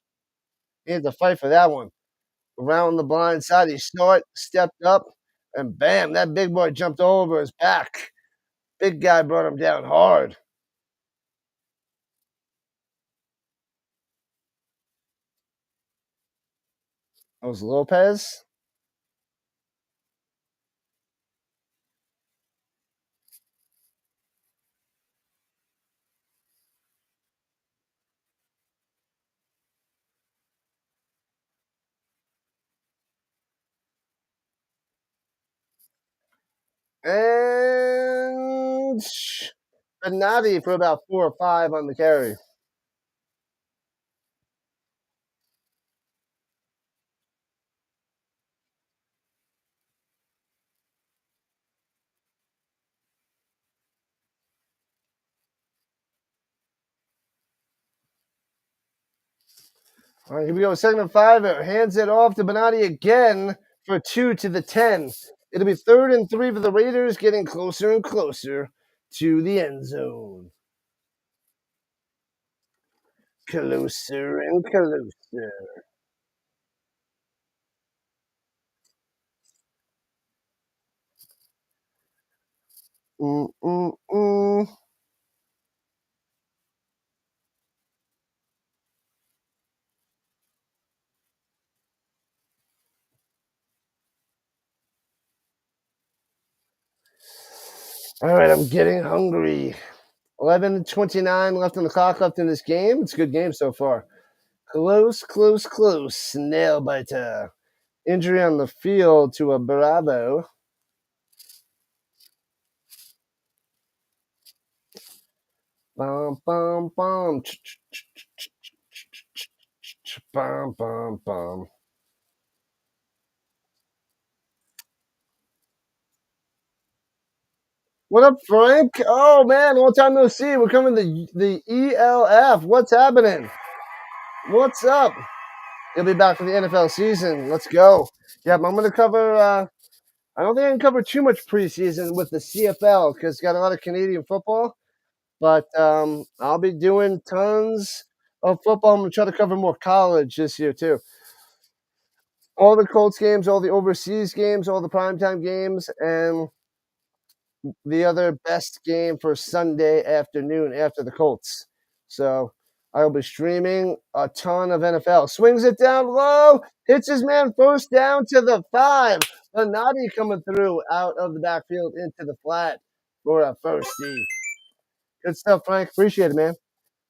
He had to fight for that one. Around the blind side, he stepped up, and bam, that big boy jumped all over his back. Big guy brought him down hard. That was Lopez. And Benatti for about 4 or 5 on the carry. All right, here we go. 2nd and 5. Hands it off to Benatti again for 2 to the 10. It'll be 3rd and 3 for the Raiders, getting closer and closer to the end zone. Closer and closer. Mm-mm-mm. All right, I'm getting hungry. 11:29 left on the clock left in this game. It's a good game so far. Close, close, close. Nail biter. Injury on the field to a Bravo. Bum, bum, bum. Bum, bum, bum. What up, Frank? Oh man, long time no see. We're coming to the ELF. What's happening? What's up? You'll be back for the NFL season. Let's go. Yep, I'm gonna cover. I don't think I can cover too much preseason with the CFL because it's got a lot of Canadian football. But I'll be doing tons of football. I'm gonna try to cover more college this year too. All the Colts games, all the overseas games, all the primetime games, and the other best game for Sunday afternoon after the Colts. So I'll be streaming a ton of NFL. Swings it down low, hits his man first down to the 5. Benatti coming through out of the backfield into the flat for a first D. Good stuff, Frank. Appreciate it, man.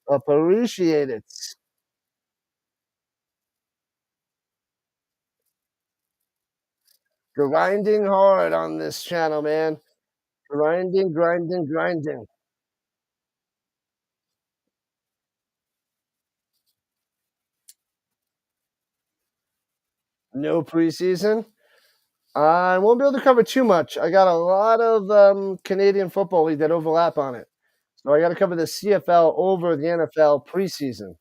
Appreciate it. Grinding hard on this channel, man. Grinding, grinding, grinding. No preseason. I won't be able to cover too much. I got a lot of Canadian Football League that overlap on it. So I got to cover the CFL over the NFL preseason.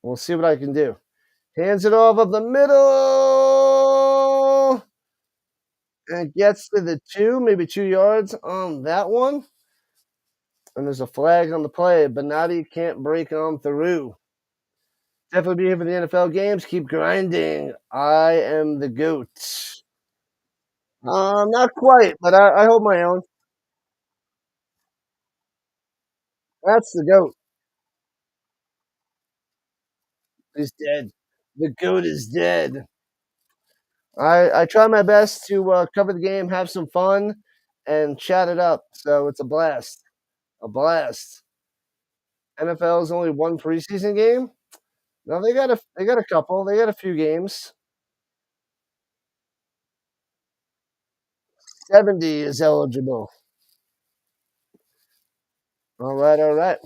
We'll see what I can do. Hands it off up the middle. And gets to the 2, maybe 2 yards on that one. And there's a flag on the play. Benatti can't break on through. Definitely be here for the NFL games. Keep grinding. I am the GOAT. Not quite, but I hold my own. That's the GOAT. He's dead. The GOAT is dead. I try my best to cover the game, have some fun, and chat it up. So it's a blast. A blast. NFL is only one preseason game. No, they got a couple. They got a few games. 70 is eligible. All right, all right.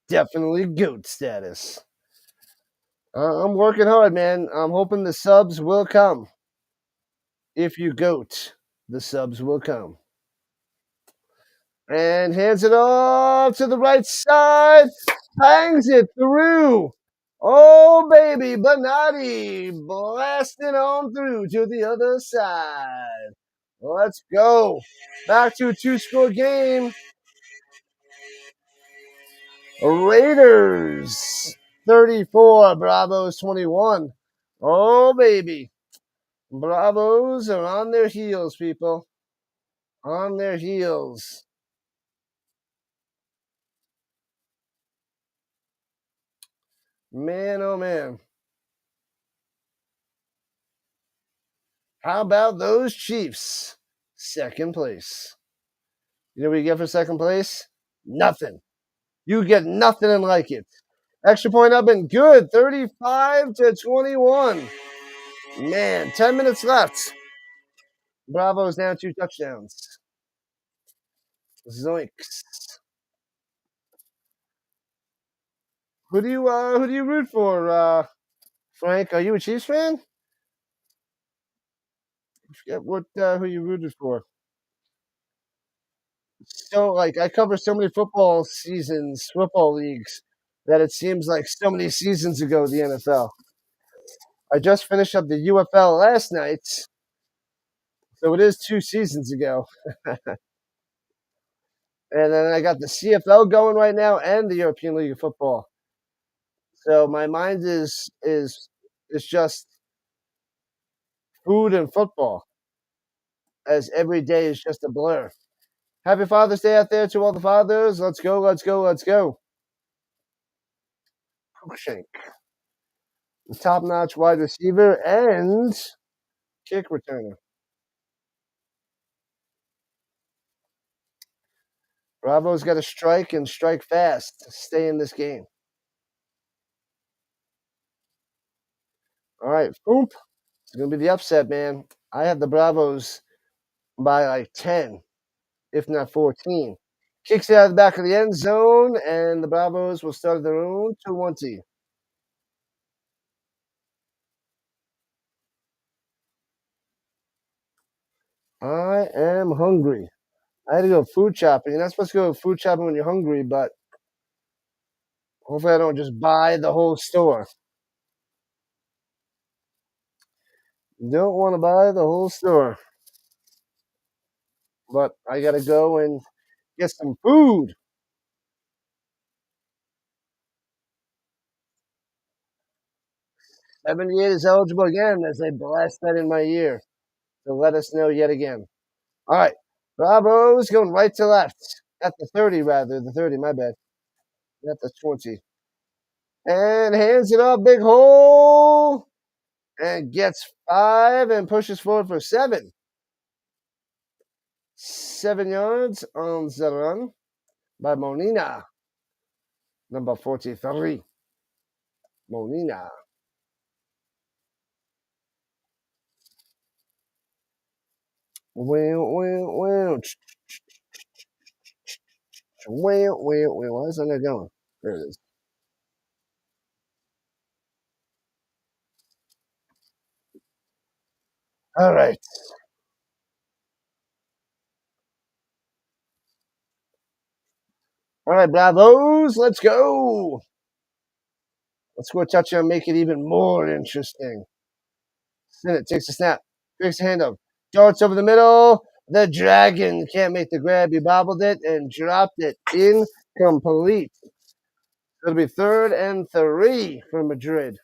Definitely GOAT status. I'm working hard, man. I'm hoping the subs will come. If you GOAT, the subs will come. And hands it off to the right side. Bangs it through. Oh, baby, Benatti blasting on through to the other side. Let's go. Back to a 2-score game. Raiders 34, Bravos 21. Oh, baby. Bravos are on their heels, people. On their heels. Man, oh, man. How about those Chiefs? Second place. You know what you get for second place? Nothing. You get nothing and like it. Extra point up and good. 35-21. Man, 10 minutes left. Bravos now 2 touchdowns. Zoinks. Who do you root for, Frank? Are you a Chiefs fan? I forget what who you rooted for. So like I cover so many football seasons, football leagues, that it seems like so many seasons ago the NFL. I just finished up the UFL last night, so it is 2 seasons ago. And then I got the CFL going right now and the European League of Football. So my mind is just food and football, as every day is just a blur. Happy Father's Day out there to all the fathers. Let's go, let's go, let's go. Cruikshank, the top-notch wide receiver and kick returner. Bravo's got to strike and strike fast to stay in this game. All right, boom. It's going to be the upset, man. I have the Bravos by like 10, if not 14. Kicks it out of the back of the end zone, and the Bravos will start their own 2-1 I am hungry. I had to go food shopping. You're not supposed to go food shopping when you're hungry, but hopefully I don't just buy the whole store. Don't want to buy the whole store. But I got to go and get some food. 78 is eligible again as they blast that in my ear to let us know yet again. All right. Bravos going right to left. At the 30, rather. The 30, my bad. At the 20. And hands it up, big hole. And gets 5 and pushes forward for 7. 7 yards on the run by Molina. Number 43. Molina. Well. Why isn't it going? There it is. All right. All right, Bravos. Let's go. Let's go touchdown, make it even more interesting. Sinnott takes a snap, takes a handoff, darts over the middle. The Dragon can't make the grab. He bobbled it and dropped it incomplete. It'll be 3rd and 3 for Madrid.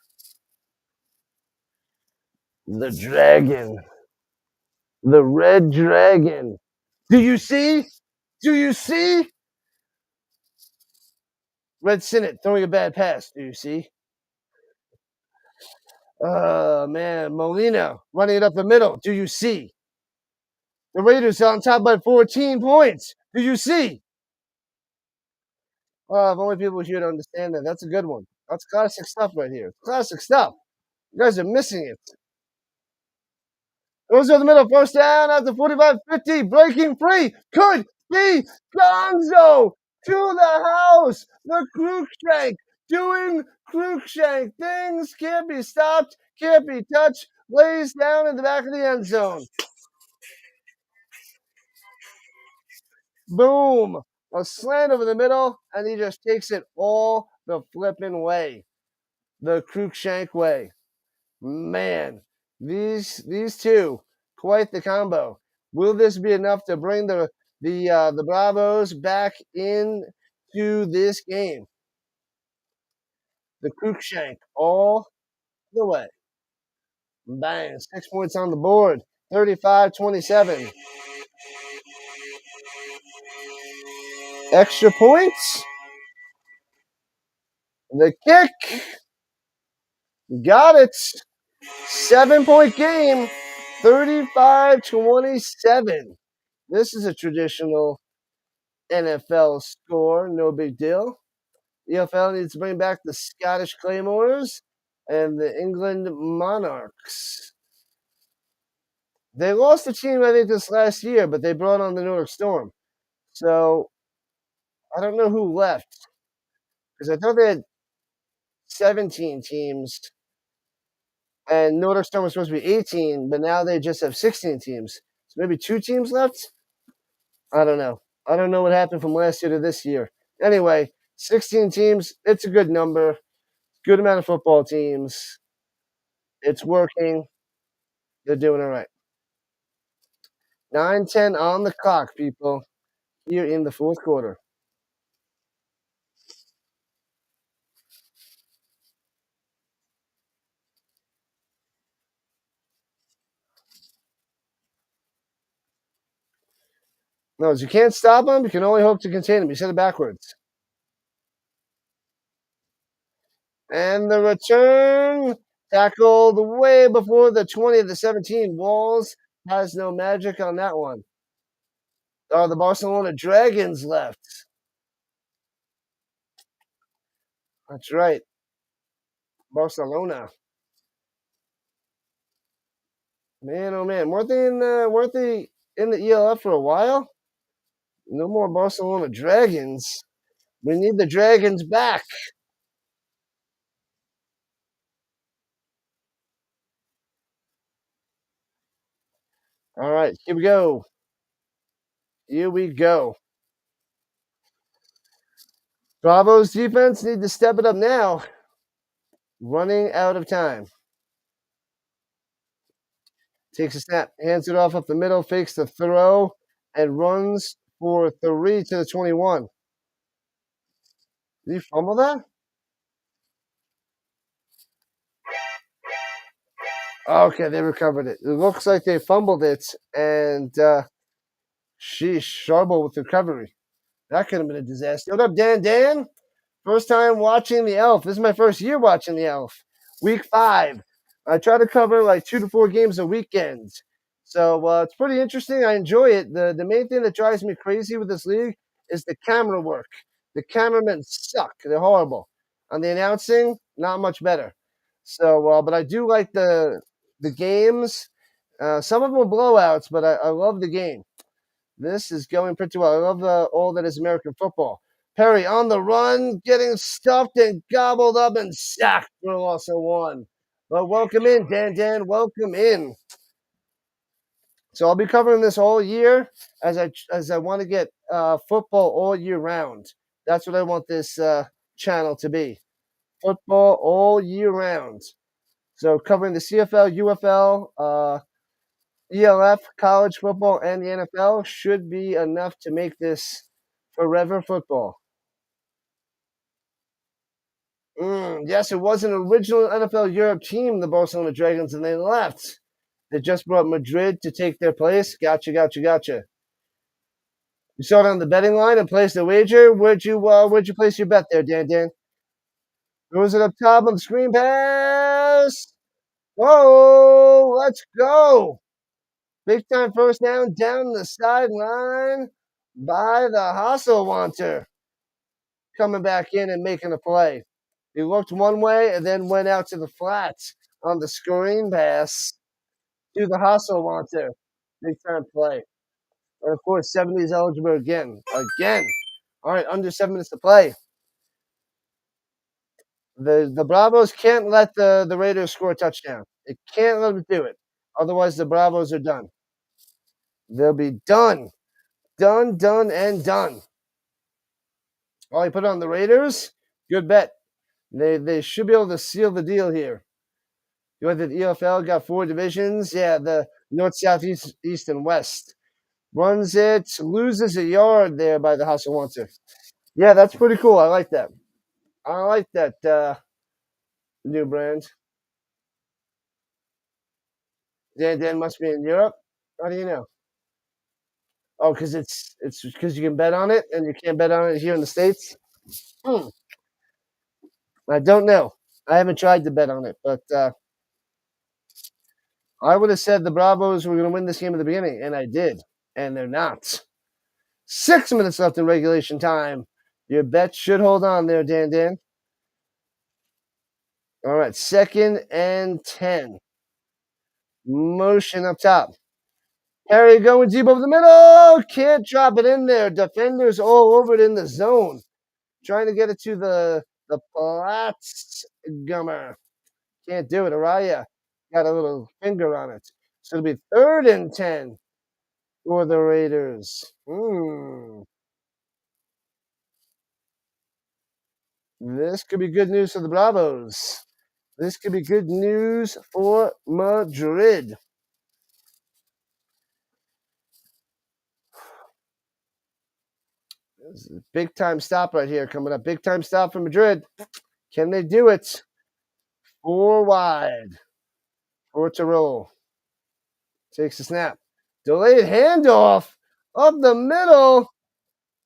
The Dragon. The Red Dragon. Do you see? Do you see? Red Sinnott throwing a bad pass. Do you see? Man. Molina running it up the middle. Do you see? The Raiders are on top by 14 points. Do you see? If only people here to understand that. That's a good one. That's classic stuff right here. Classic stuff. You guys are missing it. Goes to the middle, first down at the 45-50, breaking free. Could be Gonzo to the house. The Cruikshank doing Cruikshank things. Can't be stopped, can't be touched. Lays down in the back of the end zone. Boom. A slant over the middle, and he just takes it all the flipping way. The Cruikshank way. Man, these two, quite the combo. Will this be enough to bring the Bravos back into this game? The Cruikshank all the way. Bang, 6 points on the board. 35-27. Extra points. The kick. Got it. 7-point game. 35-27. This is a traditional NFL score. No big deal. EFL needs to bring back the Scottish Claymores and the England Monarchs. They lost the team, I think, this last year, but they brought on the Nordic Storm. So I don't know who left because I thought they had 17 teams and Nordic Storm was supposed to be 18, but now they just have 16 teams. So maybe 2 teams left? I don't know. I don't know what happened from last year to this year. Anyway, 16 teams, it's a good number. Good amount of football teams. It's working. They're doing all right. 9:10 on the clock, people. here in the fourth quarter. No, you can't stop them. You can only hope to contain them. You said it backwards. And the return tackled way before the 20 of the 17. Walls has no magic on that one. Oh, the Barcelona Dragons left. That's right. Barcelona. Man, oh man. Weren't they in the ELF for a while? No more Barcelona Dragons. We need the Dragons back. All right, here we go. Here we go. Bravos defense need to step it up now. Running out of time. Takes a snap, hands it off up the middle, fakes the throw, and runs for 3 to the 21. Did he fumble that? Okay, they recovered it. It looks like they fumbled it, and sheesh, trouble with recovery. That could have been a disaster. What up, Dan? Dan? First time watching the Elf. This is my first year watching the Elf. Week 5. I try to cover like 2 to 4 games a weekend. So it's pretty interesting. I enjoy it. The main thing that drives me crazy with this league is the camera work. The cameramen suck. They're horrible. On the announcing, not much better. So, but I do like the games. Some of them are blowouts, but I love the game. This is going pretty well. I love all that is American football. Perry on the run, getting stuffed and gobbled up and sacked for loss of 1. But welcome in, Dan. Dan, welcome in. So I'll be covering this all year as I want to get football all year round. That's what I want this channel to be. Football all year round. So covering the CFL, UFL, ELF, college football, and the NFL should be enough to make this forever football. Yes, it was an original NFL Europe team, the Barcelona Dragons, and they left. They just brought Madrid to take their place. Gotcha, gotcha, gotcha. You saw it on the betting line and placed a wager. Where'd you place your bet there, Dan? Dan? Throws it up top on the screen pass. Whoa, let's go. Big time first down the sideline by the Hasselwanter. Coming back in and making a play. He looked one way and then went out to the flats on the screen pass to the Hasselwanter. Big time play. And of course, 70 is eligible again. Again. All right, under 7 minutes to play. The Bravos can't let the Raiders score a touchdown. They can't let them do it. Otherwise, the Bravos are done. They'll be done. Done, done, and done. Oh, you put it on the Raiders? Good bet. They should be able to seal the deal here. You went to the EFL, got 4 divisions. Yeah, the North, South, East, and West. Runs it, loses a yard there by the Hasselwanter. Yeah, that's pretty cool. I like that. I like that new brand. Dan must be in Europe. How do you know? Oh, because it's because you can bet on it, and you can't bet on it here in the States. I don't know. I haven't tried to bet on it, but I would have said the Bravos were going to win this game at the beginning, and I did, and they're not. 6 minutes left in regulation time. Your bet should hold on there, Dan. All right, 2nd and 10. Motion up top. Harry going deep over the middle. Can't drop it in there. Defenders all over it in the zone. Trying to get it to the Platts Gummer. Can't do it. Araya got a little finger on it. So it'll be 3rd and 10 for the Raiders. This could be good news for the Bravos. This could be good news for Madrid. This is a big-time stop right here coming up. Big-time stop for Madrid. Can they do it? 4 wide for Tirol. Takes a snap. Delayed handoff up the middle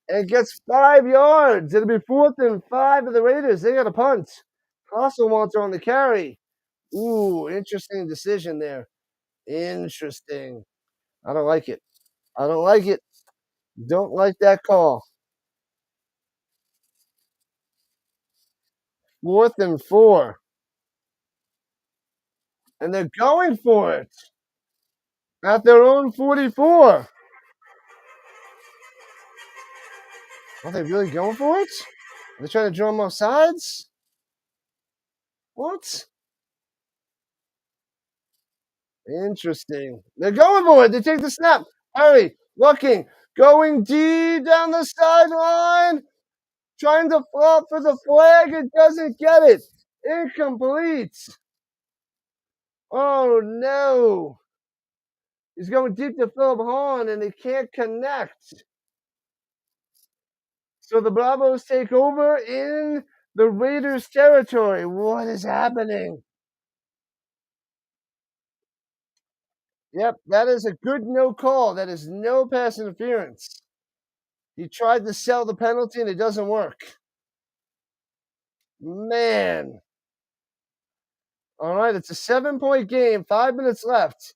and gets 5 yards. It'll be 4th and 5 of the Raiders. They got a punt. Hasselwanter on the carry. Ooh, interesting decision there. Interesting. I don't like it. I don't like it. Don't like that call. 4th and 4. And they're going for it at their own 44. Are they really going for it? Are they trying to draw them off sides? What? Interesting. They're going for it. They take the snap. Hurry. Looking. Going deep down the sideline. Trying to flop for the flag. It doesn't get it. Incomplete. Oh, no. He's going deep to Philip Hahn, and they can't connect. So the Bravos take over in the Raiders' territory. What is happening? Yep, that is a good no call. That is no pass interference. He tried to sell the penalty, and it doesn't work. Man. All right, it's a 7-point game, 5 minutes left.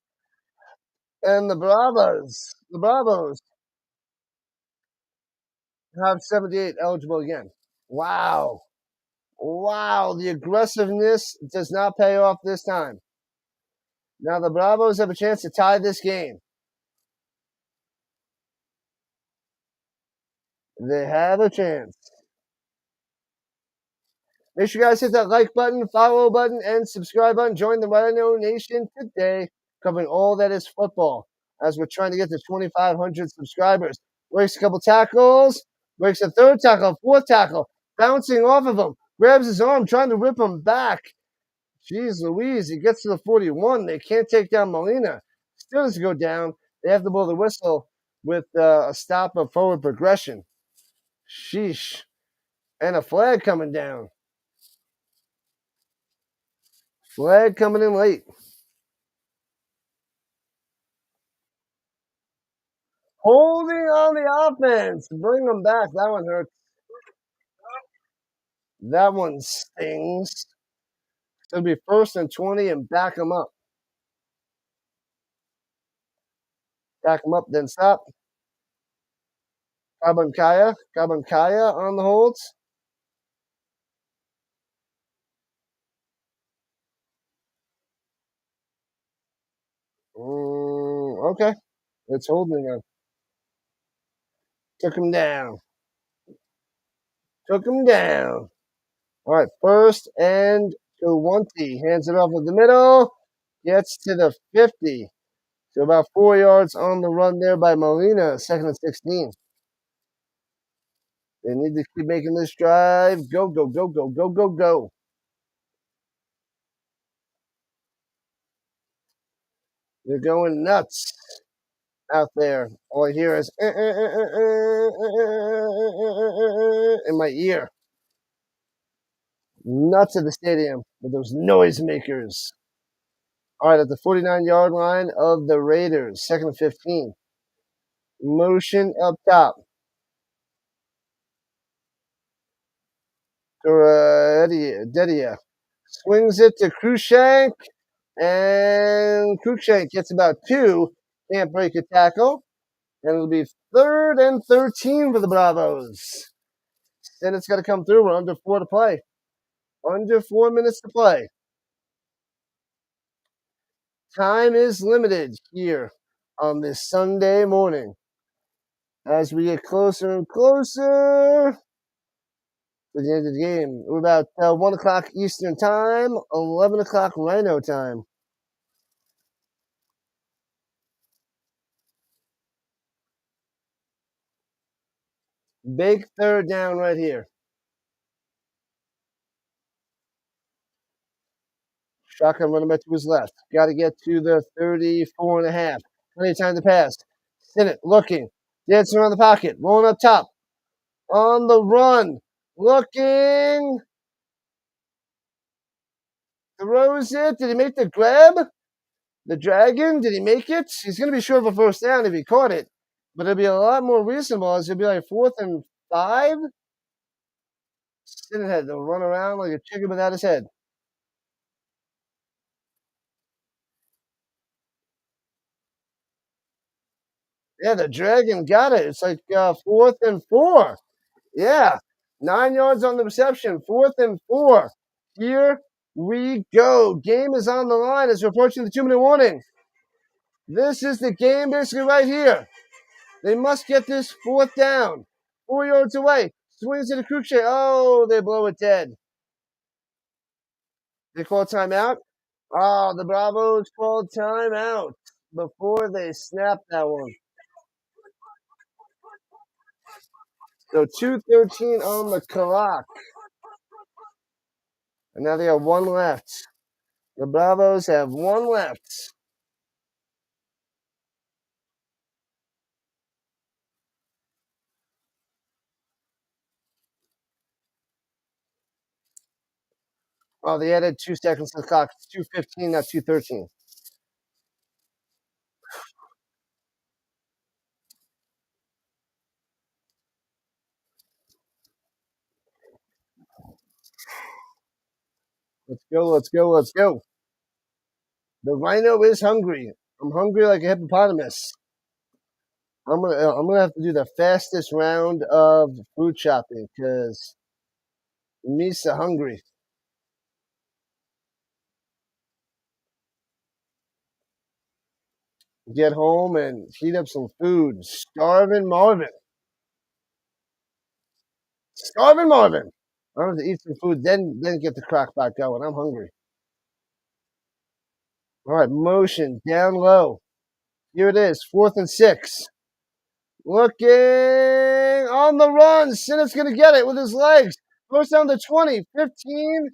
And the Bravos have 78 eligible again. Wow. Wow, the aggressiveness does not pay off this time. Now the Bravos have a chance to tie this game. They have a chance. Make sure you guys hit that like button, follow button, and subscribe button. Join the Rhino Nation today, covering all that is football as we're trying to get to 2,500 subscribers. Breaks a couple tackles, breaks a third tackle, fourth tackle, bouncing off of him, grabs his arm, trying to rip him back. Jeez Louise, he gets to the 41. They can't take down Molina. Still doesn't go down. They have to blow the whistle with a stop of forward progression. Sheesh. And a flag coming down. Flag coming in late. Holding on the offense. Bring them back. That one hurts. That one stings. It'll be 1st and 20 and back them up. Back them up, then stop. Kabankaya on the holds. Okay. It's holding him. Took him down. Took him down. All right, 1st and 20. Hands it off in the middle. Gets to the 50. So about 4 yards on the run there by Molina. 2nd and 16. They need to keep making this drive. Go, go, go, go, go, go, go. They're going nuts out there. All I hear is in my ear. Nuts at the stadium with those noisemakers. All right, at the 49-yard line of the Raiders, 2nd and 15. Motion up top. Dedia swings it to Cruikshank, and Cruikshank gets about 2. Can't break a tackle. And it'll be 3rd and 13 for the Bravos. Then it's got to come through. We're under 4 to play. Under 4 minutes to play. Time is limited here on this Sunday morning. As we get closer and closer to the end of the game, we're about 1 o'clock Eastern time, 11 o'clock Rhino time. Big 3rd down right here. Shotgun running back to his left. Got to get to the 34 and a half. Plenty of time to pass. Sinnott looking. Dancing around the pocket. Rolling up top. on the run. Looking. Throws it. Did he make the grab? The Dragon, did he make it? He's going to be short of a first down if he caught it. But it'll be a lot more reasonable as it'll be like 4th and 5. Stinnett had to run around like a chicken without his head. Yeah, the Dragon got it. It's like 4th and 4. Yeah, 9 yards on the reception. 4th and 4. Here we go. Game is on the line as we're approaching the 2-minute warning. This is the game basically right here. They must get this 4th down. 4 yards away. Swings to the crook shake. Oh, they blow it dead. They call timeout. Oh, the Bravos called timeout before they snapped that one. So 2:13 on the clock. And now they have one left. The Bravos have one left. Oh, they added 2 seconds to the clock. It's 2:15, not 2:13. Let's go, let's go, let's go. The Rhino is hungry. I'm hungry like a hippopotamus. I'm gonna have to do the fastest round of food shopping because me so hungry. Get home and heat up some food. Starving Marvin. Starving Marvin. I have to eat some food, then get the crock pot going. I'm hungry. All right, motion down low. Here it is, 4th and 6. Looking on the run. Sinnett's going to get it with his legs. Goes down to 20, 15.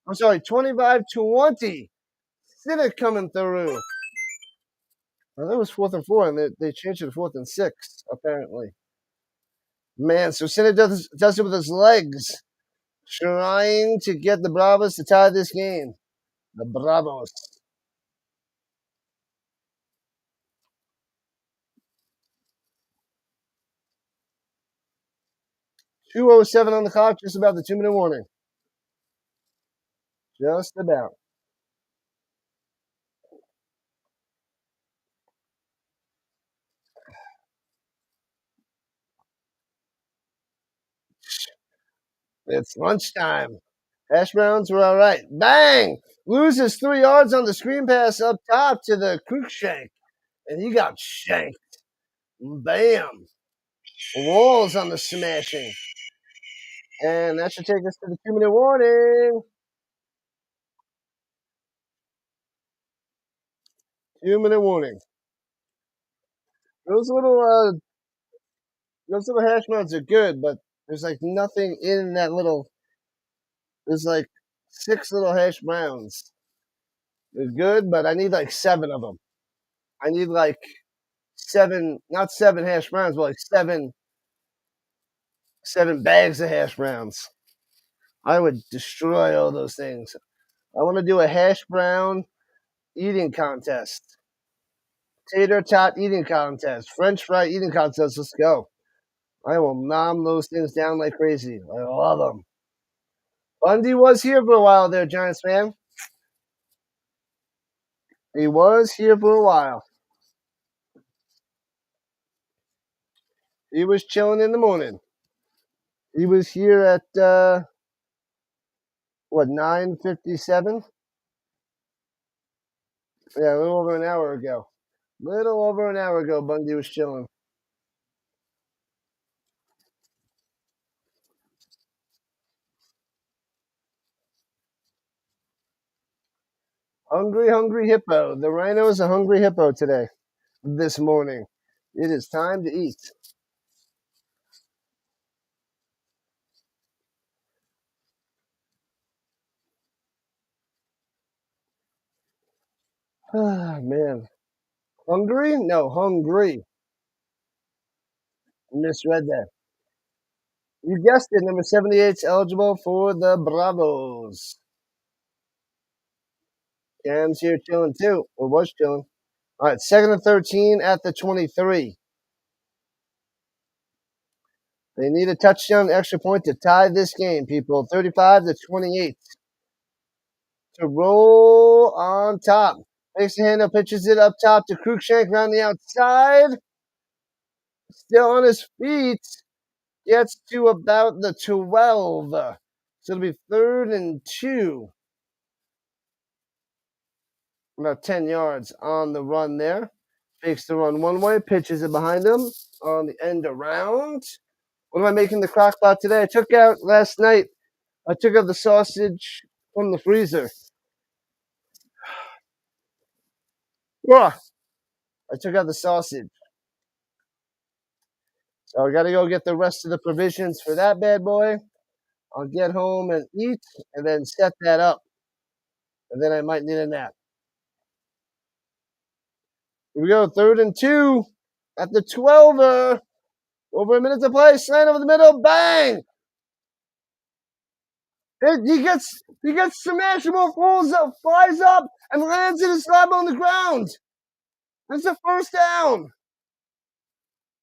I'm sorry, 25-20. Sinnett coming through. Well, that was 4th and 4, and they changed it to 4th and 6, apparently. Man, so Sinnett does it with his legs, trying to get the Bravos to tie this game. The Bravos. 2:07 on the clock, just about the 2-minute warning. Just about. It's lunchtime. Hash browns were all right. Bang! Loses 3 yards on the screen pass up top to the Cruikshank. And he got shanked. Bam! Walls on the smashing. And that should take us to the 2-minute warning. 2-minute warning. Those little hash browns are good, but there's like nothing in that little. There's like 6 little hash browns. They're good, but I need like 7 of them. I need like 7, not 7 hash browns, but like 7 bags of hash browns. I would destroy all those things. I want to do a hash brown eating contest. Tater tot eating contest. French fry eating contest. Let's go. I will nom those things down like crazy. I love them. Bundy was here for a while there, Giants fan. He was here for a while. He was chilling in the morning. He was here at 9:57? Yeah, a little over an hour ago. Little over an hour ago, Bundy was chilling. Hungry, hungry hippo. The Rhino is a hungry hippo today, this morning. It is time to eat. Ah, man. Hungry? No, hungry. Misread that. You guessed it, number 78 is eligible for the Bravos. Cam's here chilling too, or was chilling. All right, 2nd and 13 at the 23. They need a touchdown, extra point to tie this game, people. 35-28. To roll on top. Makes the handoff, pitches it up top to Cruikshank around the outside. Still on his feet. Gets to about the 12. So it'll be 3rd and 2. About 10 yards on the run there. Fakes the run one way, pitches it behind him on the end around. What am I making the crock pot today? I took out last night. I took out the sausage from the freezer. I took out the sausage. So I got to go get the rest of the provisions for that bad boy. I'll get home and eat and then set that up. And then I might need a nap. Here we go, 3rd and 2 at the 12er. Over a minute to play. Slant over the middle. Bang! He gets smashed. The ball flies up, and lands in his slab on the ground. It's a 1st down.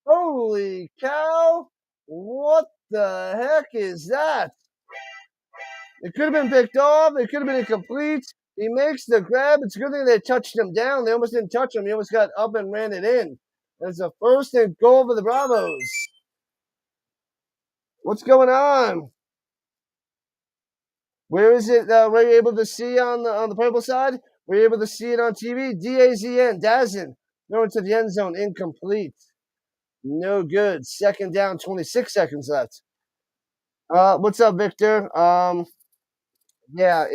Holy cow! What the heck is that? It could have been picked off. It could have been incomplete. He makes the grab. It's a good thing they touched him down. They almost didn't touch him. He almost got up and ran it in. It's a 1st and goal for the Bravos. What's going on? Where is it? Were you able to see on the purple side? Were you able to see it on TV? DAZN, Dazn. Throwing to the end zone, incomplete. No good. 2nd down, 26 seconds left. What's up, Victor? Yeah,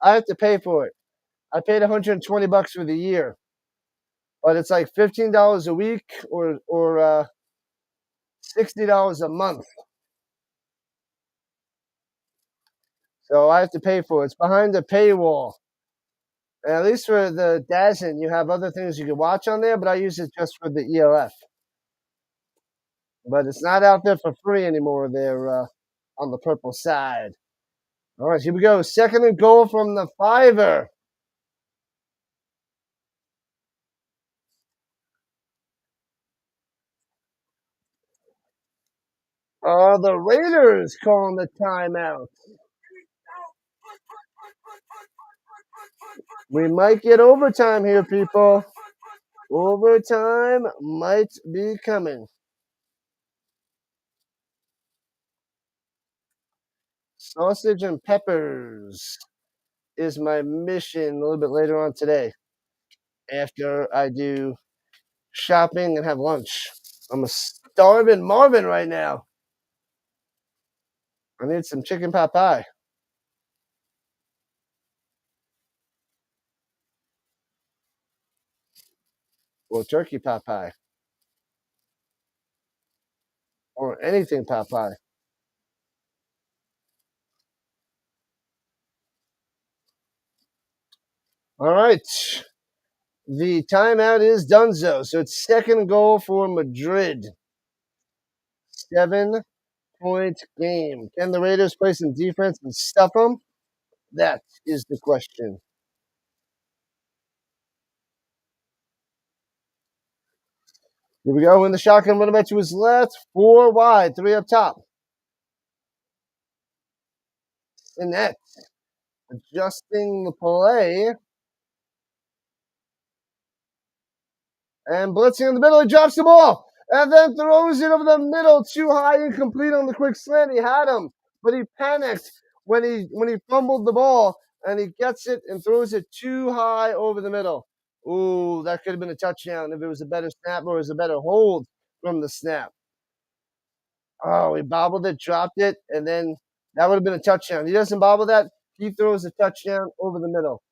I have to pay for it. I paid $120 for the year, but it's like $15 a week or $60 a month. So I have to pay for it. It's behind the paywall. And at least for the DAZN, you have other things you can watch on there, but I use it just for the ELF. But it's not out there for free anymore. They're on the purple side. All right, here we go. 2nd and goal from the 5er. The Raiders calling the timeout. We might get overtime here, people. Overtime might be coming. Sausage and peppers is my mission a little bit later on today after I do shopping and have lunch. I'm a starving Marvin right now. I need some chicken pot pie. Or turkey pot pie. Or anything pot pie. All right. The timeout is donezo. So it's 2nd goal for Madrid. 7-point game. Can the Raiders play some defense and stuff them? That is the question. Here we go in the shotgun, running back to his left, 4 wide, 3 up top. Sinet adjusting the play. And blitzing in the middle, he drops the ball. And then throws it over the middle, too high, incomplete on the quick slant. He had him, but he panicked when he fumbled the ball, and he gets it and throws it too high over the middle. Ooh, that could have been a touchdown if it was a better snap or it was a better hold from the snap. Oh, he bobbled it, dropped it, and then that would have been a touchdown. He doesn't bobble that. He throws a touchdown over the middle.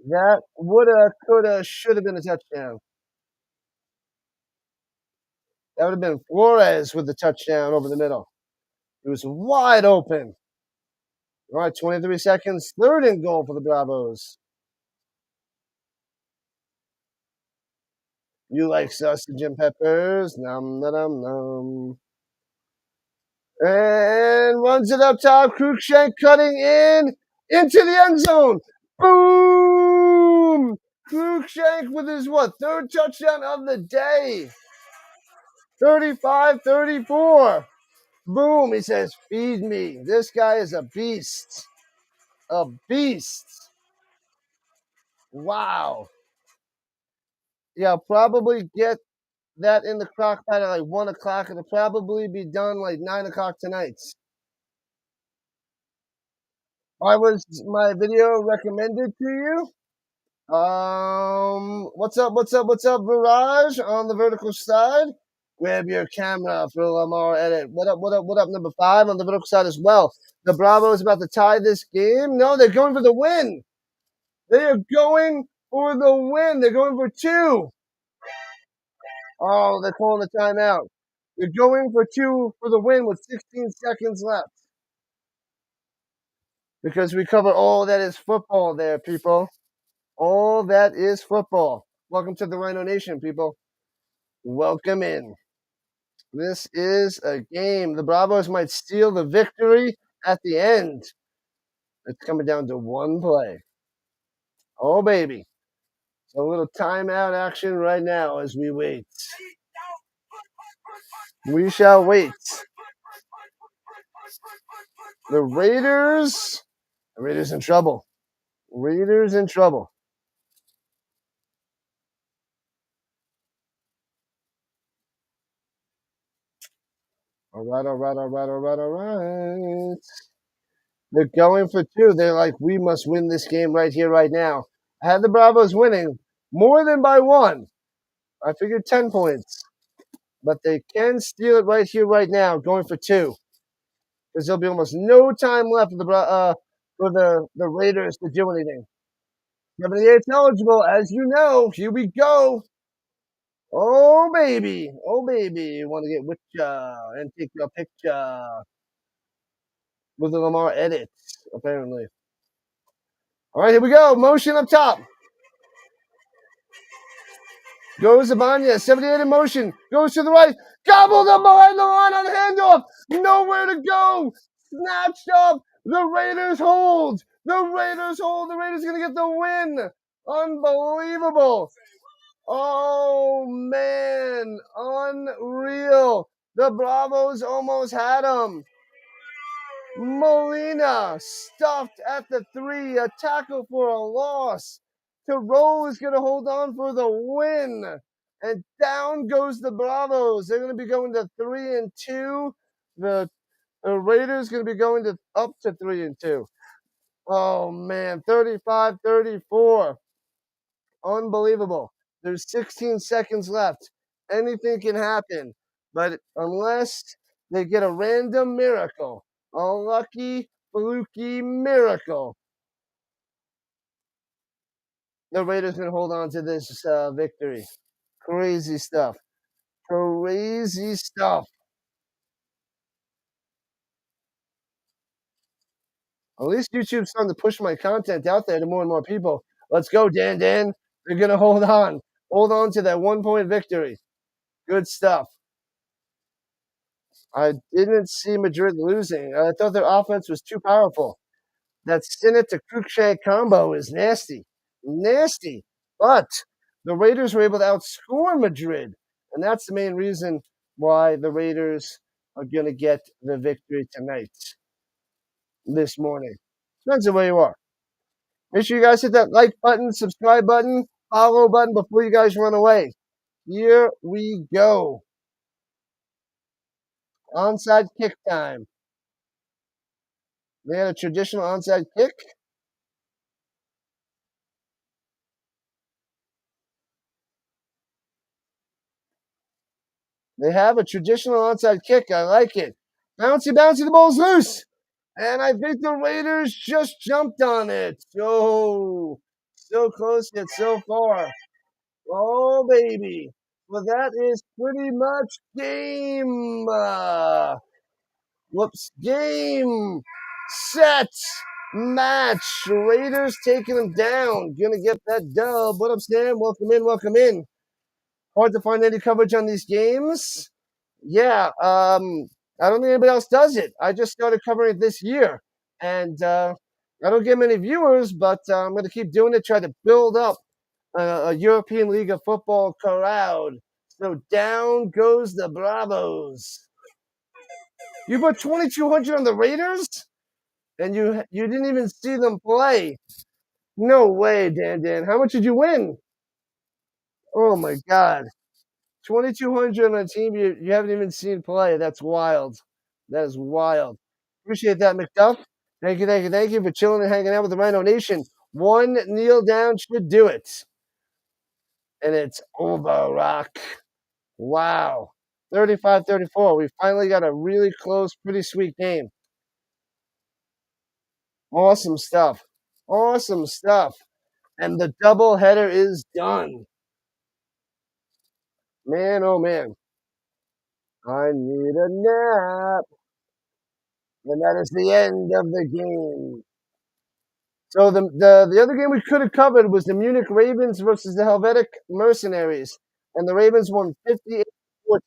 That woulda, coulda, should have been a touchdown. That would have been Flores with the touchdown over the middle. It was wide open. All right, 23 seconds. 3rd and goal for the Bravos. You like sausage and peppers? Nom, nom, nom. And runs it up top. Cruikshank cutting in into the end zone. Boom! Cruikshank with his third touchdown of the day. 35-34. Boom! He says, "Feed me." This guy is a beast. A beast. Wow. Yeah, I'll probably get that in the crock pot at like 1 o'clock. It'll probably be done like 9 o'clock tonight. Why was my video recommended to you? What's up, Virage on the vertical side? Grab your camera for Lamar edit. What up, number 5 on the vertical side as well. The Bravos about to tie this game. No, they're going for the win. They are going for the win. They're going for 2. Oh, they're calling the timeout. They're going for 2 for the win with 16 seconds left. Because we cover all that is football there, people. All that is football. Welcome to the Rhino Nation, people. Welcome in. This is a game. The Bravos might steal the victory at the end. It's coming down to one play. Oh, baby. So a little timeout action right now as we wait. We shall wait. The Raiders in trouble. Raiders in trouble. All right. They're going for 2. They're like, we must win this game right here, right now. I had the Bravos winning more than by 1. I figured 10 points. But they can steal it right here, right now, going for 2. Because there'll be almost no time left for the Raiders to do anything. 78's eligible, as you know. Here we go. Oh, baby. Oh, baby. Want to get with ya and take your picture with the Lamar edits, apparently. All right, here we go. Motion up top. Goes Abanya, 78 in motion. Goes to the right. Gobbled up behind the line on handoff. Nowhere to go. Snatched up. The Raiders hold. The Raiders hold. The Raiders going to get the win. Unbelievable. Oh, man. Unreal. The Bravos almost had him. Molina stuffed at the 3. A tackle for a loss. Tirol is going to hold on for the win. And down goes the Bravos. They're going to be going to 3-2. The Raiders going to be going to up to 3-2. Oh, man. 35-34. Unbelievable. There's 16 seconds left. Anything can happen. But unless they get a random miracle, a lucky, fluky miracle, the Raiders can hold on to this victory. Crazy stuff. Crazy stuff. At least YouTube's starting to push my content out there to more and more people. Let's go, Dan. They're going to hold on. Hold on to that 1-point victory. Good stuff. I didn't see Madrid losing. I thought their offense was too powerful. That Sinnott to Cruikshank combo is nasty. Nasty. But the Raiders were able to outscore Madrid. And that's the main reason why the Raiders are going to get the victory tonight, this morning. Depends on where you are. Make sure you guys hit that like button, subscribe button, follow button before you guys run away. Here we go. Onside kick time. They had a traditional onside kick. They have a traditional onside kick. I like it. Bouncy, the ball's loose. And I think the Raiders just jumped on it. So close yet so far. Oh, baby. Well, that is pretty much game. Game, set, match. Raiders taking them down. Gonna get that dub. What up, Sam? Welcome in. Hard to find any coverage on these games. Yeah, I don't think anybody else does it. I just started covering it this year, and I don't get many viewers, but I'm going to keep doing it. Try to build up a European League of Football crowd. So down goes the Bravos. You put 2,200 on the Raiders, and you didn't even see them play. No way, Dan. How much did you win? Oh my God, 2,200 on a team you haven't even seen play. That's wild. That is wild. Appreciate that, McDuff. Thank you for chilling and hanging out with the Rhino Nation. One kneel down should do it, and it's over, Rock. Wow. 35-34. We finally got a really close, pretty sweet game. Awesome stuff. Awesome stuff. And the double header is done. Man, oh man. I need a nap. And that is the end of the game. So the other game we could have covered was the Munich Ravens versus the Helvetic Mercenaries. And the Ravens won 58-14. But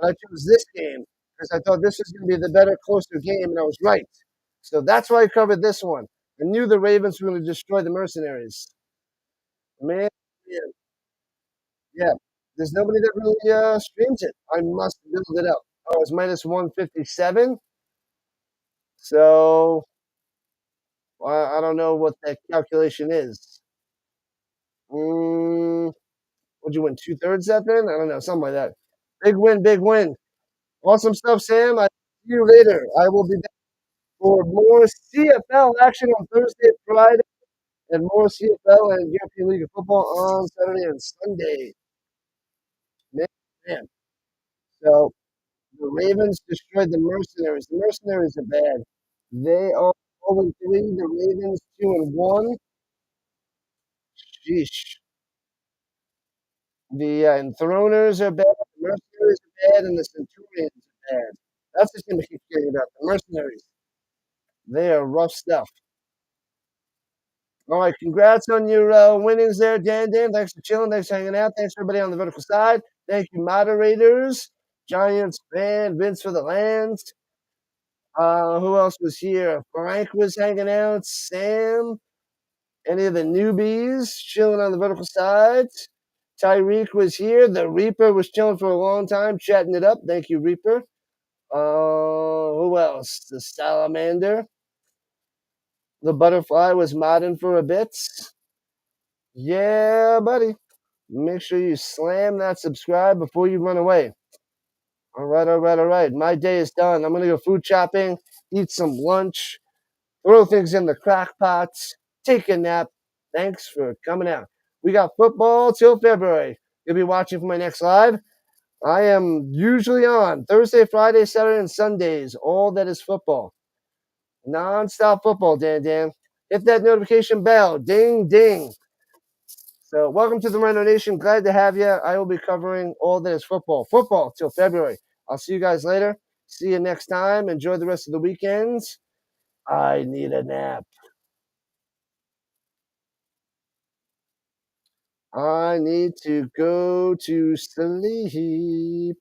I chose this game because I thought this was going to be the better, closer game, and I was right. So that's why I covered this one. I knew the Ravens were going to destroy the Mercenaries. Man, yeah, yeah. There's nobody that really streams it. I must build it up. Oh, it's minus 157. So I don't know what that calculation is. Would you win 2/3 that then? I don't know, something like that. Big win, big win. Awesome stuff, Sam. I see you later. I will be back for more CFL action on Thursday, Friday, and more CFL and European League of Football on Saturday and Sunday. Man, man. So the Ravens destroyed the Mercenaries. The Mercenaries are bad. They are 0-3. The Ravens 2-1. Sheesh. The Enthroners are bad. The Mercenaries are bad, and the Centurions are bad. That's the team I keep forgetting about. The Mercenaries. They are rough stuff. All right, congrats on your winnings there, Dan. Thanks for chilling. Thanks for hanging out. Thanks everybody on the vertical side. Thank you, moderators. Giants fan, Vince for the Lands. Who else was here? Frank was hanging out. Sam. Any of the newbies chilling on the vertical sides? Tyreek was here. The Reaper was chilling for a long time, chatting it up. Thank you, Reaper. Who else? The Salamander. The Butterfly was modding for a bit. Yeah, buddy. Make sure you slam that subscribe before you run away. All right. My day is done. I'm going to go food shopping, eat some lunch, throw things in the crock pots, take a nap. Thanks for coming out. We got football till February. You'll be watching for my next live. I am usually on Thursday, Friday, Saturday, and Sundays. All that is football. Non-stop football, Dan. Hit that notification bell. Ding, ding. So welcome to the Rhino Nation. Glad to have you. I will be covering all that is football. Football till February. I'll see you guys later. See you next time. Enjoy the rest of the weekends. I need a nap. I need to go to sleep.